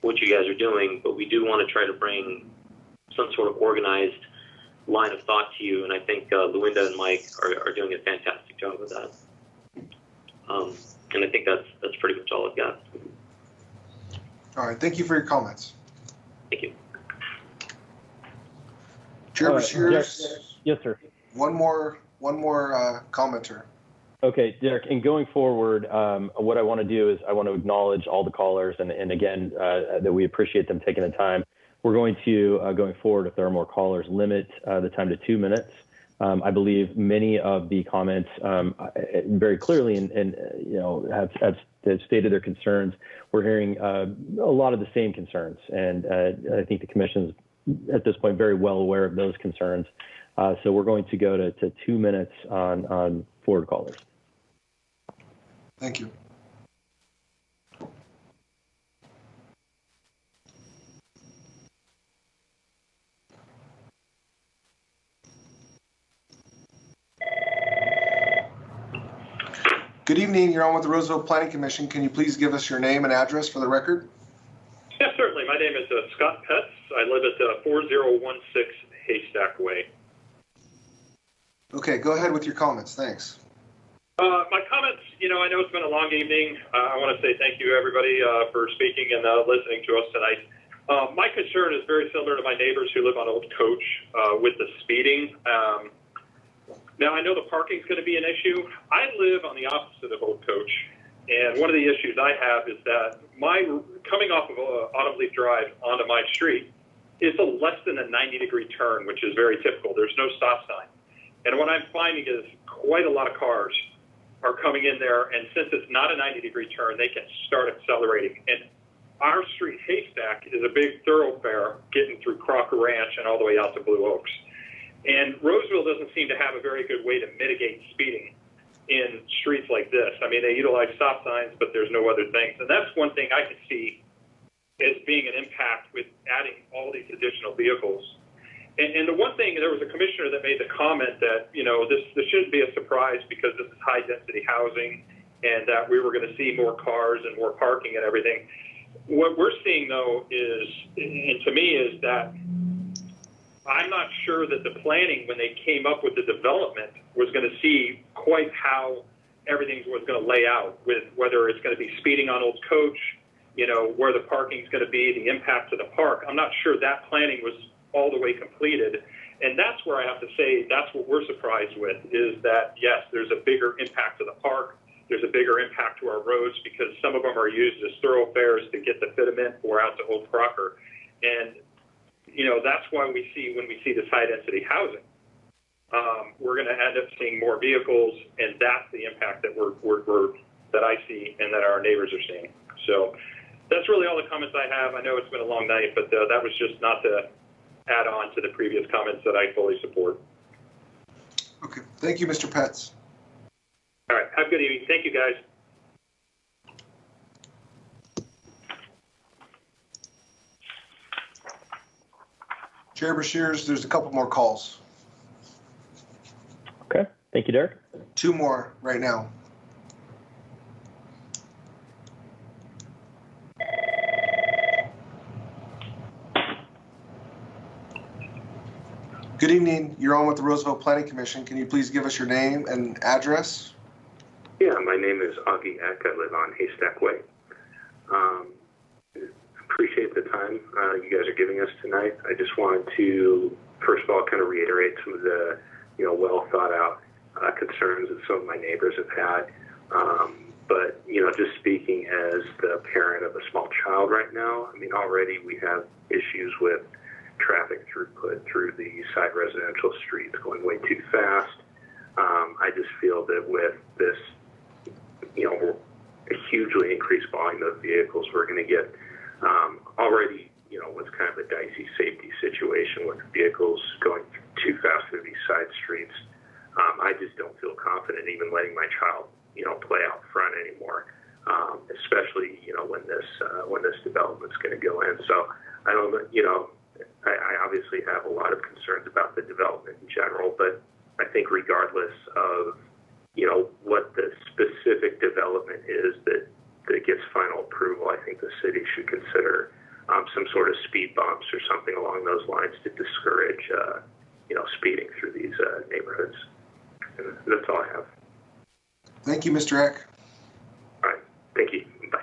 [SPEAKER 6] what you guys are doing, but we do want to try to bring some sort of organized line of thought to you, and I think Luinda and Mike are doing a fantastic job of that. And I think that's pretty much all I've got.
[SPEAKER 5] All right, thank you for your comments.
[SPEAKER 6] Thank you.
[SPEAKER 5] Chair Bashir,
[SPEAKER 1] yes, sir.
[SPEAKER 5] One more commenter.
[SPEAKER 1] Okay, Derek, and going forward, what I want to do is I want to acknowledge all the callers and again, that we appreciate them taking the time. We're going to, going forward, if there are more callers, limit the time to 2 minutes. I believe many of the comments very clearly and have stated their concerns. We're hearing a lot of the same concerns, and I think the commission is at this point very well aware of those concerns. So we're going to go to 2 minutes on forward callers.
[SPEAKER 5] Thank you. Good evening. You're on with the Roseville Planning Commission. Can you please give us your name and address for the record?
[SPEAKER 14] Yes, certainly. My name is Scott Petz. I live at 4016 Haystack Way.
[SPEAKER 5] Okay, go ahead with your comments. Thanks.
[SPEAKER 14] My comments, I know it's been a long evening. I want to say thank you, everybody, for speaking and listening to us tonight. My concern is very similar to my neighbors who live on Old Coach with the speeding. Now, I know the parking is going to be an issue. I live on the opposite of Old Coach, and one of the issues I have is that coming off of Autumn Leaf Drive onto my street is a less than a 90-degree turn, which is very typical. There's no stop sign. And what I'm finding is quite a lot of cars are coming in there, and since it's not a 90-degree turn, they can start accelerating. And our street, Haystack, is a big thoroughfare getting through Crocker Ranch and all the way out to Blue Oaks. And Roseville doesn't seem to have a very good way to mitigate speeding in streets like this. I mean, they utilize stop signs, but there's no other things. And that's one thing I can see as being an impact with adding all these additional vehicles. And the one thing, there was a commissioner that made the comment that, this shouldn't be a surprise because this is high-density housing and that we were going to see more cars and more parking and everything. What we're seeing, though, is, and to me, is that I'm not sure that the planning, when they came up with the development, was going to see quite how everything was going to lay out, with whether it's going to be speeding on Old Coach, where the parking is going to be, the impact to the park. I'm not sure that planning was all the way completed. And that's where I have to say that's what we're surprised with, is that, yes, there's a bigger impact to the park. There's a bigger impact to our roads because some of them are used as thoroughfares to get the fitment or out to Old Crocker. And that's why when we see this high-density housing, we're going to end up seeing more vehicles, and that's the impact that that I see and that our neighbors are seeing. So that's really all the comments I have. I know it's been a long night, but that was just not to add on to the previous comments that I fully support.
[SPEAKER 5] Okay. Thank you, Mr. Petz.
[SPEAKER 14] All right. Have a good evening. Thank you, guys.
[SPEAKER 5] Chair Bashir, there's a couple more calls.
[SPEAKER 1] Okay. Thank you, Derek.
[SPEAKER 5] 2 more right now. Good evening. You're on with the Roseville Planning Commission. Can you please give us your name and address?
[SPEAKER 15] Yeah, my name is Augie Eck. I live on Haystack Way. Appreciate the time you guys are giving us tonight. I just wanted to, first of all, kind of reiterate some of the, well thought out concerns that some of my neighbors have had. But, just speaking as the parent of a small child right now, I mean, already we have issues with traffic throughput through the side residential streets going way too fast. I just feel that with this, a hugely increased volume of vehicles, we're going to get already, what's kind of a dicey safety situation with vehicles going too fast through these side streets. I just don't feel confident even letting my child, play out front anymore, especially, when this development's going to go in. So I don't, I obviously have a lot of concerns about the development in general, but I think regardless of, what the specific development is that it gets final approval, I think the city should consider some sort of speed bumps or something along those lines to discourage, speeding through these neighborhoods. And that's all I have.
[SPEAKER 5] Thank you, Mr. Eck.
[SPEAKER 15] All right. Thank you. Bye.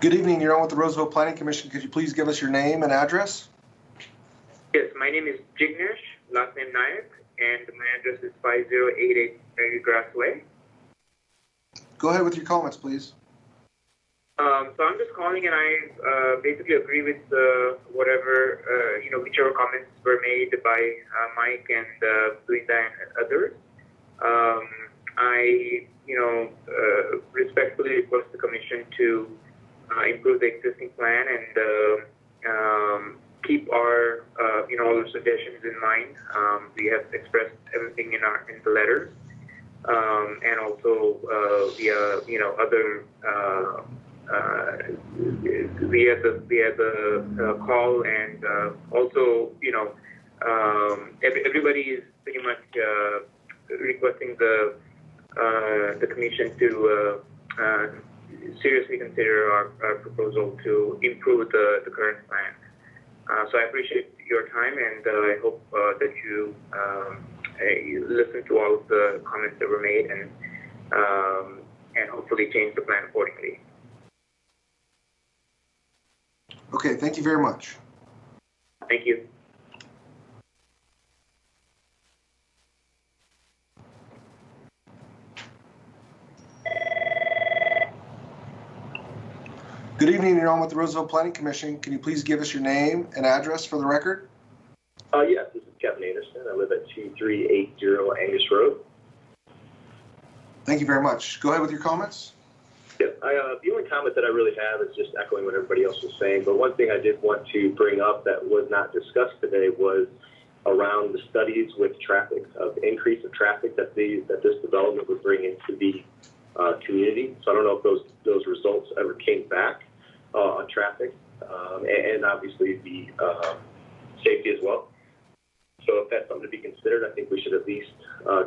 [SPEAKER 5] Good evening. You're on with the Roseville Planning Commission. Could you please give us your name and address?
[SPEAKER 11] Yes, my name is Jignesh, last name Nayak, and my address is 5088 Mary Grass Way.
[SPEAKER 5] Go ahead with your comments, please.
[SPEAKER 11] So I'm just calling, and I basically agree with whatever, whichever comments were made by Mike and Linda and others. I respectfully request the commission to improve the existing plan and keep our, all the suggestions in mind. We have expressed everything in the letters, and also via, other via the call, and also, everybody is pretty much requesting the commission to seriously consider our proposal to improve the current plan. So I appreciate your time, and I hope that you listen to all of the comments that were made and hopefully change the plan accordingly.
[SPEAKER 5] Okay, thank you very much.
[SPEAKER 11] Thank you.
[SPEAKER 5] Good evening. You're on with the Roseville Planning Commission. Can you please give us your name and address for the record?
[SPEAKER 12] Yes, this is Kevin Anderson. I live at 2380 Angus Road.
[SPEAKER 5] Thank you very much. Go ahead with your comments.
[SPEAKER 12] Yeah, the only comment that I really have is just echoing what everybody else was saying. But one thing I did want to bring up that was not discussed today was around the studies with traffic, of increase of traffic that this development would bring into the community. So I don't know if those results ever came back on traffic, and obviously the safety as well. So if that's something to be considered, I think we should at least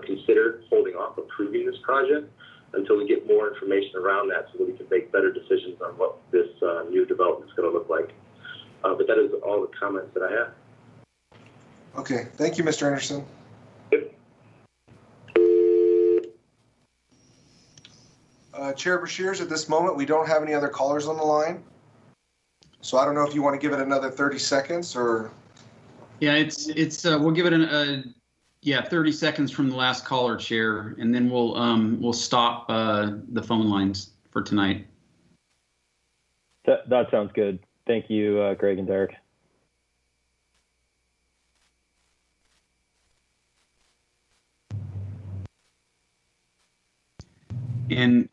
[SPEAKER 12] consider holding off approving this project until we get more information around that, so that we can make better decisions on what this new development is going to look like. But that is all the comments that I have.
[SPEAKER 5] Okay, thank you, Mr. Anderson. Chair Bashirs, at this moment, we don't have any other callers on the line. So I don't know if you want to give it another 30 seconds or.
[SPEAKER 3] Yeah, we'll give it 30 seconds from the last caller, Chair, and then we'll stop the phone lines for tonight.
[SPEAKER 1] That sounds good. Thank you, Greg and Derek.
[SPEAKER 3] And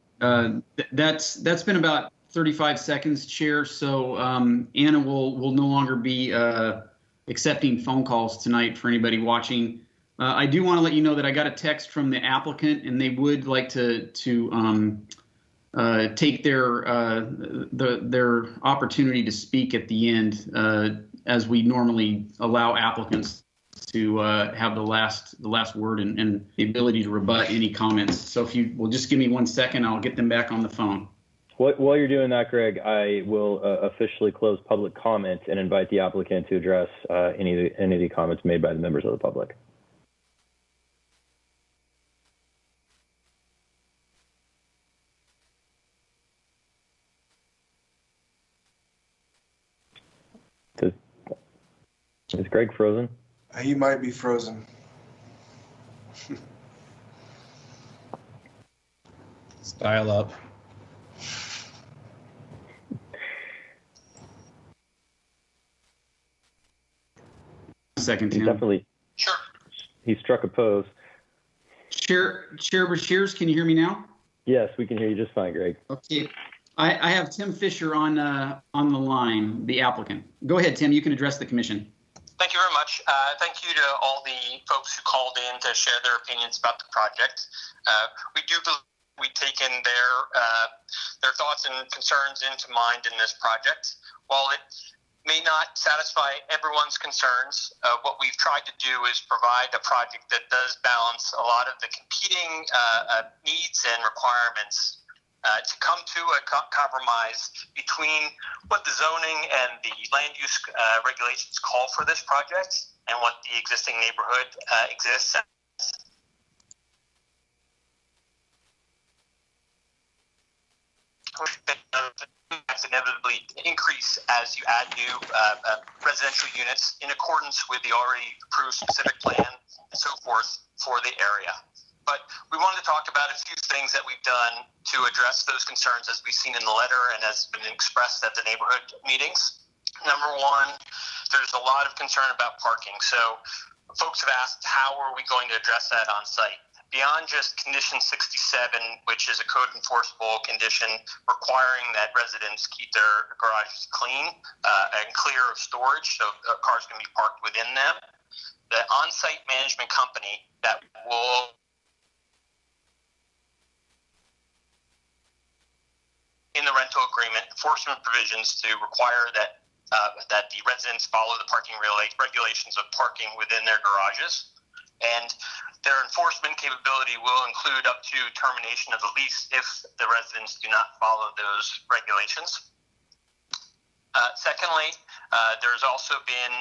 [SPEAKER 3] that's been about 35 seconds, Chair. So Anna will no longer be accepting phone calls tonight for anybody watching. I do want to let you know that I got a text from the applicant, and they would like to take their opportunity to speak at the end, as we normally allow applicants to have the last word and the ability to rebut any comments. So if you will just give me 1 second, I'll get them back on the phone.
[SPEAKER 1] While you're doing that, Greg, I will officially close public comment and invite the applicant to address any of the comments made by the members of the public. Is Greg frozen?
[SPEAKER 5] He might be frozen.
[SPEAKER 10] Let's dial up.
[SPEAKER 3] Second,
[SPEAKER 1] Tim. Definitely.
[SPEAKER 3] Sure.
[SPEAKER 1] He struck a pose.
[SPEAKER 3] Chair Bashirs, can you hear me now?
[SPEAKER 1] Yes, we can hear you just fine, Greg.
[SPEAKER 3] Okay. I have Tim Fisher on the line, the applicant. Go ahead, Tim. You can address the commission.
[SPEAKER 23] Thank you very much. Thank you to all the folks who called in to share their opinions about the project. We do we've taken their thoughts and concerns into mind in this project. While it may not satisfy everyone's concerns, what we've tried to do is provide a project that does balance a lot of the competing needs and requirements to come to a compromise between what the zoning and the land use regulations call for this project and what the existing neighborhood exists. Inevitably increase as you add new residential units in accordance with the already approved specific plan and so forth for the area. But we wanted to talk about a few things that we've done to address those concerns as we've seen in the letter and has been expressed at the neighborhood meetings. Number one, there's a lot of concern about parking. So folks have asked, how are we going to address that on site? Beyond just condition 67, which is a code enforceable condition requiring that residents keep their garages clean and clear of storage, so cars can be parked within them, the on-site management company that will in the rental agreement enforcement provisions to require that the residents follow the parking regulations of parking within their garages. And their enforcement capability will include up to termination of the lease if the residents do not follow those regulations. Secondly, there's also been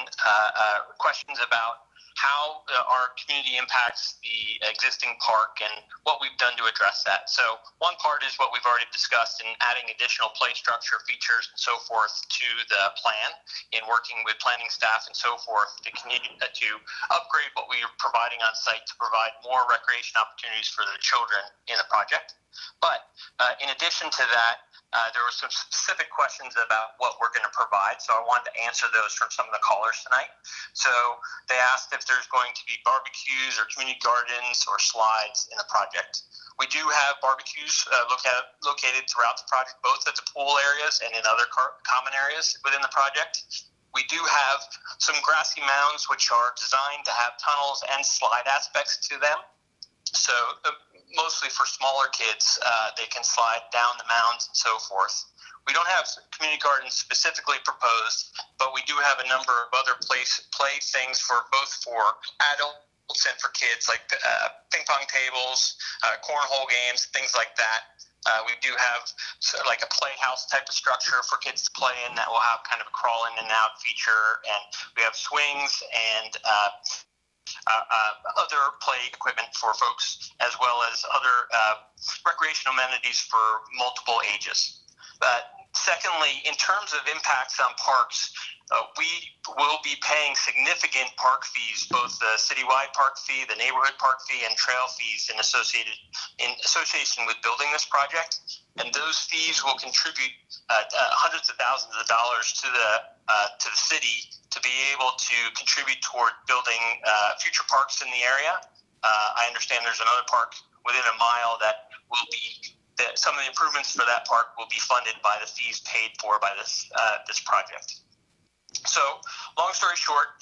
[SPEAKER 23] questions about how our community impacts the existing park and what we've done to address that. So one part is what we've already discussed in adding additional play structure features and so forth to the plan in working with planning staff and so forth to continue to upgrade what we are providing on site to provide more recreation opportunities for the children in the project. But in addition to that, there were some specific questions about what we're going to provide, so I wanted to answer those from some of the callers tonight. So they asked if there's going to be barbecues or community gardens or slides in the project. We do have barbecues located throughout the project, both at the pool areas and in other common areas within the project. We do have some grassy mounds which are designed to have tunnels and slide aspects to them. So mostly for smaller kids, they can slide down the mounds and so forth. We don't have community gardens specifically proposed, but we do have a number of other play things for both for adults and for kids, like ping pong tables, cornhole games, things like that. We do have like a playhouse type of structure for kids to play in that will have kind of a crawl in and out feature, and we have swings and other play equipment for folks, as well as other recreational amenities for multiple ages. Secondly, in terms of impacts on parks, we will be paying significant park fees, both the citywide park fee, the neighborhood park fee, and trail fees in association with building this project. And those fees will contribute hundreds of thousands of dollars to the city to be able to contribute toward building future parks in the area. I understand there's another park within a mile that will be some of the improvements for that park will be funded by the fees paid for by this project. So, long story short,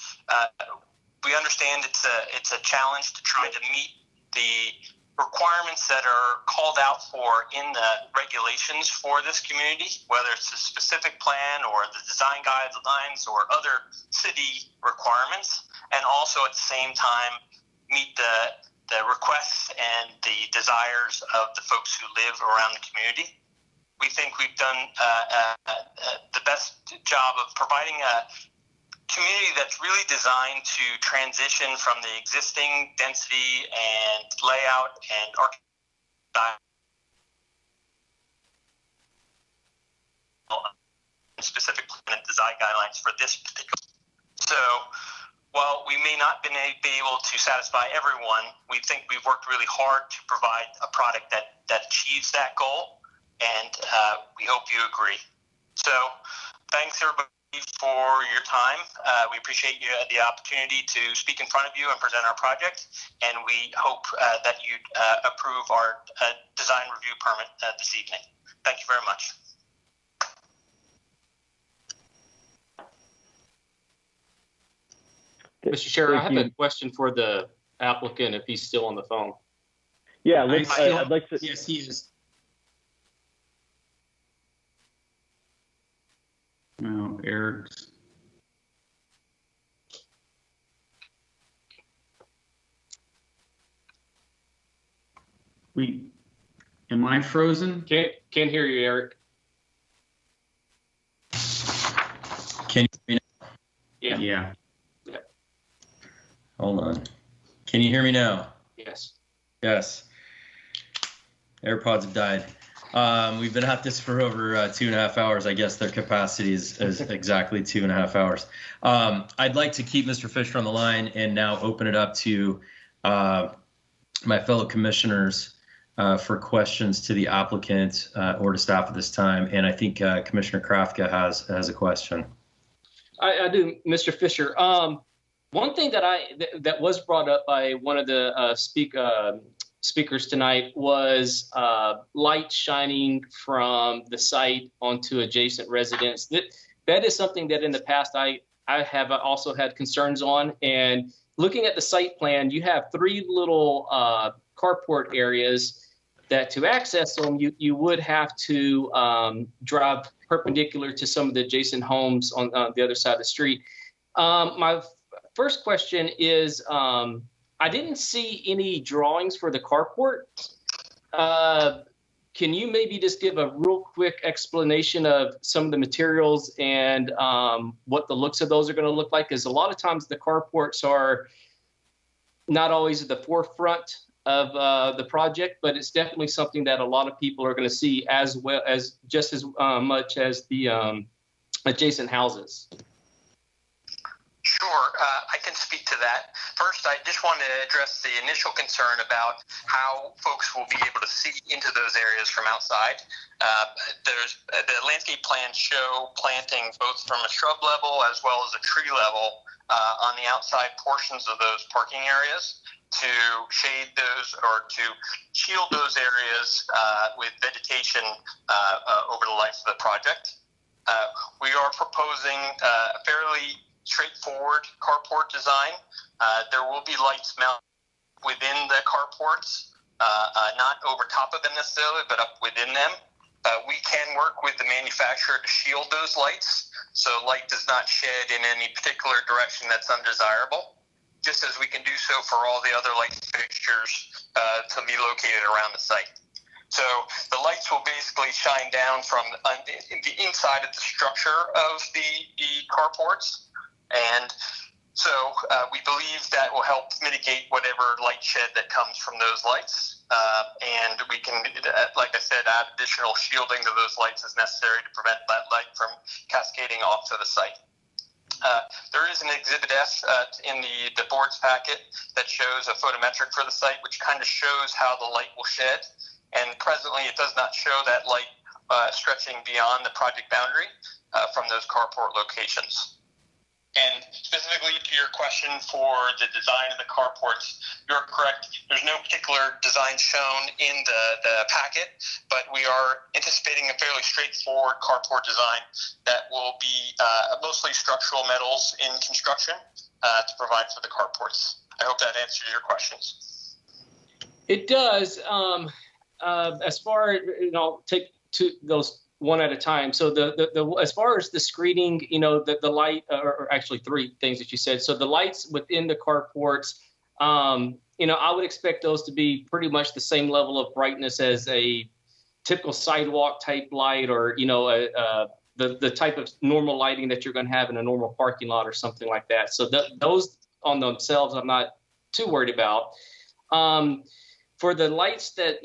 [SPEAKER 23] we understand it's a challenge to try to meet the requirements that are called out for in the regulations for this community, whether it's a specific plan or the design guidelines or other city requirements, and also at the same time meet the requests and the desires of the folks who live around the community. We think we've done the best job of providing a community that's really designed to transition from the existing density and layout and architecture specific plan and design guidelines for this particular. So while we may not be able to satisfy everyone, we think we've worked really hard to provide a product that achieves that goal, and we hope you agree. So thanks everybody for your time. We appreciate the opportunity to speak in front of you and present our project, and we hope that you approve our design review permit this evening. Thank you very much.
[SPEAKER 8] Mr. Chair, I have a question for the applicant if he's still on the phone.
[SPEAKER 1] Yeah, I'd like to.
[SPEAKER 3] Yes, he is. No, Eric's. Am I frozen?
[SPEAKER 8] Can't hear you, Eric.
[SPEAKER 9] Can you hear me now?
[SPEAKER 8] Yeah.
[SPEAKER 3] Yeah.
[SPEAKER 9] Hold on. Can you hear me now?
[SPEAKER 8] Yes.
[SPEAKER 9] Yes. AirPods have died. We've been at this for over 2.5 hours. I guess their capacity is exactly 2.5 hours. I'd like to keep Mr. Fisher on the line and now open it up to my fellow commissioners for questions to the applicant or to staff at this time. And I think Commissioner Krafka has a question.
[SPEAKER 8] I do, Mr. Fisher. One thing that was brought up by one of the speakers tonight was light shining from the site onto adjacent residents. That is something that in the past I have also had concerns on. And looking at the site plan, you have 3 little carport areas that to access them, you would have to drive perpendicular to some of the adjacent homes on the other side of the street. My first question is, I didn't see any drawings for the carport. Can you maybe just give a real quick explanation of some of the materials and what the looks of those are going to look like? Because a lot of times the carports are not always at the forefront of the project, but it's definitely something that a lot of people are going to see as well as just as much as the adjacent houses.
[SPEAKER 23] Sure, I can speak to that. First, I just want to address the initial concern about how folks will be able to see into those areas from outside. The landscape plans show planting both from a shrub level as well as a tree level on the outside portions of those parking areas to shade those or to shield those areas with vegetation over the life of the project. We are proposing a fairly straightforward carport design. There will be lights mounted within the carports, not over top of them necessarily, but up within them. We can work with the manufacturer to shield those lights so light does not shed in any particular direction that's undesirable, just as we can do so for all the other light fixtures to be located around the site. So the lights will basically shine down from the inside of the structure of the carports. And so we believe that will help mitigate whatever light shed that comes from those lights. And we can, like I said, add additional shielding to those lights as necessary to prevent that light from cascading off to the site. There is an Exhibit F in the board's packet that shows a photometric for the site, which kind of shows how the light will shed. And presently, it does not show that light stretching beyond the project boundary from those carport locations. And specifically to your question for the design of the carports, you're correct. There's no particular design shown in the packet, but we are anticipating a fairly straightforward carport design that will be mostly structural metals in construction to provide for the carports. I hope that answers your questions.
[SPEAKER 8] It does. As far, take those one at a time. So the as far as the screening, the light, or actually 3 things that you said. So the lights within the carports, I would expect those to be pretty much the same level of brightness as a typical sidewalk type light, or the type of normal lighting that you're going to have in a normal parking lot or something like that. So those on themselves, I'm not too worried about. For the lights that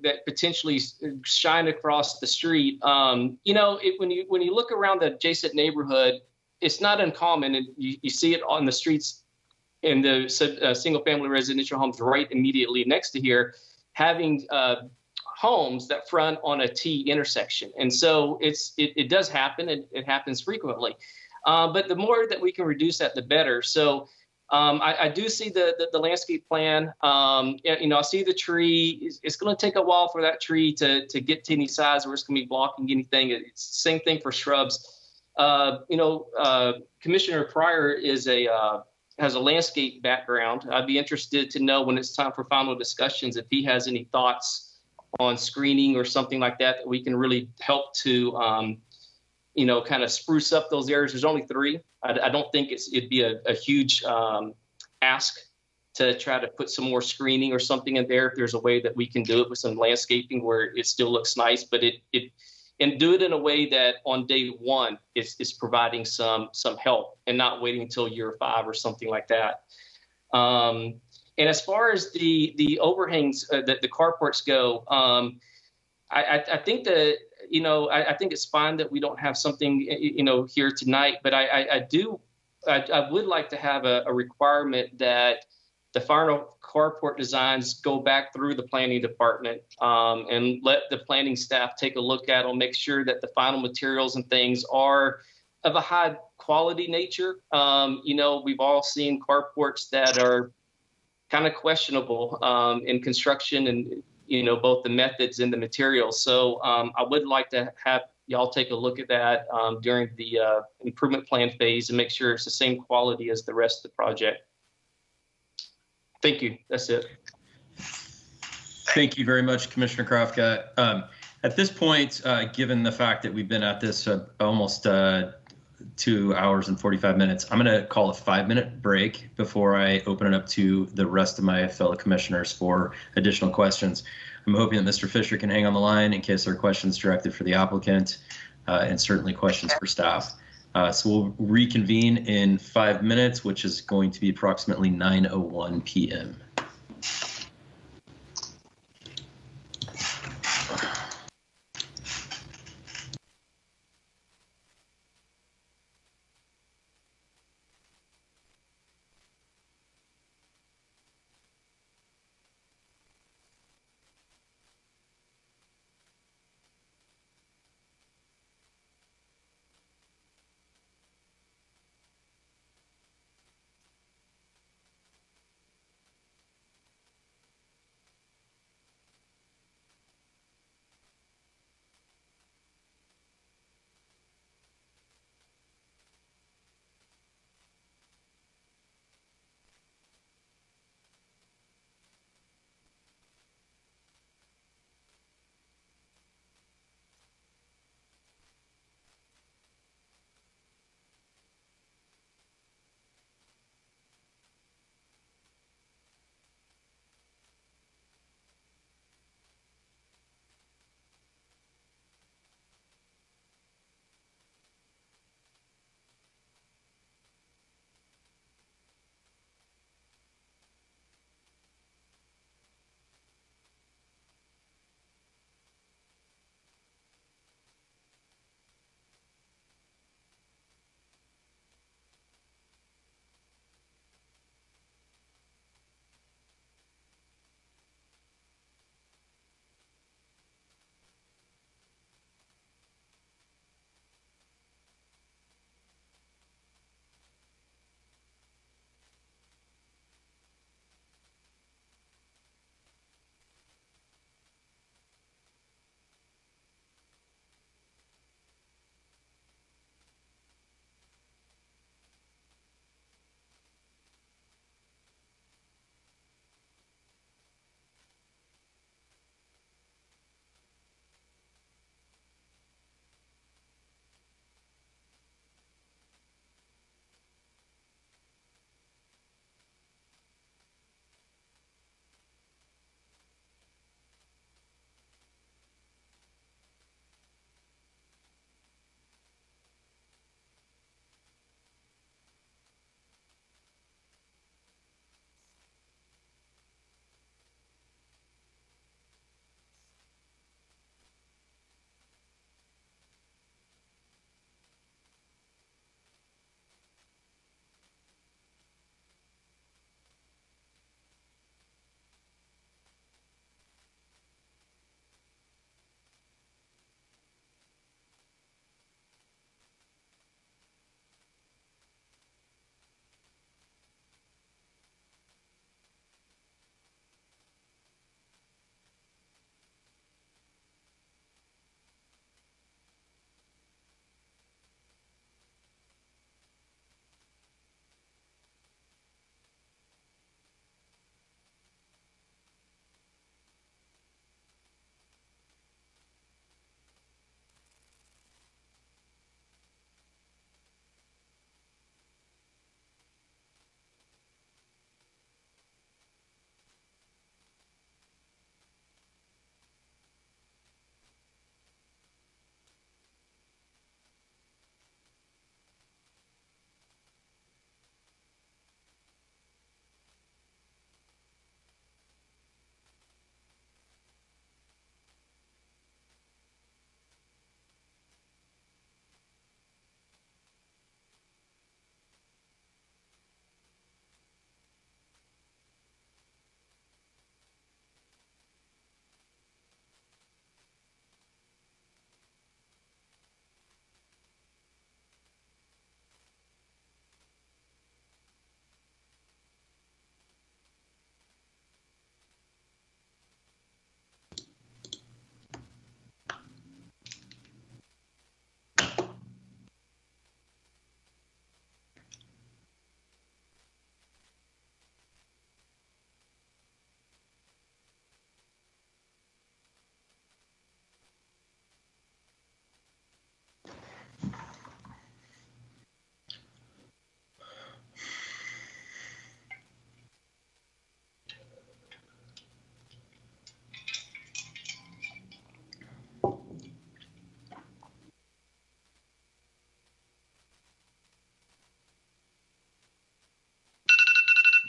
[SPEAKER 8] that potentially shine across the street, when you look around the adjacent neighborhood, it's not uncommon, and you see it on the streets in the single-family residential homes right immediately next to here, having homes that front on a T intersection, and so it does happen, and it happens frequently. But the more that we can reduce that, the better. So. I do see the landscape plan. I see the tree. It's going to take a while for that tree to get to any size where it's going to be blocking anything. It's the same thing for shrubs. Commissioner Pryor is a has a landscape background. I'd be interested to know when it's time for final discussions if he has any thoughts on screening or something like that we can really help to, kind of spruce up those areas. There's only 3. I don't think it'd be a huge ask to try to put some more screening or something in there. If there's a way that we can do it with some landscaping where it still looks nice, but and do it in a way that on day 1 is providing some help and not waiting until year 5 or something like that. And as far as the overhangs, the carports go, I think that, I think it's fine that we don't have something, here tonight, but I would like to have a requirement that the final carport designs go back through the planning department and let the planning staff take a look at them, make sure that the final materials and things are of a high quality nature. We've all seen carports that are kind of questionable in construction and, both the methods and the materials. So I would like to have y'all take a look at that during the improvement plan phase and make sure it's the same quality as the rest of the project. Thank you. That's it.
[SPEAKER 9] Thank you very much, Commissioner Krafka. At this point, given the fact that we've been at this almost 2 hours and 45 minutes, I'm going to call a 5-minute break before I open it up to the rest of my fellow commissioners for additional questions. I'm hoping that Mr. Fisher can hang on the line in case there are questions directed for the applicant and certainly questions for staff. So we'll reconvene in 5 minutes, which is going to be approximately 9:01 p.m.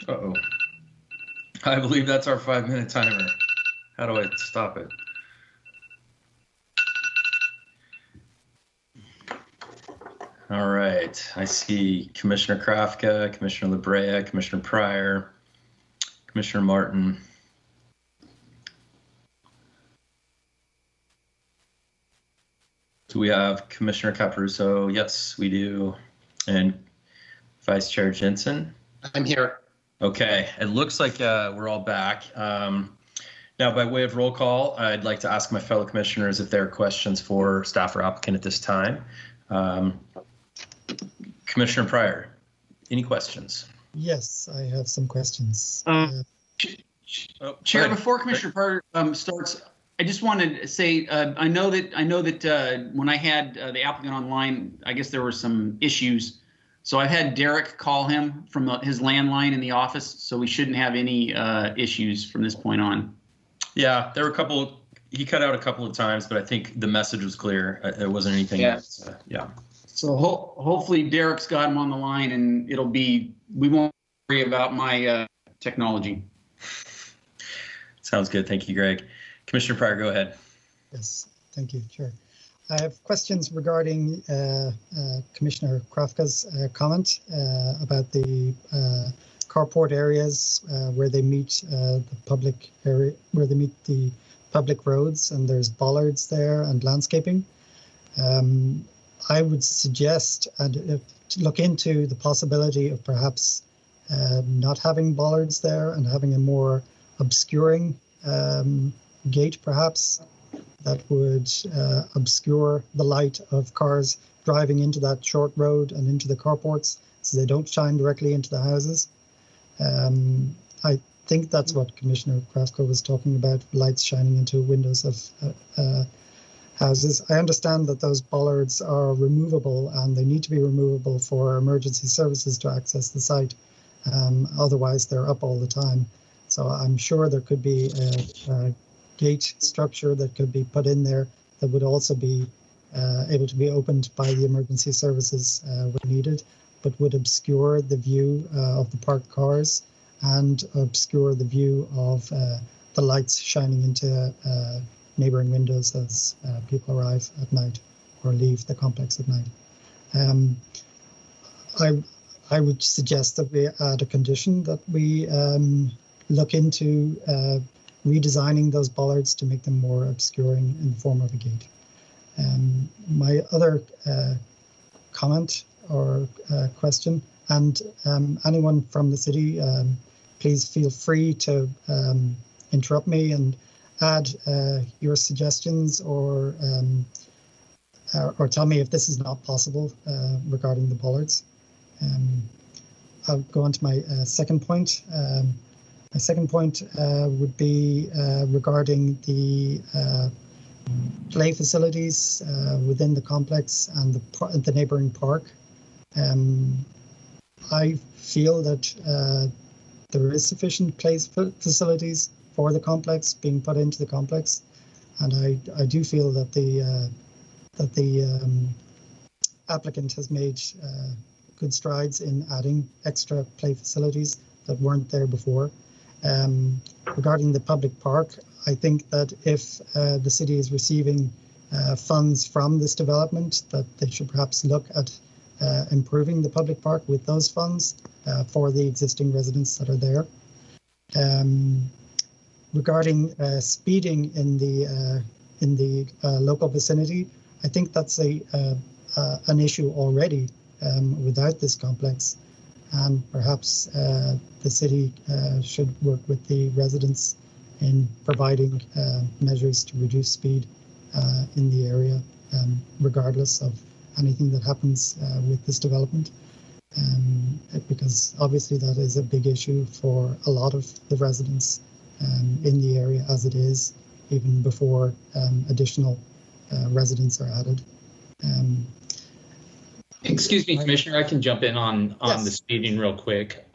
[SPEAKER 9] Uh-oh. I believe that's our 5-minute timer. How do I stop it? All right. I see Commissioner Krafka, Commissioner LaBrea, Commissioner Pryor, Commissioner Martin. Do we have Commissioner Caparuso? Yes, we do. And Vice Chair Jensen?
[SPEAKER 13] I'm here.
[SPEAKER 9] Okay, it looks like we're all back. Now, by way of roll call, I'd like to ask my fellow commissioners if there are questions for staff or applicant at this time. Commissioner Pryor, any questions?
[SPEAKER 17] Yes, I have some questions.
[SPEAKER 3] Chair, before Commissioner Pryor starts, I just wanted to say I know that when I had the applicant online, I guess there were some issues. So I've had Derek call him from his landline in the office, so we shouldn't have any issues from this point on.
[SPEAKER 9] Yeah, there were a couple. He cut out a couple of times, but I think the message was clear. There wasn't anything.
[SPEAKER 3] Yeah.
[SPEAKER 9] Yeah.
[SPEAKER 3] So hopefully Derek's got him on the line, and we won't worry about my technology.
[SPEAKER 9] Sounds good. Thank you, Greg. Commissioner Pryor, go ahead.
[SPEAKER 17] Yes, thank you, Chair. I have questions regarding Commissioner Krafka's comment about the carport areas where they meet the public area, where they meet the public roads, and there's bollards there and landscaping. I would suggest and look into the possibility of perhaps not having bollards there and having a more obscuring gate, perhaps, that would obscure the light of cars driving into that short road and into the carports, so they don't shine directly into the houses. I think that's what Commissioner Krafka was talking about, lights shining into windows of houses. I understand that those bollards are removable, and they need to be removable for emergency services to access the site. Otherwise, they're up all the time. So I'm sure there could be a gate structure that could be put in there that would also be able to be opened by the emergency services when needed, but would obscure the view of the parked cars and obscure the view of the lights shining into neighboring windows as people arrive at night or leave the complex at night. I would suggest that we add a condition that we look into redesigning those bollards to make them more obscuring in the form of a gate. My other comment or question, and anyone from the city, please feel free to interrupt me and add your suggestions or tell me if this is not possible regarding the bollards. I'll go on to my second point. My second point would be regarding the play facilities within the complex and the neighboring park. I feel that there is sufficient play facilities for the complex being put into the complex, and I do feel that the applicant has made good strides in adding extra play facilities that weren't there before. Regarding the public park, I think that if the city is receiving funds from this development, that they should perhaps look at improving the public park with those funds for the existing residents that are there. Regarding speeding in the local vicinity, I think that's an issue already without this complex. And perhaps the city should work with the residents in providing measures to reduce speed in the area, regardless of anything that happens with this development. Because obviously that is a big issue for a lot of the residents in the area as it is, even before additional residents are added.
[SPEAKER 19] Excuse me, Commissioner, I can jump in on yes. The speeding real quick.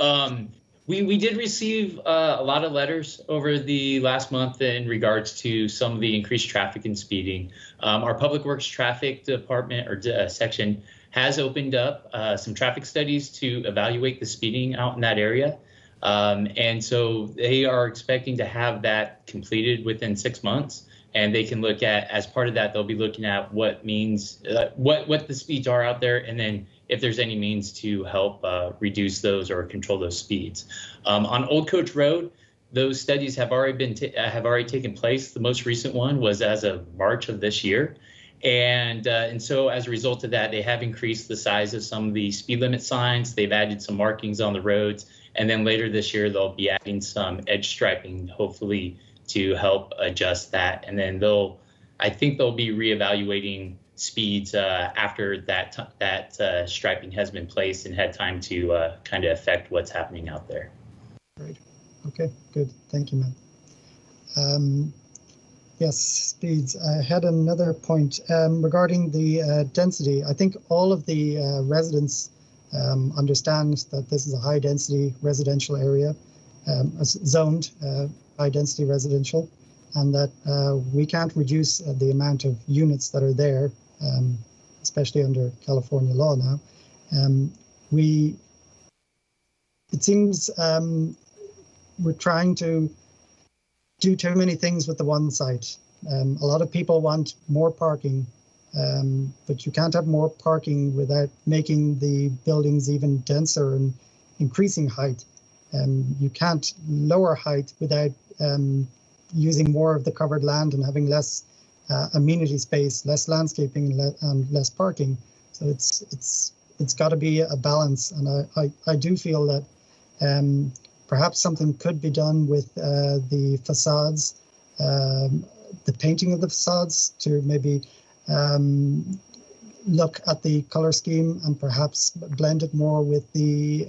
[SPEAKER 19] We did receive a lot of letters over the last month in regards to some of the increased traffic and speeding. Our Public Works Traffic Department or section has opened up some traffic studies to evaluate the speeding out in that area. And so they are expecting to have that completed within 6 months. And they can look at, as part of that, they'll be looking at what means, what the speeds are out there, and then if there's any means to help reduce those or control those speeds. On Old Coach Road, those studies have already taken place. The most recent one was as of March of this year. And so as a result of that, they have increased the size of some of the speed limit signs. They've added some markings on the roads. And then later this year, they'll be adding some edge striping, hopefully to help adjust that. And then I think they'll be reevaluating speeds after that striping has been placed and had time to kind of affect what's happening out there.
[SPEAKER 17] Great. Okay, good. Thank you, Matt. Yes, speeds. I had another point regarding the density. I think all of the residents understand that this is a high-density residential area, zoned high-density residential, and that we can't reduce the amount of units that are there, especially under California law now. It seems we're trying to do too many things with the one site. A lot of people want more parking, but you can't have more parking without making the buildings even denser and increasing height. You can't lower height without using more of the covered land and having less amenity space, less landscaping, and less parking. So it's got to be a balance, and I do feel that perhaps something could be done with the facades, the painting of the facades, to maybe look at the color scheme and perhaps blend it more with the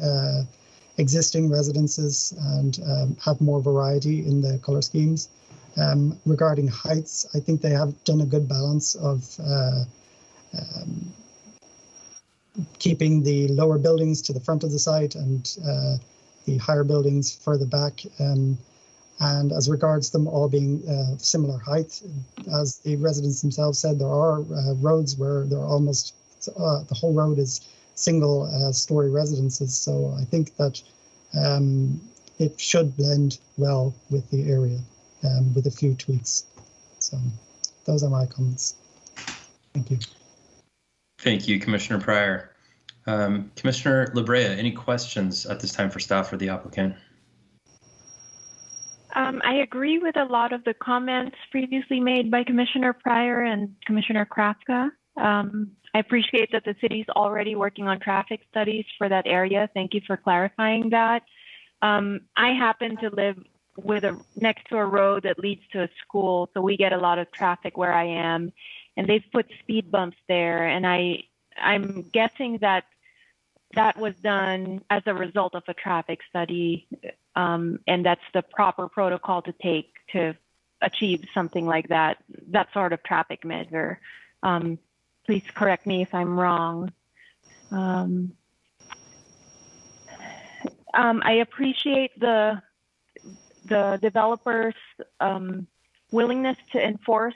[SPEAKER 17] existing residences and have more variety in the color schemes. Regarding heights, I think they have done a good balance of keeping the lower buildings to the front of the site and the higher buildings further back. And as regards them all being similar height, as the residents themselves said, there are roads where they're almost, the whole road is single story residences. So I think that it should blend well with the area with a few tweaks. So those are my comments. Thank you.
[SPEAKER 9] Thank you, Commissioner Pryor. Commissioner Labrea, any questions at this time for staff or the applicant?
[SPEAKER 13] I agree with a lot of the comments previously made by Commissioner Pryor and Commissioner Krafka. I appreciate that the city's already working on traffic studies for that area. Thank you for clarifying that. I happen to live next to a road that leads to a school, so we get a lot of traffic where I am, and they've put speed bumps there, and I'm guessing that was done as a result of a traffic study, and that's the proper protocol to take to achieve something like that sort of traffic measure. Please correct me if I'm wrong. I appreciate the developers' willingness to enforce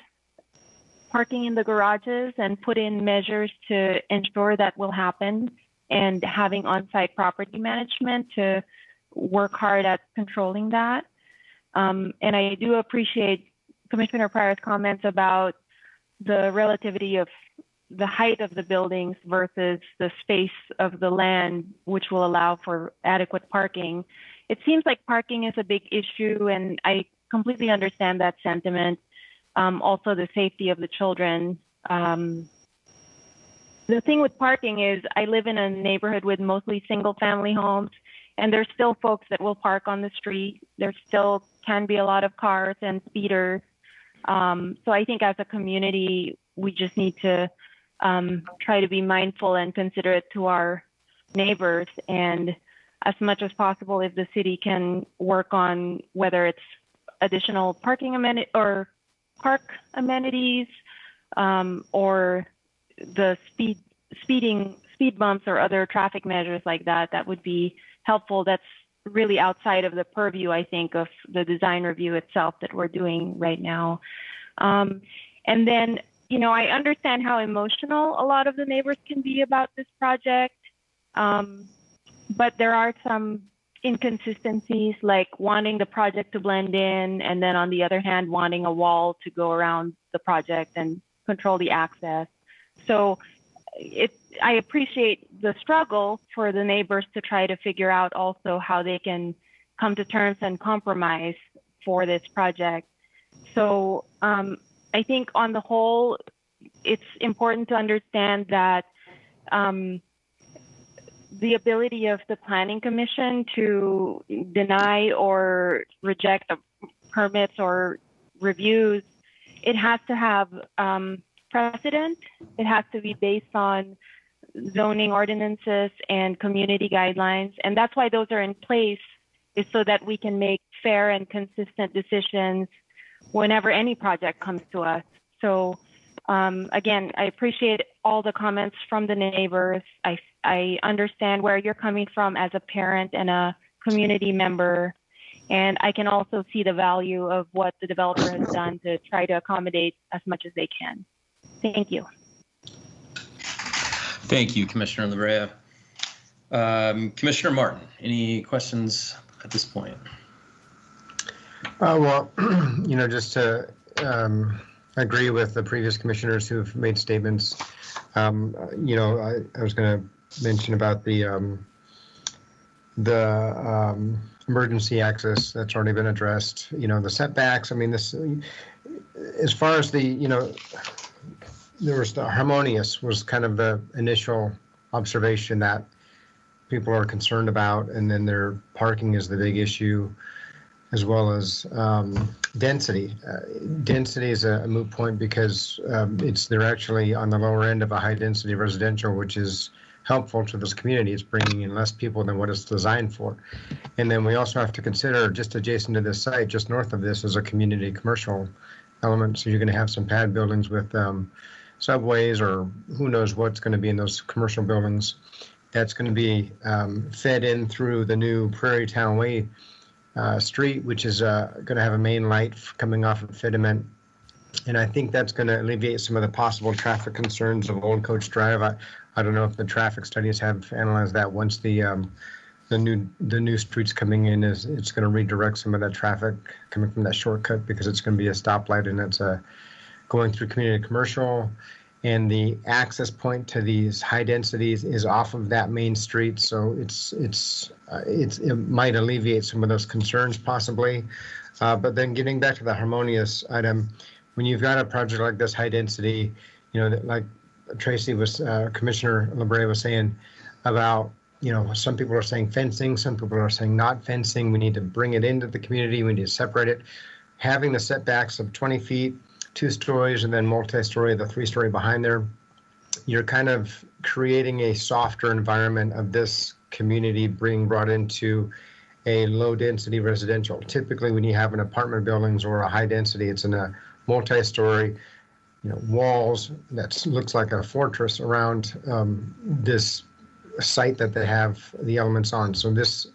[SPEAKER 13] parking in the garages and put in measures to ensure that will happen, and having on-site property management to work hard at controlling that. And I do appreciate Commissioner Pryor's comments about the relativity of the height of the buildings versus the space of the land, which will allow for adequate parking. It seems like parking is a big issue, and I completely understand that sentiment. Also, the safety of the children. The thing with parking is I live in a neighborhood with mostly single-family homes, and there's still folks that will park on the street. There still can be a lot of cars and speeders. So I think as a community, we just need to try to be mindful and considerate to our neighbors. And as much as possible, if the city can work on whether it's additional parking amenity or park amenities, or the speed bumps or other traffic measures like that, that would be helpful. That's really outside of the purview, I think, of the design review itself that we're doing right now. And then, I understand how emotional a lot of the neighbors can be about this project, but there are some inconsistencies, like wanting the project to blend in, and then on the other hand, wanting a wall to go around the project and control the access. So I appreciate the struggle for the neighbors to try to figure out also how they can come to terms and compromise for this project. So I think on the whole, it's important to understand that the ability of the Planning Commission to deny or reject permits or reviews, it has to have precedent. It has to be based on zoning ordinances and community guidelines. And that's why those are in place, is so that we can make fair and consistent decisions whenever any project comes to us. So again, I appreciate all the comments from the neighbors. I understand where you're coming from as a parent and a community member. And I can also see the value of what the developer has done to try to accommodate as much as they can. Thank you.
[SPEAKER 9] Thank you, Commissioner LaBrea. Commissioner Martin, any questions at this point?
[SPEAKER 18] Well, just to agree with the previous commissioners who've made statements. I was going to mention about the emergency access that's already been addressed. The setbacks. I mean, this, as far as there was the harmonious was kind of the initial observation that people are concerned about, and then their parking is the big issue, as well as density. Density is a moot point because they're actually on the lower end of a high density residential, which is helpful to this community. It's bringing in less people than what it's designed for. And then we also have to consider, just adjacent to this site, just north of this, is a community commercial element. So you're going to have some pad buildings with subways, or who knows what's going to be in those commercial buildings. That's going to be fed in through the new Prairie Town Way street, which is going to have a main light coming off of Fitiment. And I think that's going to alleviate some of the possible traffic concerns of Old Coach Drive. I don't know if the traffic studies have analyzed that. Once the new streets coming in, it's going to redirect some of that traffic coming from that shortcut, because it's going to be a stoplight, and it's going through community commercial. And the access point to these high densities is off of that main street, so it might alleviate some of those concerns possibly. But then getting back to the harmonious item, when you've got a project like this, high density, like Tracy Commissioner LaBrea was saying about, some people are saying fencing, some people are saying not fencing. We need to bring it into the community. We need to separate it. Having the setbacks of 20 feet, 2 stories, and then multi-story, the 3-story behind there, you're kind of creating a softer environment of this community being brought into a low-density residential. Typically, when you have an apartment buildings or a high density, it's in a multi-story, walls that looks like a fortress around this site that they have the elements on. So this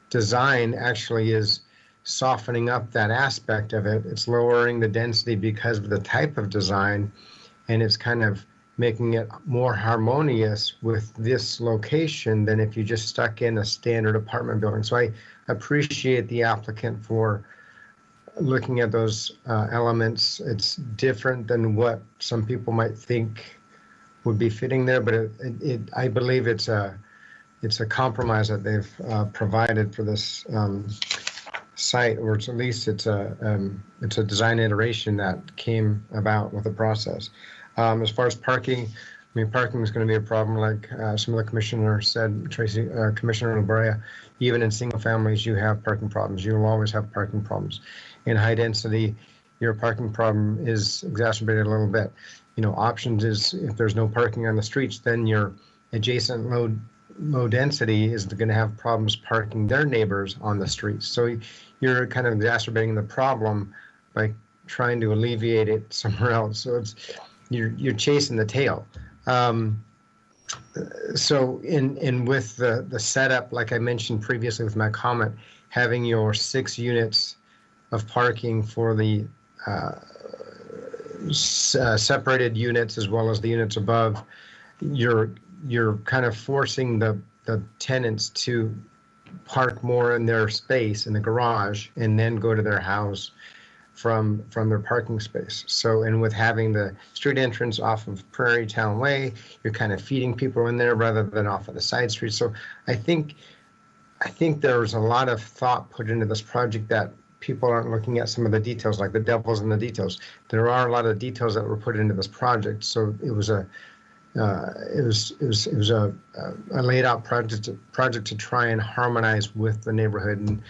[SPEAKER 18] design actually is softening up that aspect of it. It's lowering the density because of the type of design, and it's kind of making it more harmonious with this location than if you just stuck in a standard apartment building. So I appreciate the applicant for looking at those elements. It's different than what some people might think would be fitting there, but I believe it's a compromise that they've provided for this site, or at least it's a design iteration that came about with the process. As far as parking, parking is going to be a problem, like some of the commissioners said, Tracy, Commissioner LaBrea. Even in single families, you have parking problems. You will always have parking problems. In high density, your parking problem is exacerbated a little bit. Options is, if there's no parking on the streets, then your adjacent low density is going to have problems parking their neighbors on the streets. So you're kind of exacerbating the problem by trying to alleviate it somewhere else. So you're chasing the tail. So with the setup, like I mentioned previously with my comment, having your 6 units of parking for the separated units as well as the units above, you're kind of forcing the tenants to park more in their space in the garage and then go to their house from their parking space. So, and with having the street entrance off of Prairie Town Way, you're kind of feeding people in there rather than off of the side street. So I think there was a lot of thought put into this project that people aren't looking at some of the details, like the devil's in the details. There are a lot of details that were put into this project. So it was a laid out project to try and harmonize with the neighborhood. And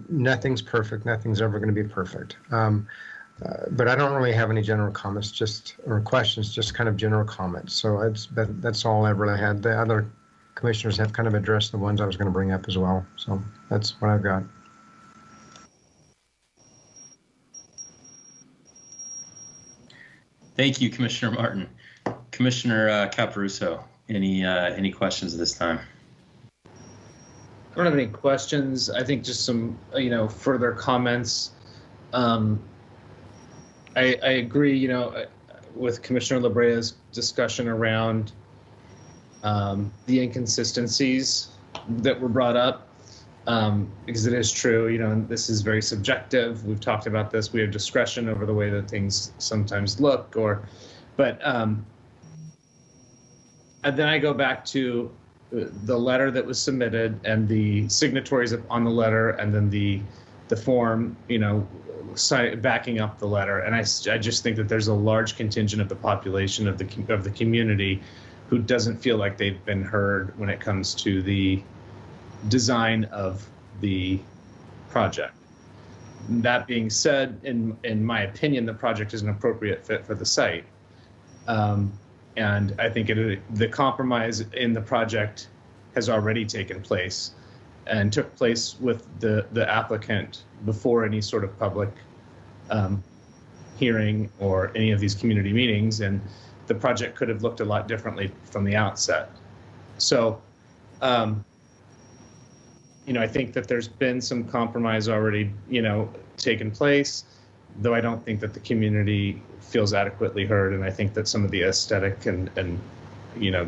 [SPEAKER 18] nothing's perfect. Nothing's ever going to be perfect. But I don't really have any general comments, or questions, just kind of general comments. So that's all I really had. The other commissioners have kind of addressed the ones I was going to bring up as well. So that's what I've got.
[SPEAKER 9] Thank you, Commissioner Martin. Commissioner Caparuso, any questions at this time?
[SPEAKER 10] I don't have any questions. I think just some, further comments. I agree, with Commissioner LaBrea's discussion around the inconsistencies that were brought up, because it is true, and this is very subjective. We've talked about this. We have discretion over the way that things sometimes look, but and then I go back to the letter that was submitted and the signatories on the letter, and then the form, backing up the letter. And I just think that there's a large contingent of the population of the community who doesn't feel like they've been heard when it comes to the design of the project. That being said, in my opinion, the project is an appropriate fit for the site. And I think the compromise in the project has already taken place and took place with the applicant before any sort of public hearing or any of these community meetings, and the project could have looked a lot differently from the outset. So, I think that there's been some compromise already, taken place, though I don't think that the community feels adequately heard. And I think that some of the aesthetic and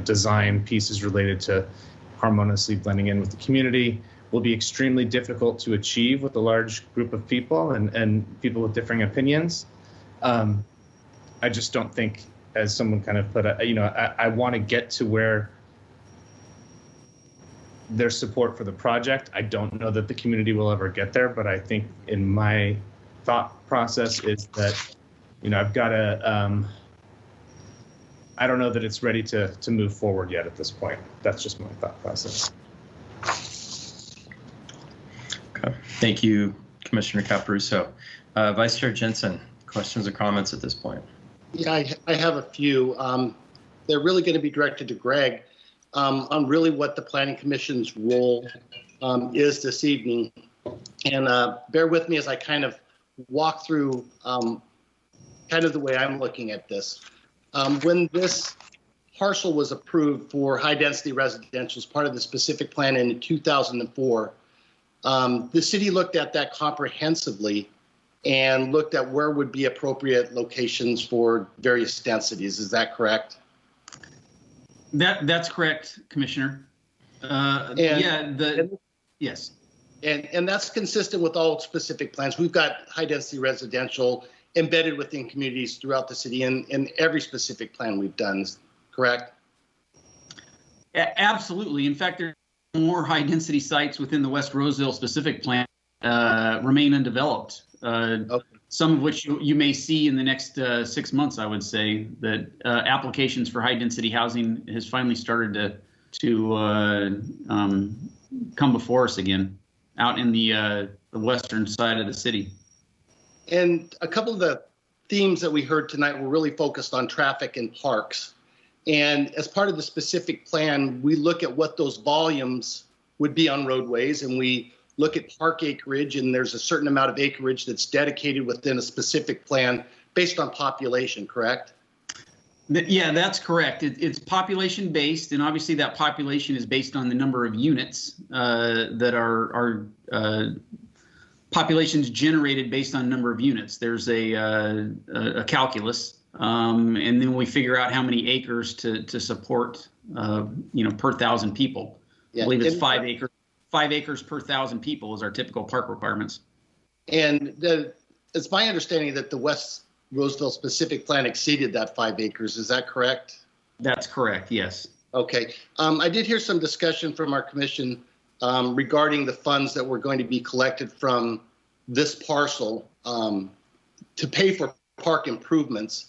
[SPEAKER 10] design pieces related to harmoniously blending in with the community will be extremely difficult to achieve with a large group of people and people with differing opinions. I just don't think, as someone kind of put it, I want to get to where there's support for the project. I don't know that the community will ever get there, but I think in my thought process is that, I've got to, I don't know that it's ready to move forward yet at this point. That's just my thought process.
[SPEAKER 9] Okay. Thank you, Commissioner Caparuso. Vice Chair Jensen, questions or comments at this point?
[SPEAKER 7] Yeah, I have a few. They're really going to be directed to Greg on really what the Planning Commission's role is this evening. And bear with me as I kind of walk through kind of the way I'm looking at this. When this parcel was approved for high-density residential as part of the specific plan in 2004, the city looked at that comprehensively and looked at where would be appropriate locations for various densities. Is that correct?
[SPEAKER 3] That's correct, Commissioner. Yes.
[SPEAKER 7] And that's consistent with all specific plans. We've got high-density residential embedded within communities throughout the city in every specific plan we've done, correct?
[SPEAKER 3] Absolutely. In fact, there are more high-density sites within the West Roseville specific plan remain undeveloped. Okay. Some of which you may see in the next 6 months. I would say that applications for high-density housing has finally started to come before us again, out in the western side of the city.
[SPEAKER 7] And a couple of the themes that we heard tonight were really focused on traffic and parks. And as part of the specific plan, we look at what those volumes would be on roadways, and we look at park acreage, and there's a certain amount of acreage that's dedicated within a specific plan based on population, correct?
[SPEAKER 3] Yeah, that's correct. It's population based, and obviously that population is based on the number of units that are populations generated based on number of units. There's a calculus, and then we figure out how many acres to support, per 1,000 people. Yeah. I believe it's 5 acres 5 acres per 1,000 people is our typical park requirements.
[SPEAKER 7] And it's my understanding that the West Roseville specific plan exceeded that 5 acres. Is that correct?
[SPEAKER 3] That's correct, yes.
[SPEAKER 7] Okay. I did hear some discussion from our commission regarding the funds that were going to be collected from this parcel to pay for park improvements.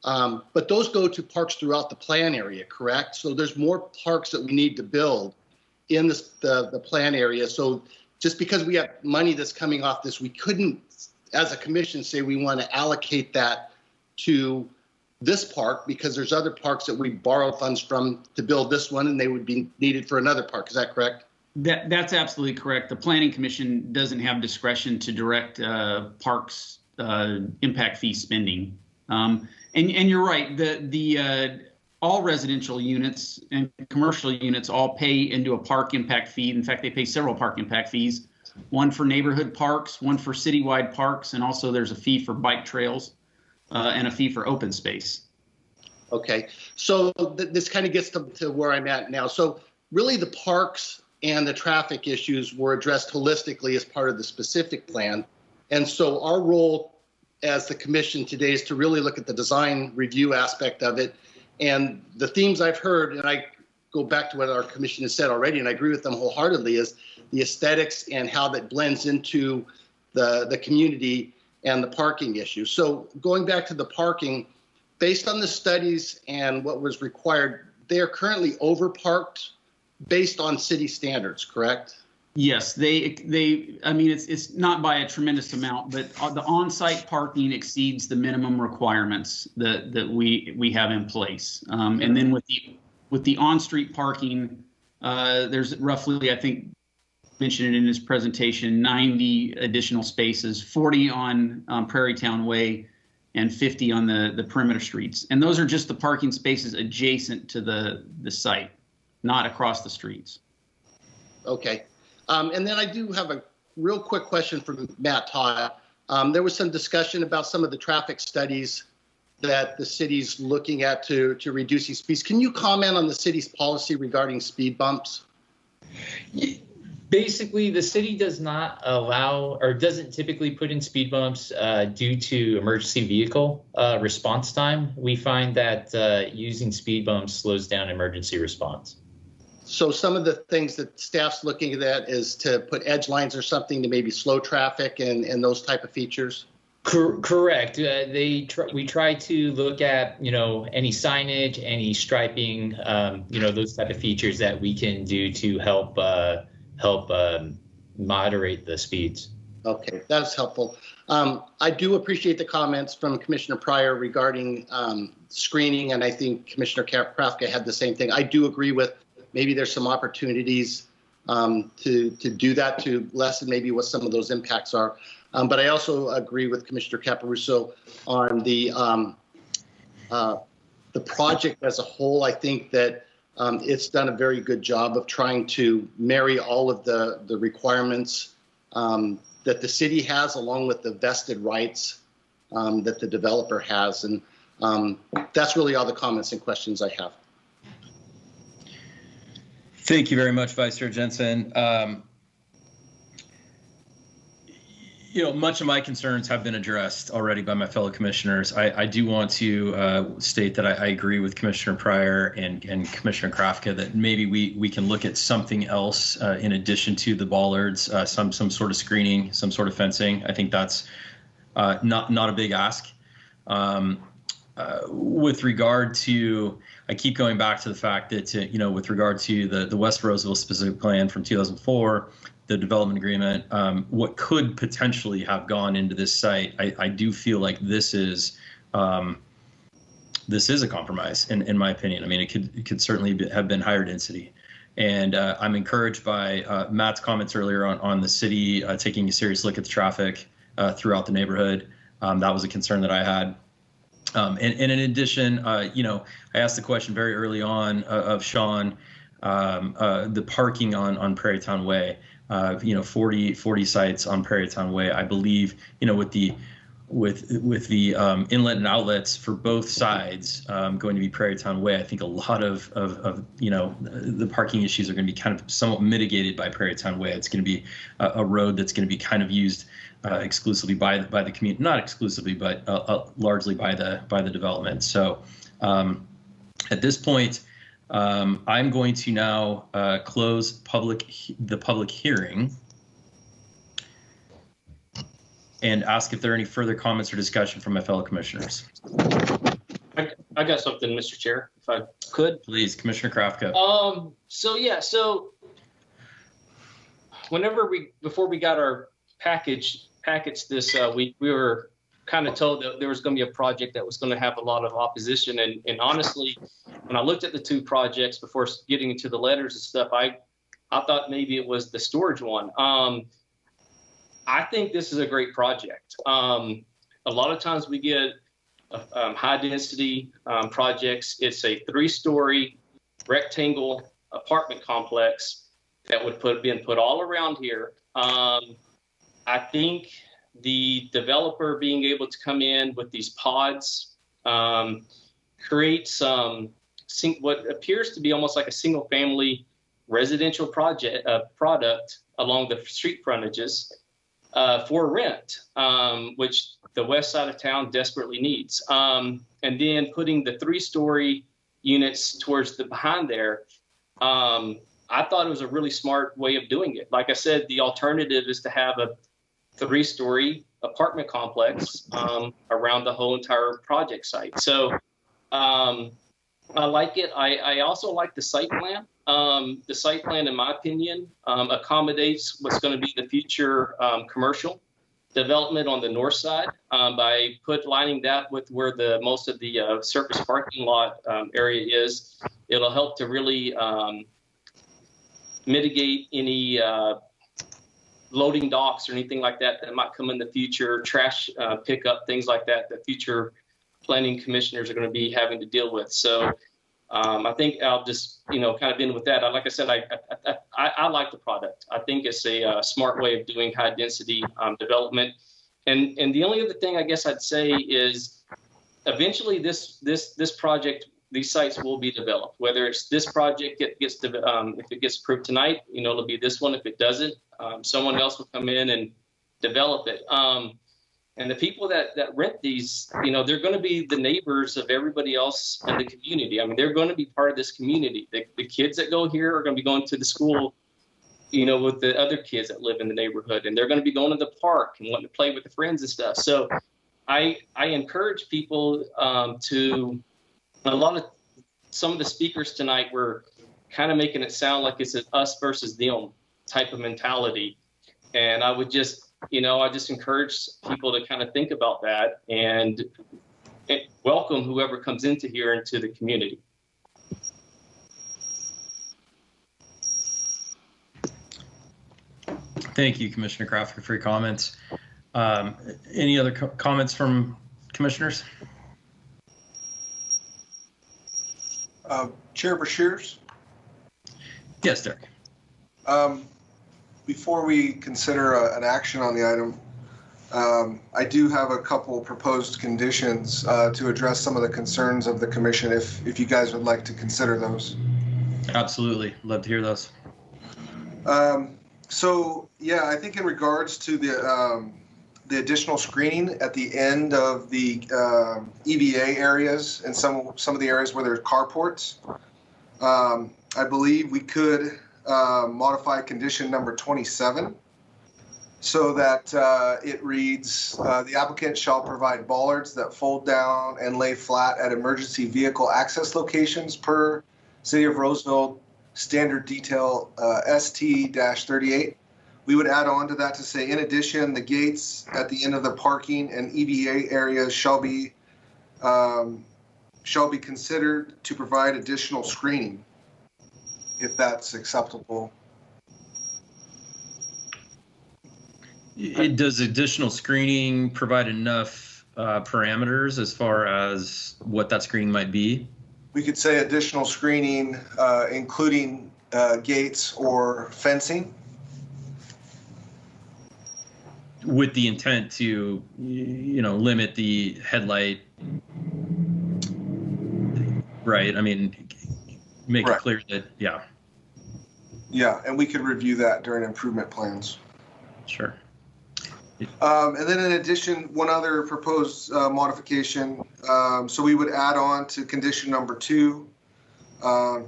[SPEAKER 7] But those go to parks throughout the plan area, correct? So there's more parks that we need to build in the plan area. So just because we have money that's coming off this, we couldn't, as a commission, say we want to allocate that to this park because there's other parks that we borrow funds from to build this one and they would be needed for another park. Is that correct?
[SPEAKER 3] That's absolutely correct. The Planning Commission doesn't have discretion to direct parks impact fee spending. And you're right, the all residential units and commercial units all pay into a park impact fee. In fact, they pay several park impact fees, one for neighborhood parks, one for citywide parks, and also there's a fee for bike trails and a fee for open space.
[SPEAKER 7] Okay, so this kind of gets to where I'm at now. So really the parks and the traffic issues were addressed holistically as part of the specific plan. And so our role as the commission today is to really look at the design review aspect of it. And the themes I've heard, and I go back to what our commission has said already, and I agree with them wholeheartedly, is the aesthetics and how that blends into the community and the parking issue. So going back to the parking, based on the studies and what was required, they are currently overparked based on city standards, correct?
[SPEAKER 3] Yes, I mean, it's not by a tremendous amount, but the on-site parking exceeds the minimum requirements that we have in place. And then with the on-street parking, there's roughly, I think, mentioned it in his presentation, 90 additional spaces, 40 on Prairie Town Way and 50 on the perimeter streets. And those are just the parking spaces adjacent to the site, not across the streets.
[SPEAKER 7] Okay. And then I do have a real quick question from Matt Todd. There was some discussion about some of the traffic studies that the city's looking at to reducing speeds. Can you comment on the city's policy regarding speed bumps?
[SPEAKER 19] Basically, the city does not allow or doesn't typically put in speed bumps due to emergency vehicle response time. We find that using speed bumps slows down emergency response.
[SPEAKER 7] So some of the things that staff's looking at is to put edge lines or something to maybe slow traffic and those type of features?
[SPEAKER 19] Correct. We try to look at, any signage, any striping, those type of features that we can do to help moderate the speeds.
[SPEAKER 7] Okay, that's helpful. I do appreciate the comments from Commissioner Pryor regarding screening, and I think Commissioner Krafka had the same thing. I do agree with maybe there's some opportunities to do that, to lessen maybe what some of those impacts are. But I also agree with Commissioner Caparuso on the project as a whole. I think that it's done a very good job of trying to marry all of the requirements that the city has, along with the vested rights that the developer has. And that's really all the comments and questions I have.
[SPEAKER 9] Thank you very much, Vice Chair Jensen. Much of my concerns have been addressed already by my fellow commissioners. I do want to state that I agree with Commissioner Pryor and Commissioner Krafka that maybe we can look at something else in addition to the bollards, some sort of screening, some sort of fencing. I think that's not a big ask. With regard to, I keep going back to the fact that, with regard to the West Roseville specific plan from 2004, the development agreement, what could potentially have gone into this site, I do feel like this is a compromise, in my opinion. I mean, it could certainly have been higher density. And I'm encouraged by Matt's comments earlier on the city taking a serious look at the traffic throughout the neighborhood. That was a concern that I had. And in addition, I asked the question very early on of Sean, the parking on Prairie Town Way, 40 sites on Prairie Town Way. I believe, with with the inlet and outlets for both sides going to be Prairie Town Way, I think a lot of the parking issues are going to be kind of somewhat mitigated by Prairie Town Way. It's going to be a road that's going to be kind of used exclusively by the community, not exclusively, but largely by the development. So at this point, I'm going to now close the public hearing and ask if there are any further comments or discussion from my fellow commissioners.
[SPEAKER 8] I got something, Mr. Chair, if I could.
[SPEAKER 9] Please, Commissioner Krafka.
[SPEAKER 8] So before we got our package this week, we were kind of told that there was going to be a project that was going to have a lot of opposition. And honestly, when I looked at the two projects before getting into the letters and stuff, I thought maybe it was the storage one. I think this is a great project. A lot of times we get high density projects. It's a 3-story rectangle apartment complex that would been put all around here. I think the developer being able to come in with these pods, create what appears to be almost like a single family residential product along the street frontages for rent, which the west side of town desperately needs. And then putting the 3-story units towards the behind there, I thought it was a really smart way of doing it. Like I said, the alternative is to have a 3-story apartment complex around the whole entire project site. So I like it. I also like the site plan. The site plan, in my opinion, accommodates what's going to be the future commercial development on the north side by lining that with where most of the surface parking lot area is. It'll help to really mitigate any loading docks or anything like that might come in the future, trash pickup, things like that future planning commissioners are going to be having to deal with. So I think I'll just, kind of end with that. Like I said, I like the product. I think it's a smart way of doing high density development. And the only other thing I guess I'd say is eventually this project, these sites will be developed. Whether it's this project if it gets approved tonight, it'll be this one. If it doesn't, someone else will come in and develop it. And the people that rent these, they're going to be the neighbors of everybody else in the community. I mean, they're going to be part of this community. The kids that go here are going to be going to the school, with the other kids that live in the neighborhood, and they're going to be going to the park and wanting to play with the friends and stuff. So I encourage people to. Some of the speakers tonight were kind of making it sound like it's an us versus them type of mentality. And I would just, I just encourage people to kind of think about that and welcome whoever comes into the community.
[SPEAKER 9] Thank you, Commissioner Krafka, for your comments. Any other comments from commissioners?
[SPEAKER 5] Chair Beshears?
[SPEAKER 9] Yes, Derek.
[SPEAKER 5] Before we consider an action on the item, I do have a couple proposed conditions to address some of the concerns of the commission, if you guys would like to consider those.
[SPEAKER 9] Absolutely. Love to hear those.
[SPEAKER 5] So, yeah, I think in regards to the additional screening at the end of the EVA areas and some of the areas where there's carports, I believe we could modify condition number 27 so that it reads, the applicant shall provide bollards that fold down and lay flat at emergency vehicle access locations per City of Roseville Standard Detail ST-38. We would add on to that to say, in addition, the gates at the end of the parking and EVA areas shall be considered to provide additional screening, if that's acceptable.
[SPEAKER 9] Does additional screening provide enough parameters as far as what that screening might be?
[SPEAKER 5] We could say additional screening, including gates or fencing.
[SPEAKER 9] with the intent to, limit the headlight. Right. I mean, make it clear that, yeah.
[SPEAKER 5] Yeah, and we could review that during improvement plans.
[SPEAKER 9] Sure.
[SPEAKER 5] And then in addition, one other proposed modification. So we would add on to condition number 2, so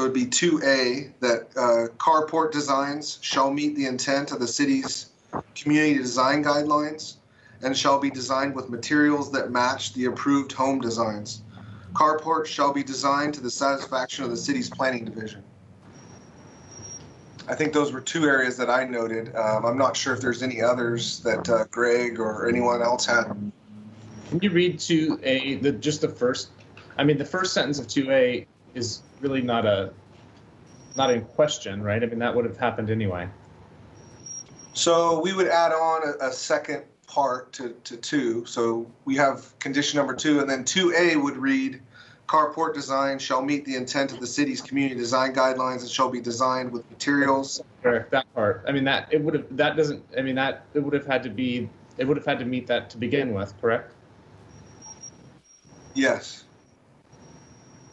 [SPEAKER 5] it'd be 2A, that carport designs shall meet the intent of the city's community design guidelines and shall be designed with materials that match the approved home designs. Carports shall be designed to the satisfaction of the city's planning division. I think those were 2 areas that I noted. I'm not sure if there's any others that Greg or anyone else had.
[SPEAKER 10] Can you read 2A, just the first? I mean, the first sentence of 2A is really not in question, right? I mean, that would have happened anyway.
[SPEAKER 5] So we would add on a second part to 2. So we have condition number 2, and then 2A would read, carport design shall meet the intent of the city's community design guidelines and shall be designed with materials.
[SPEAKER 10] Sure, that part. I mean, it would have had to meet that to begin with, correct?
[SPEAKER 5] Yes.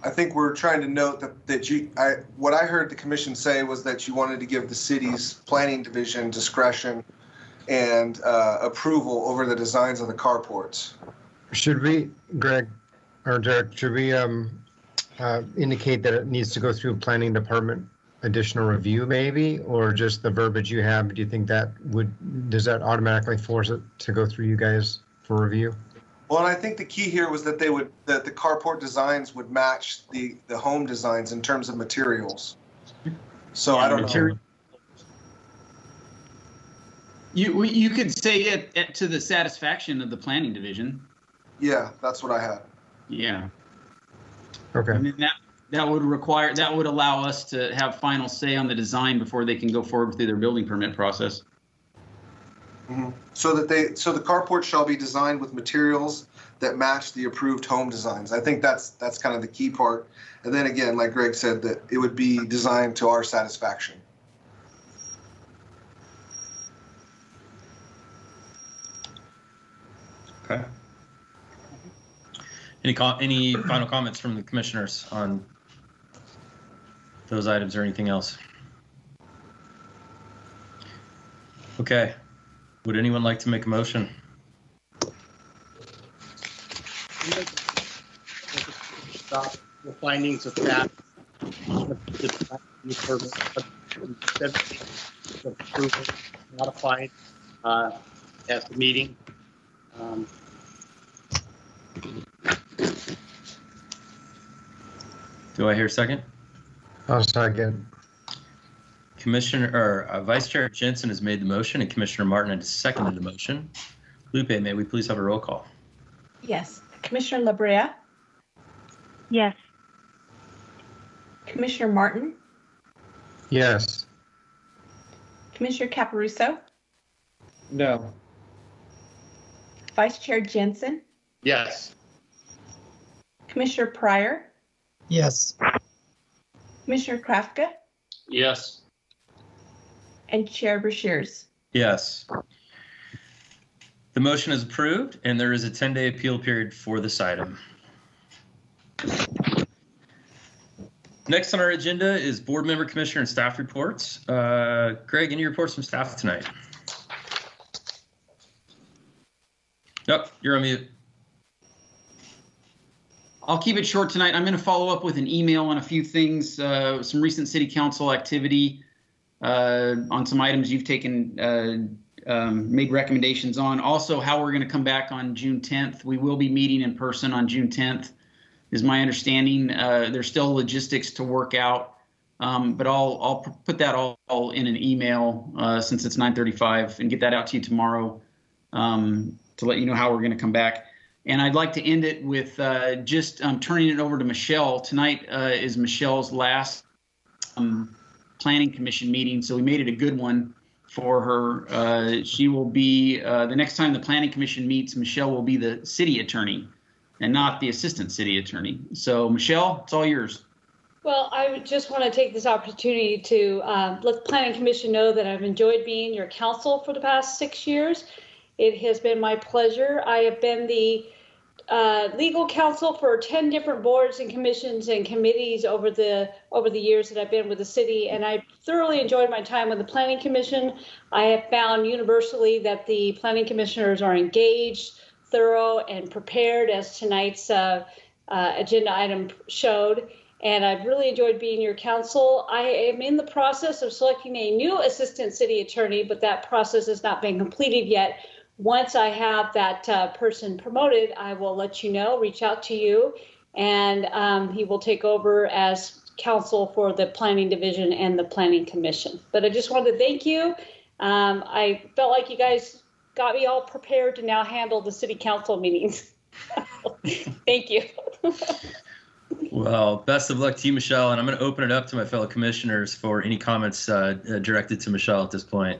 [SPEAKER 5] I think we're trying to note what I heard the commission say was that you wanted to give the city's planning division discretion and approval over the designs of the carports.
[SPEAKER 18] Should we, Greg or Derek, should we indicate that it needs to go through planning department additional review maybe, or just the verbiage you have? Do you think does that automatically force it to go through you guys for review?
[SPEAKER 5] Well, and I think the key here was that that the carport designs would match the home designs in terms of materials. So yeah, I don't know.
[SPEAKER 3] You could say it to the satisfaction of the planning division.
[SPEAKER 5] Yeah, that's what I had.
[SPEAKER 3] Yeah.
[SPEAKER 18] Okay.
[SPEAKER 3] I mean, that would allow us to have final say on the design before they can go forward through their building permit process.
[SPEAKER 5] Mm-hmm. So the carport shall be designed with materials that match the approved home designs. I think that's kind of the key part. And then again, like Greg said, that it would be designed to our satisfaction.
[SPEAKER 9] Okay. Any final comments from the commissioners on those items or anything else? Okay. Would anyone like to make a motion?
[SPEAKER 7] Stop the findings of that. Modified at the meeting.
[SPEAKER 9] Do I hear a second?
[SPEAKER 18] I'll second.
[SPEAKER 9] Vice Chair Jensen has made the motion and Commissioner Martin has seconded the motion. Lupe, may we please have a roll call?
[SPEAKER 2] Yes. Commissioner La Brea?
[SPEAKER 13] Yes.
[SPEAKER 2] Commissioner Martin?
[SPEAKER 18] Yes.
[SPEAKER 2] Commissioner Caparuso?
[SPEAKER 10] No.
[SPEAKER 2] Vice Chair Jensen?
[SPEAKER 7] Yes.
[SPEAKER 2] Commissioner Pryor?
[SPEAKER 17] Yes.
[SPEAKER 2] Commissioner Krafka?
[SPEAKER 8] Yes.
[SPEAKER 2] And Chair Beshears?
[SPEAKER 9] Yes. The motion is approved, and there is a 10-day appeal period for this item. Next on our agenda is board member, commissioner, and staff reports. Greg, any reports from staff tonight? Nope, you're on mute.
[SPEAKER 3] I'll keep it short tonight. I'm going to follow up with an email on a few things, some recent city council activity on some items you've taken, made recommendations on. Also, how we're going to come back on June 10th. We will be meeting in person on June 10th, is my understanding. There's still logistics to work out, but I'll put that all in an email since it's 9:35 and get that out to you tomorrow to let you know how we're going to come back. And I'd like to end it with just turning it over to Michelle. Tonight is Michelle's last planning commission meeting, so we made it a good one for her. She will be, the next time the planning commission meets, Michelle will be the city attorney and not the assistant city attorney. So Michelle, it's all yours.
[SPEAKER 20] Well, I would just want to take this opportunity to let the Planning Commission know that I've enjoyed being your counsel for the past 6 years. It has been my pleasure. I have been the legal counsel for 10 different boards and commissions and committees over the years that I've been with the city, and I thoroughly enjoyed my time with the Planning Commission. I have found universally that the planning commissioners are engaged, thorough, and prepared, as tonight's agenda item showed. And I've really enjoyed being your counsel. I am in the process of selecting a new assistant city attorney, but that process has not been completed yet. Once I have that person promoted, I will let you know, reach out to you, and he will take over as counsel for the planning division and the planning commission. But I just wanted to thank you. I felt like you guys got me all prepared to now handle the city council meetings. Thank you.
[SPEAKER 9] Well, best of luck to you, Michelle. And I'm going to open it up to my fellow commissioners for any comments directed to Michelle at this point.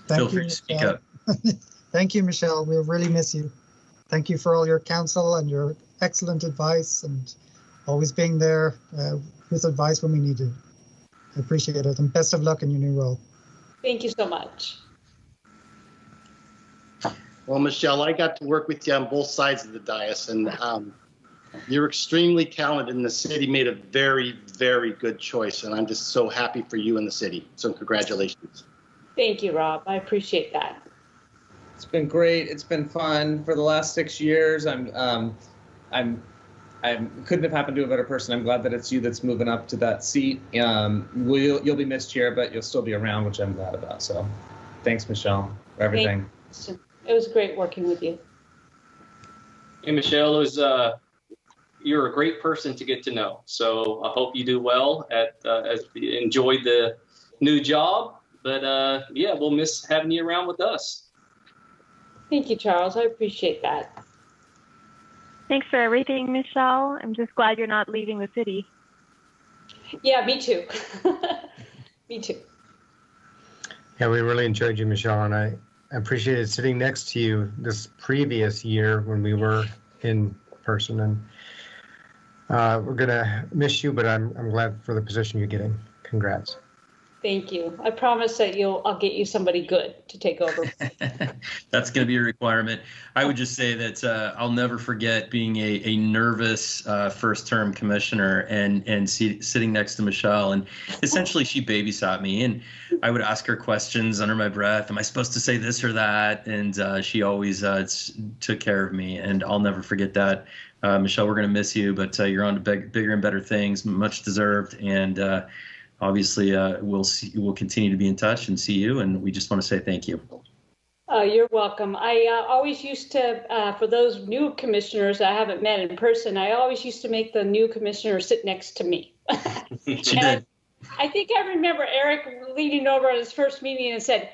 [SPEAKER 9] Feel free to speak up.
[SPEAKER 17] Thank you, Michelle. We'll really miss you. Thank you for all your counsel and your excellent advice and always being there with advice when we need it. I appreciate it. And best of luck in your new role.
[SPEAKER 20] Thank you so much.
[SPEAKER 7] Well, Michelle, I got to work with you on both sides of the dais, and you're extremely talented, and the city made a very, very good choice, and I'm just so happy for you and the city. So congratulations.
[SPEAKER 20] Thank you, Rob. I appreciate that.
[SPEAKER 10] It's been great. It's been fun for the last 6 years. I couldn't have happened to a better person. I'm glad that it's you that's moving up to that seat. You'll be missed here, but you'll still be around, which I'm glad about. So thanks, Michelle, for everything.
[SPEAKER 20] It was great working with you.
[SPEAKER 8] Hey, Michelle, it was, you're a great person to get to know. So I hope you do well enjoy the new job. But yeah, we'll miss having you around with us.
[SPEAKER 20] Thank you, Charles. I appreciate that.
[SPEAKER 13] Thanks for everything, Michelle. I'm just glad you're not leaving the city.
[SPEAKER 20] Yeah, me too. Me too.
[SPEAKER 18] Yeah, we really enjoyed you, Michelle, and I appreciated sitting next to you this previous year when we were in person. And we're gonna miss you, but I'm glad for the position you're getting. Congrats.
[SPEAKER 20] Thank you. I promise that I'll get you somebody good to take over.
[SPEAKER 9] That's going to be a requirement. I would just say that I'll never forget being a nervous first-term commissioner and sitting next to Michelle, and essentially she babysat me, and I would ask her questions under my breath. Am I supposed to say this or that? And she always took care of me, and I'll never forget that. Michelle, we're going to miss you, but you're on to bigger and better things, much deserved, and obviously, we'll continue to be in touch and see you, and we just want to say thank you.
[SPEAKER 20] You're welcome. I always used to, for those new commissioners I haven't met in person, I always used to make the new commissioner sit next to me.
[SPEAKER 9] She did.
[SPEAKER 20] I think I remember Eric leaning over at his first meeting and said,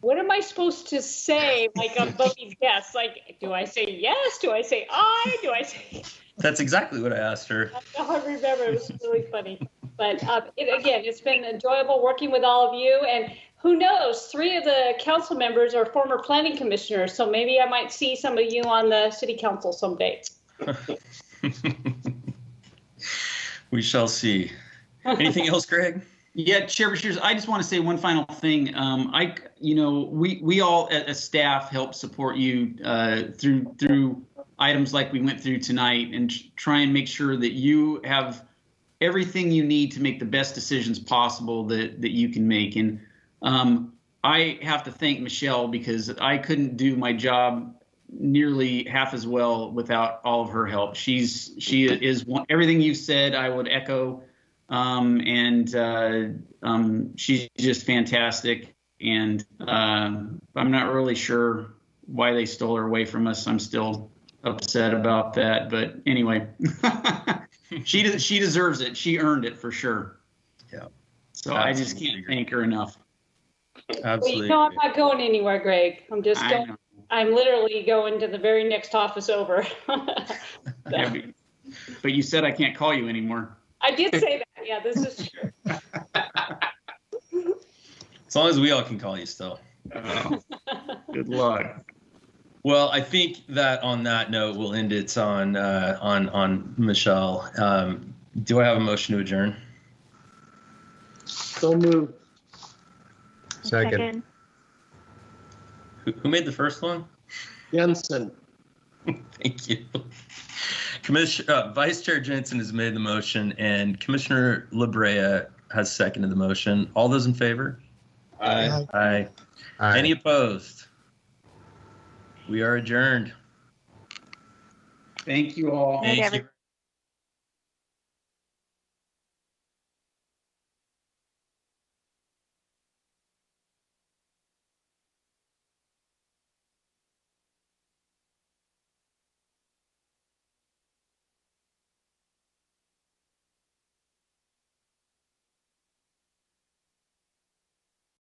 [SPEAKER 20] "What am I supposed to say?" Like on Bubby's guest, like, do I say yes? Do I say aye? Do I say?
[SPEAKER 9] That's exactly what I asked her.
[SPEAKER 20] I remember. It was really funny. But again, it's been enjoyable working with all of you. And who knows, 3 of the council members are former planning commissioners. So maybe I might see some of you on the city council someday.
[SPEAKER 9] We shall see. Anything else, Greg?
[SPEAKER 3] Yeah, Chair Bashir, I just want to say one final thing. We all as staff help support you through items like we went through tonight, and try and make sure that you have everything you need to make the best decisions possible that you can make. And I have to thank Michelle, because I couldn't do my job nearly half as well without all of her help. She is everything you've said, I would echo. She's just fantastic. And I'm not really sure why they stole her away from us. I'm still upset about that. But anyway, she deserves it. She earned it for sure.
[SPEAKER 9] Yeah.
[SPEAKER 3] So I just can't thank her enough.
[SPEAKER 9] Absolutely.
[SPEAKER 20] Well, I'm not going anywhere, Greg. I'm just going. I'm literally going to the very next office over.
[SPEAKER 3] Yeah, but you said I can't call you anymore.
[SPEAKER 20] I did say that. Yeah, this is true.
[SPEAKER 9] As long as we all can call you still.
[SPEAKER 3] Oh, good luck.
[SPEAKER 9] Well, I think that on that note, we'll end it on Michelle. Do I have a motion to adjourn?
[SPEAKER 7] So moved.
[SPEAKER 18] Second.
[SPEAKER 9] Who made the first one?
[SPEAKER 7] Jensen.
[SPEAKER 9] Thank you. Vice Chair Jensen has made the motion, and Commissioner LaBrea has seconded the motion. All those in favor?
[SPEAKER 10] Aye.
[SPEAKER 9] Aye. Any opposed? We are adjourned.
[SPEAKER 3] Thank you all.
[SPEAKER 9] Thank you.